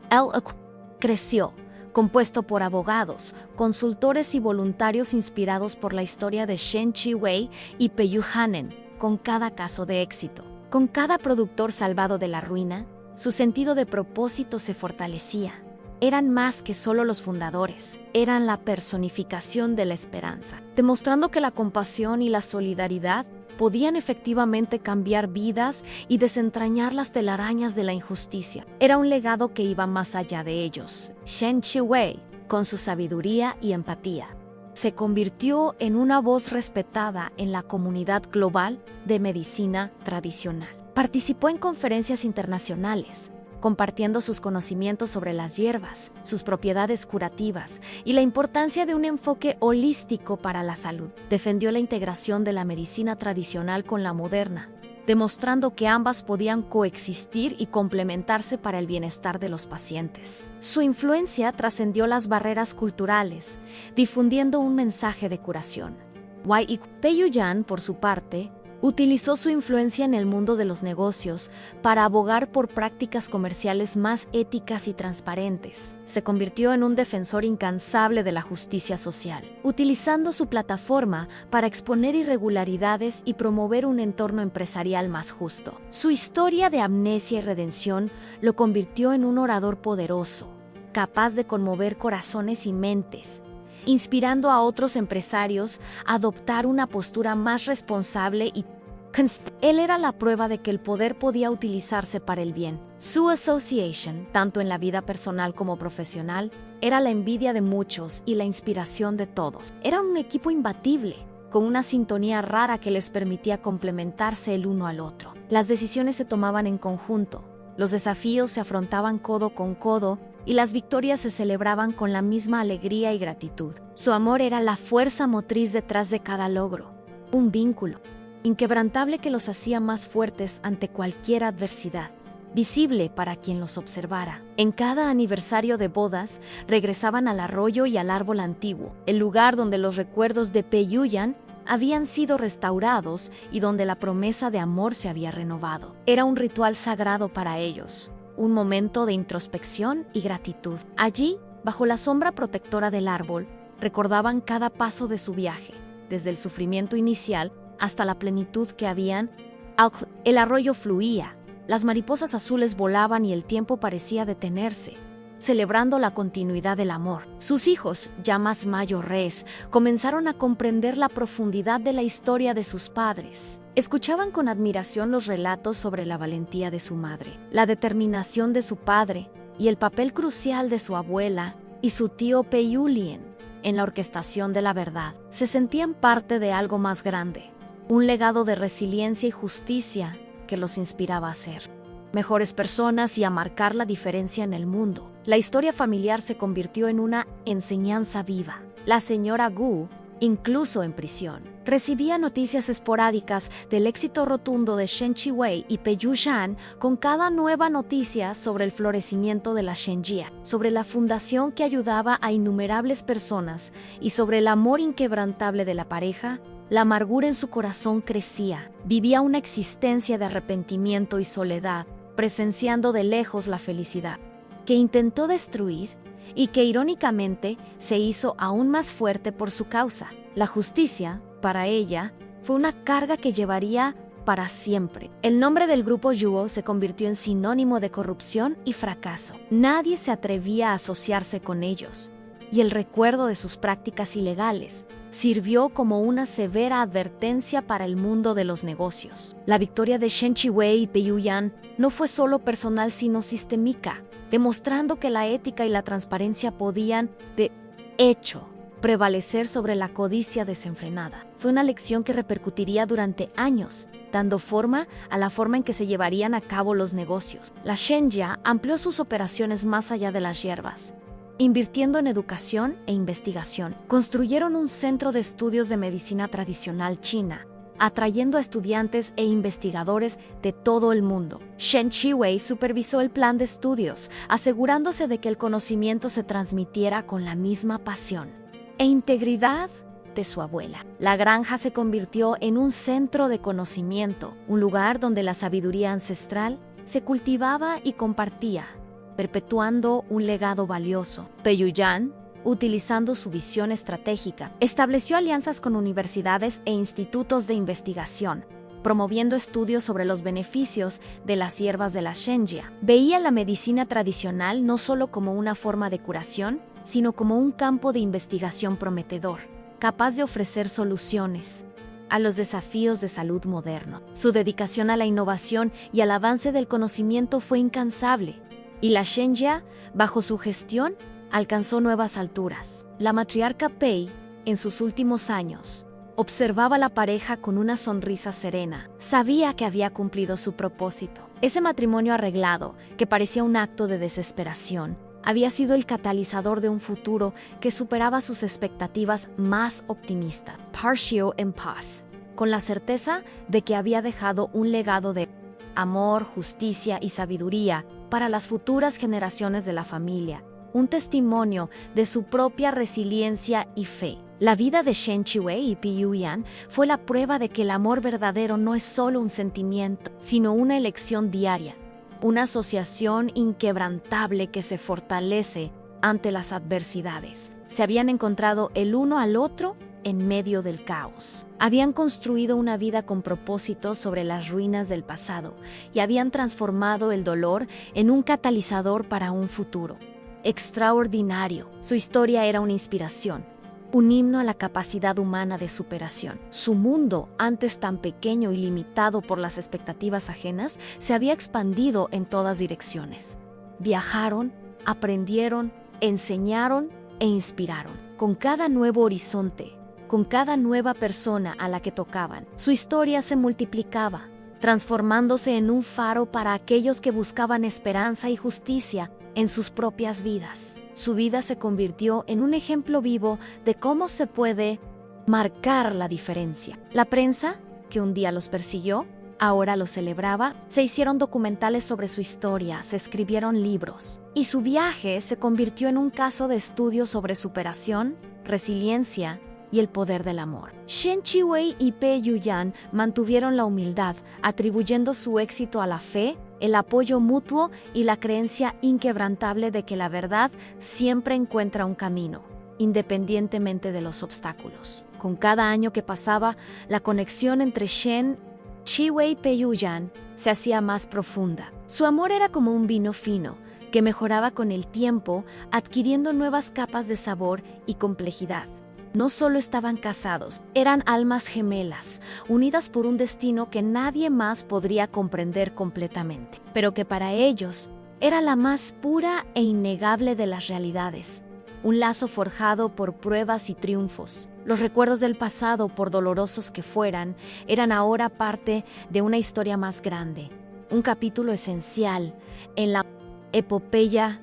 Creció, compuesto por abogados, consultores y voluntarios inspirados por la historia de Shen Chi-wei y Pei Hanen, con cada caso de éxito. Con cada productor salvado de la ruina, su sentido de propósito se fortalecía. Eran más que solo los fundadores, eran la personificación de la esperanza, demostrando que la compasión y la solidaridad podían efectivamente cambiar vidas y desentrañar las telarañas de la injusticia. Era un legado que iba más allá de ellos. Shen Chi-wei, con su sabiduría y empatía, se convirtió en una voz respetada en la comunidad global de medicina tradicional. Participó en conferencias internacionales, compartiendo sus conocimientos sobre las hierbas, sus propiedades curativas y la importancia de un enfoque holístico para la salud. Defendió la integración de la medicina tradicional con la moderna, demostrando que ambas podían coexistir y complementarse para el bienestar de los pacientes. Su influencia trascendió las barreras culturales, difundiendo un mensaje de curación. Pei Yan, por su parte, utilizó su influencia en el mundo de los negocios para abogar por prácticas comerciales más éticas y transparentes. Se convirtió en un defensor incansable de la justicia social, utilizando su plataforma para exponer irregularidades y promover un entorno empresarial más justo. Su historia de amnesia y redención lo convirtió en un orador poderoso, capaz de conmover corazones y mentes, inspirando a otros empresarios a adoptar una postura más responsable y él era la prueba de que el poder podía utilizarse para el bien. Su association, tanto en la vida personal como profesional, era la envidia de muchos y la inspiración de todos. Era un equipo imbatible, con una sintonía rara que les permitía complementarse el uno al otro. Las decisiones se tomaban en conjunto, los desafíos se afrontaban codo con codo, y las victorias se celebraban con la misma alegría y gratitud. Su amor era la fuerza motriz detrás de cada logro, un vínculo inquebrantable que los hacía más fuertes ante cualquier adversidad, visible para quien los observara. En cada aniversario de bodas, regresaban al arroyo y al árbol antiguo, el lugar donde los recuerdos de Pei Yan habían sido restaurados y donde la promesa de amor se había renovado. Era un ritual sagrado para ellos, un momento de introspección y gratitud. Allí, bajo la sombra protectora del árbol, recordaban cada paso de su viaje, desde el sufrimiento inicial hasta la plenitud que habían. El arroyo fluía, las mariposas azules volaban y el tiempo parecía detenerse, celebrando la continuidad del amor. Sus hijos, ya más mayores, comenzaron a comprender la profundidad de la historia de sus padres. Escuchaban con admiración los relatos sobre la valentía de su madre, la determinación de su padre y el papel crucial de su abuela y su tío Pei Lien en la orquestación de la verdad. Se sentían parte de algo más grande, un legado de resiliencia y justicia que los inspiraba a ser mejores personas y a marcar la diferencia en el mundo. La historia familiar se convirtió en una enseñanza viva. La señora Gu, incluso en prisión, Recibía noticias esporádicas del éxito rotundo de Shen Chiwei y Pei Yuyan con cada nueva noticia sobre el florecimiento de la Shenjia, sobre la fundación que ayudaba a innumerables personas y sobre el amor inquebrantable de la pareja. La amargura en su corazón crecía. Vivía una existencia de arrepentimiento y soledad, presenciando de lejos la felicidad, que intentó destruir y que irónicamente se hizo aún más fuerte por su causa. La justicia, para ella, fue una carga que llevaría para siempre. El nombre del grupo Yuo se convirtió en sinónimo de corrupción y fracaso. Nadie se atrevía a asociarse con ellos, y el recuerdo de sus prácticas ilegales sirvió como una severa advertencia para el mundo de los negocios. La victoria de Shen Chiwei y Pei Yuyan no fue solo personal sino sistémica, demostrando que la ética y la transparencia podían, de hecho, prevalecer sobre la codicia desenfrenada. Fue una lección que repercutiría durante años, dando forma a la forma en que se llevarían a cabo los negocios. La Shenjia amplió sus operaciones más allá de las hierbas, invirtiendo en educación e investigación. Construyeron un centro de estudios de medicina tradicional china, atrayendo a estudiantes e investigadores de todo el mundo. Shen Chiwei supervisó el plan de estudios, asegurándose de que el conocimiento se transmitiera con la misma pasión e integridad de su abuela. La granja se convirtió en un centro de conocimiento, un lugar donde la sabiduría ancestral se cultivaba y compartía, perpetuando un legado valioso. Pei Yuyan, utilizando su visión estratégica, estableció alianzas con universidades e institutos de investigación, promoviendo estudios sobre los beneficios de las hierbas de la Shenjia. Veía la medicina tradicional no solo como una forma de curación, sino como un campo de investigación prometedor, capaz de ofrecer soluciones a los desafíos de salud moderno. Su dedicación a la innovación y al avance del conocimiento fue incansable, y la Shenjia, bajo su gestión, alcanzó nuevas alturas. La matriarca Pei, en sus últimos años, observaba a la pareja con una sonrisa serena. Sabía que había cumplido su propósito. Ese matrimonio arreglado, que parecía un acto de desesperación, había sido el catalizador de un futuro que superaba sus expectativas más optimistas. Parció en paz, con la certeza de que había dejado un legado de amor, justicia y sabiduría para las futuras generaciones de la familia, un testimonio de su propia resiliencia y fe. La vida de Shen Chiwei y Pei Yuyan fue la prueba de que el amor verdadero no es solo un sentimiento, sino una elección diaria, una asociación inquebrantable que se fortalece ante las adversidades. Se habían encontrado el uno al otro en medio del caos. Habían construido una vida con propósito sobre las ruinas del pasado y habían transformado el dolor en un catalizador para un futuro extraordinario. Su historia era una inspiración, un himno a la capacidad humana de superación. Su mundo, antes tan pequeño y limitado por las expectativas ajenas, se había expandido en todas direcciones. Viajaron, aprendieron, enseñaron e inspiraron. Con cada nuevo horizonte, con cada nueva persona a la que tocaban, su historia se multiplicaba, transformándose en un faro para aquellos que buscaban esperanza y justicia en sus propias vidas. Su vida se convirtió en un ejemplo vivo de cómo se puede marcar la diferencia. La prensa, que un día los persiguió, ahora los celebraba. Se hicieron documentales sobre su historia, se escribieron libros, y su viaje se convirtió en un caso de estudio sobre superación, resiliencia y el poder del amor. Shen Chiwei y Pei Yuyan mantuvieron la humildad, atribuyendo su éxito a la fe, el apoyo mutuo y la creencia inquebrantable de que la verdad siempre encuentra un camino, independientemente de los obstáculos. Con cada año que pasaba, la conexión entre Shen Chiwei y Pei Yuyan se hacía más profunda. Su amor era como un vino fino, que mejoraba con el tiempo, adquiriendo nuevas capas de sabor y complejidad. No solo estaban casados, eran almas gemelas, unidas por un destino que nadie más podría comprender completamente, pero que para ellos era la más pura e innegable de las realidades. Un lazo forjado por pruebas y triunfos. Los recuerdos del pasado, por dolorosos que fueran, eran ahora parte de una historia más grande, un capítulo esencial en la epopeya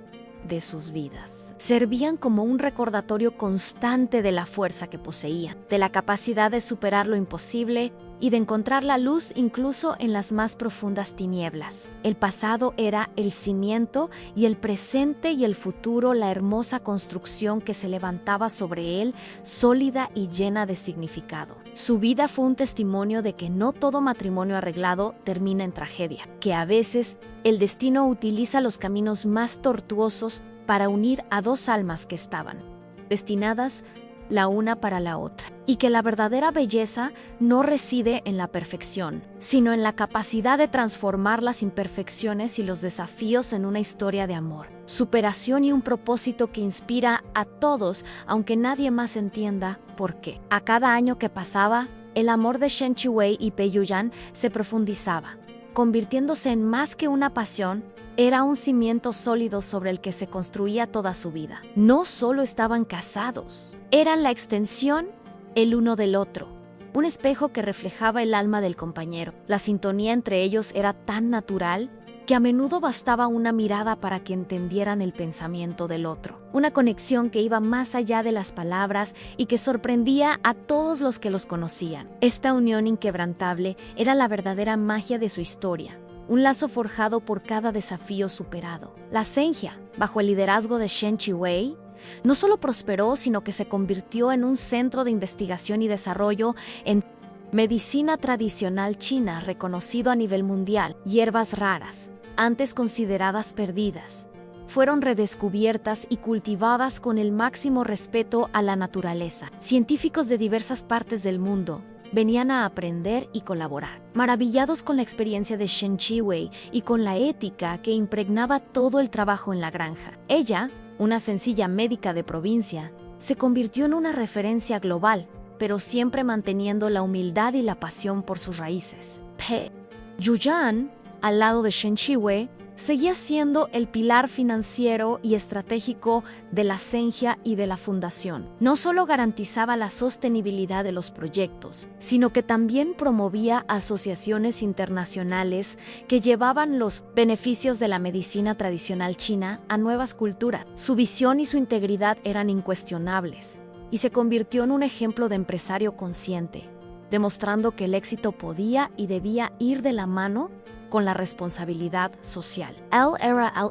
de sus vidas. servían como un recordatorio constante de la fuerza que poseían, de la capacidad de superar lo imposible y de encontrar la luz incluso en las más profundas tinieblas. El pasado era el cimiento y el presente y el futuro la hermosa construcción que se levantaba sobre él, sólida y llena de significado. Su vida fue un testimonio de que no todo matrimonio arreglado termina en tragedia, que a veces el destino utiliza los caminos más tortuosos para unir a dos almas que estaban destinadas la una para la otra, y que la verdadera belleza no reside en la perfección, sino en la capacidad de transformar las imperfecciones y los desafíos en una historia de amor, superación y un propósito que inspira a todos, aunque nadie más entienda por qué. A cada año que pasaba, el amor de Shen Chiwei y Pei Yuyan se profundizaba, convirtiéndose en más que una pasión. Era un cimiento sólido sobre el que se construía toda su vida. No solo estaban casados, eran la extensión el uno del otro, un espejo que reflejaba el alma del compañero. La sintonía entre ellos era tan natural que a menudo bastaba una mirada para que entendieran el pensamiento del otro. Una conexión que iba más allá de las palabras y que sorprendía a todos los que los conocían. Esta unión inquebrantable era la verdadera magia de su historia. Un lazo forjado por cada desafío superado. La Zhenjia, bajo el liderazgo de Shen Chiwei, no solo prosperó, sino que se convirtió en un centro de investigación y desarrollo en medicina tradicional china reconocido a nivel mundial. Hierbas raras, antes consideradas perdidas, fueron redescubiertas y cultivadas con el máximo respeto a la naturaleza. Científicos de diversas partes del mundo venían a aprender y colaborar, maravillados con la experiencia de Shen Chiwei y con la ética que impregnaba todo el trabajo en la granja. Ella, una sencilla médica de provincia, se convirtió en una referencia global, pero siempre manteniendo la humildad y la pasión por sus raíces. Pei Yuyan, al lado de Shen Chiwei, seguía siendo el pilar financiero y estratégico de la Zhenjia y de la fundación. No solo garantizaba la sostenibilidad de los proyectos, sino que también promovía asociaciones internacionales que llevaban los beneficios de la medicina tradicional china a nuevas culturas. Su visión y su integridad eran incuestionables, y se convirtió en un ejemplo de empresario consciente, demostrando que el éxito podía y debía ir de la mano con la responsabilidad social. Él era el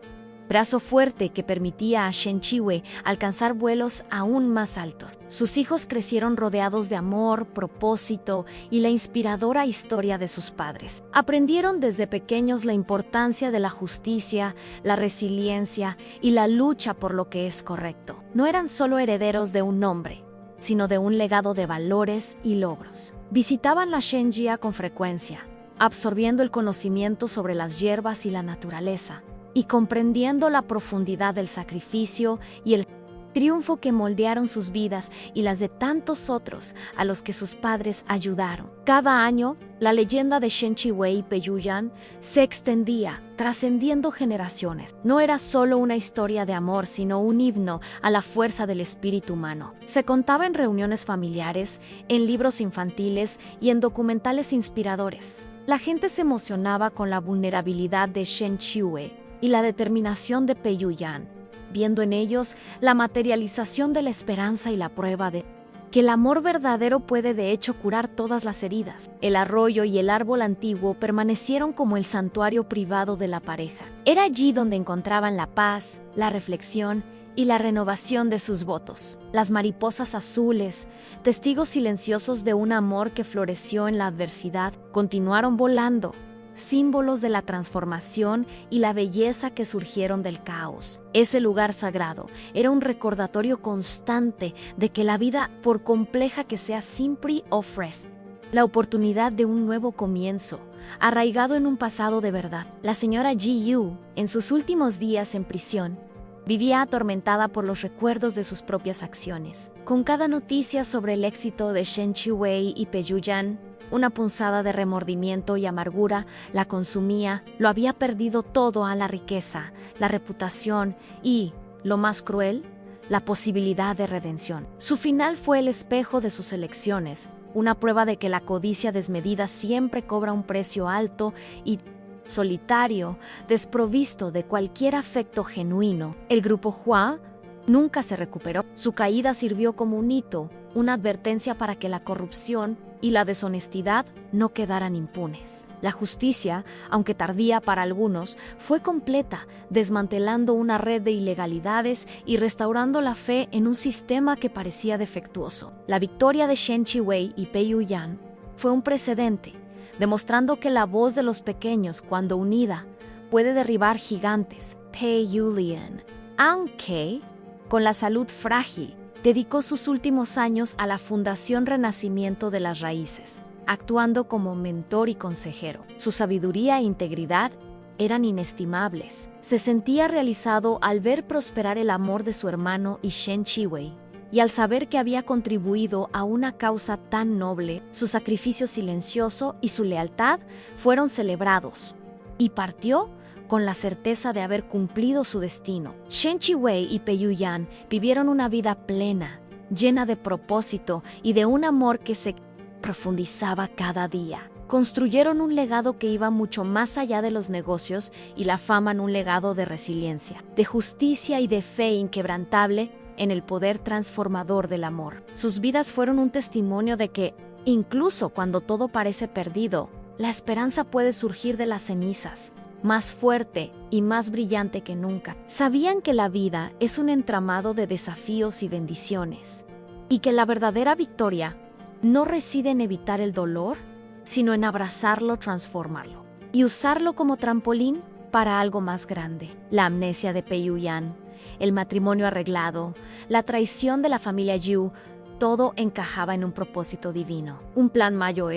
brazo fuerte que permitía a Shen Chiwei alcanzar vuelos aún más altos. Sus hijos crecieron rodeados de amor, propósito y la inspiradora historia de sus padres. Aprendieron desde pequeños la importancia de la justicia, la resiliencia y la lucha por lo que es correcto. No eran solo herederos de un nombre, sino de un legado de valores y logros. Visitaban la Zhenjia con frecuencia, absorbiendo el conocimiento sobre las hierbas y la naturaleza, y comprendiendo la profundidad del sacrificio y el triunfo que moldearon sus vidas y las de tantos otros a los que sus padres ayudaron. Cada año, la leyenda de Shen Chiwei y Pei Yuyan se extendía, trascendiendo generaciones. No era solo una historia de amor, sino un himno a la fuerza del espíritu humano. Se contaba en reuniones familiares, en libros infantiles y en documentales inspiradores. La gente se emocionaba con la vulnerabilidad de Shen Chiwei y la determinación de Pei Yuyan, viendo en ellos la materialización de la esperanza y la prueba de que el amor verdadero puede de hecho curar todas las heridas. El arroyo y el árbol antiguo permanecieron como el santuario privado de la pareja. Era allí donde encontraban la paz, la reflexión y la renovación de sus votos. Las mariposas azules, testigos silenciosos de un amor que floreció en la adversidad, continuaron volando, símbolos de la transformación y la belleza que surgieron del caos. Ese lugar sagrado era un recordatorio constante de que la vida, por compleja que sea, siempre ofrece la oportunidad de un nuevo comienzo, arraigado en un pasado de verdad. La señora Ji Yu, en sus últimos días en prisión, vivía atormentada por los recuerdos de sus propias acciones. Con cada noticia sobre el éxito de Shen Chiwei y Pei Yuyan, una punzada de remordimiento y amargura la consumía. Lo había perdido todo: a la riqueza, la reputación y, lo más cruel, la posibilidad de redención. Su final fue el espejo de sus elecciones, una prueba de que la codicia desmedida siempre cobra un precio alto y solitario, desprovisto de cualquier afecto genuino. El grupo Hua, nunca se recuperó. Su caída sirvió como un hito, una advertencia para que la corrupción y la deshonestidad no quedaran impunes. La justicia, aunque tardía para algunos, fue completa, desmantelando una red de ilegalidades y restaurando la fe en un sistema que parecía defectuoso. La victoria de Shen Chiwei y Pei Yuyan fue un precedente, demostrando que la voz de los pequeños, cuando unida, puede derribar gigantes. Pei Yulian, aunque con la salud frágil, dedicó sus últimos años a la Fundación Renacimiento de las Raíces, actuando como mentor y consejero. Su sabiduría e integridad eran inestimables. Se sentía realizado al ver prosperar el amor de su hermano y Shen Chiwei, y al saber que había contribuido a una causa tan noble. Su sacrificio silencioso y su lealtad fueron celebrados, y partió con la certeza de haber cumplido su destino. Shen Chiwei y Pei Yuyan vivieron una vida plena, llena de propósito y de un amor que se profundizaba cada día. Construyeron un legado que iba mucho más allá de los negocios y la fama, en un legado de resiliencia, de justicia y de fe inquebrantable en el poder transformador del amor. Sus vidas fueron un testimonio de que, incluso cuando todo parece perdido, la esperanza puede surgir de las cenizas, más fuerte y más brillante que nunca. Sabían que la vida es un entramado de desafíos y bendiciones, y que la verdadera victoria no reside en evitar el dolor, sino en abrazarlo, transformarlo y usarlo como trampolín para algo más grande. La amnesia de Pei Yuyan, el matrimonio arreglado, la traición de la familia Yu, todo encajaba en un propósito divino, un plan mayor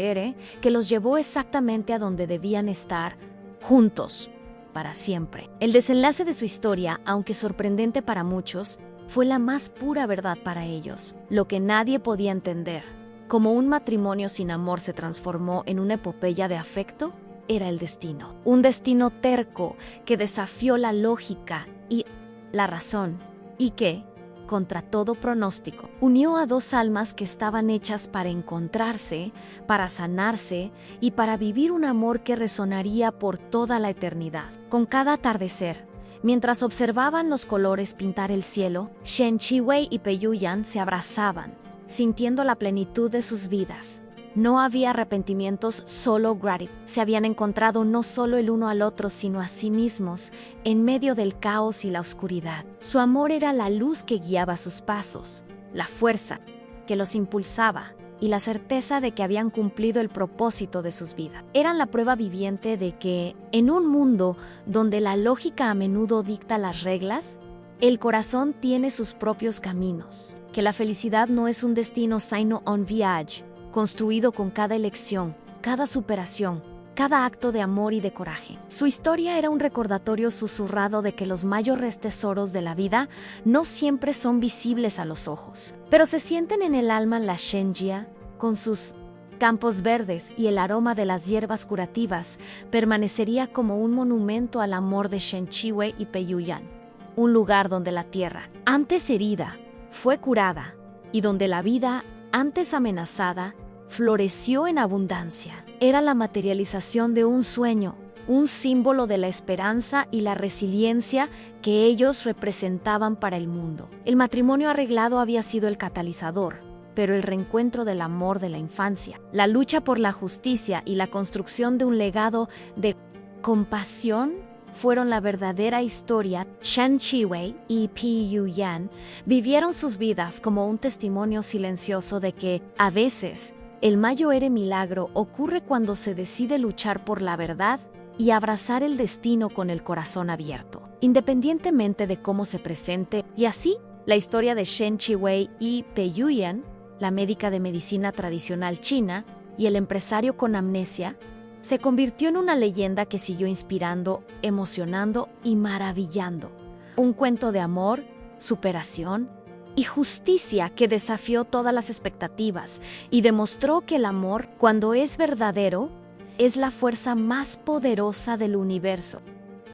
que los llevó exactamente a donde debían estar, juntos, para siempre. El desenlace de su historia, aunque sorprendente para muchos, fue la más pura verdad para ellos. Lo que nadie podía entender, como un matrimonio sin amor se transformó en una epopeya de afecto, era el destino. Un destino terco que desafió la lógica y la razón, y que, contra todo pronóstico, unió a dos almas que estaban hechas para encontrarse, para sanarse y para vivir un amor que resonaría por toda la eternidad. Con cada atardecer, mientras observaban los colores pintar el cielo, Shen Chiwei y Pei Yuyan se abrazaban, sintiendo la plenitud de sus vidas. No había arrepentimientos, solo gratitud. Se habían encontrado no solo el uno al otro, sino a sí mismos, en medio del caos y la oscuridad. Su amor era la luz que guiaba sus pasos, la fuerza que los impulsaba y la certeza de que habían cumplido el propósito de sus vidas. Eran la prueba viviente de que, en un mundo donde la lógica a menudo dicta las reglas, el corazón tiene sus propios caminos, que la felicidad no es un destino sino un viaje, construido con cada elección, cada superación, cada acto de amor y de coraje. Su historia era un recordatorio susurrado de que los mayores tesoros de la vida no siempre son visibles a los ojos, pero se sienten en el alma. La Shenjia, con sus campos verdes y el aroma de las hierbas curativas, permanecería como un monumento al amor de Shen Chiwei y Pei Yuyan, un lugar donde la tierra, antes herida, fue curada, y donde la vida, antes amenazada, floreció en abundancia. Era la materialización de un sueño, un símbolo de la esperanza y la resiliencia que ellos representaban para el mundo. El matrimonio arreglado había sido el catalizador, pero el reencuentro del amor de la infancia, la lucha por la justicia y la construcción de un legado de compasión fueron la verdadera historia. Shen Chiwei y Pei Yuyan vivieron sus vidas como un testimonio silencioso de que, a veces, el mayor milagro ocurre cuando se decide luchar por la verdad y abrazar el destino con el corazón abierto, independientemente de cómo se presente. Y así, la historia de Shen Chiwei y Pei Yuyan, la médica de medicina tradicional china y el empresario con amnesia, se convirtió en una leyenda que siguió inspirando, emocionando y maravillando. Un cuento de amor, superación y justicia que desafió todas las expectativas y demostró que el amor, cuando es verdadero, es la fuerza más poderosa del universo.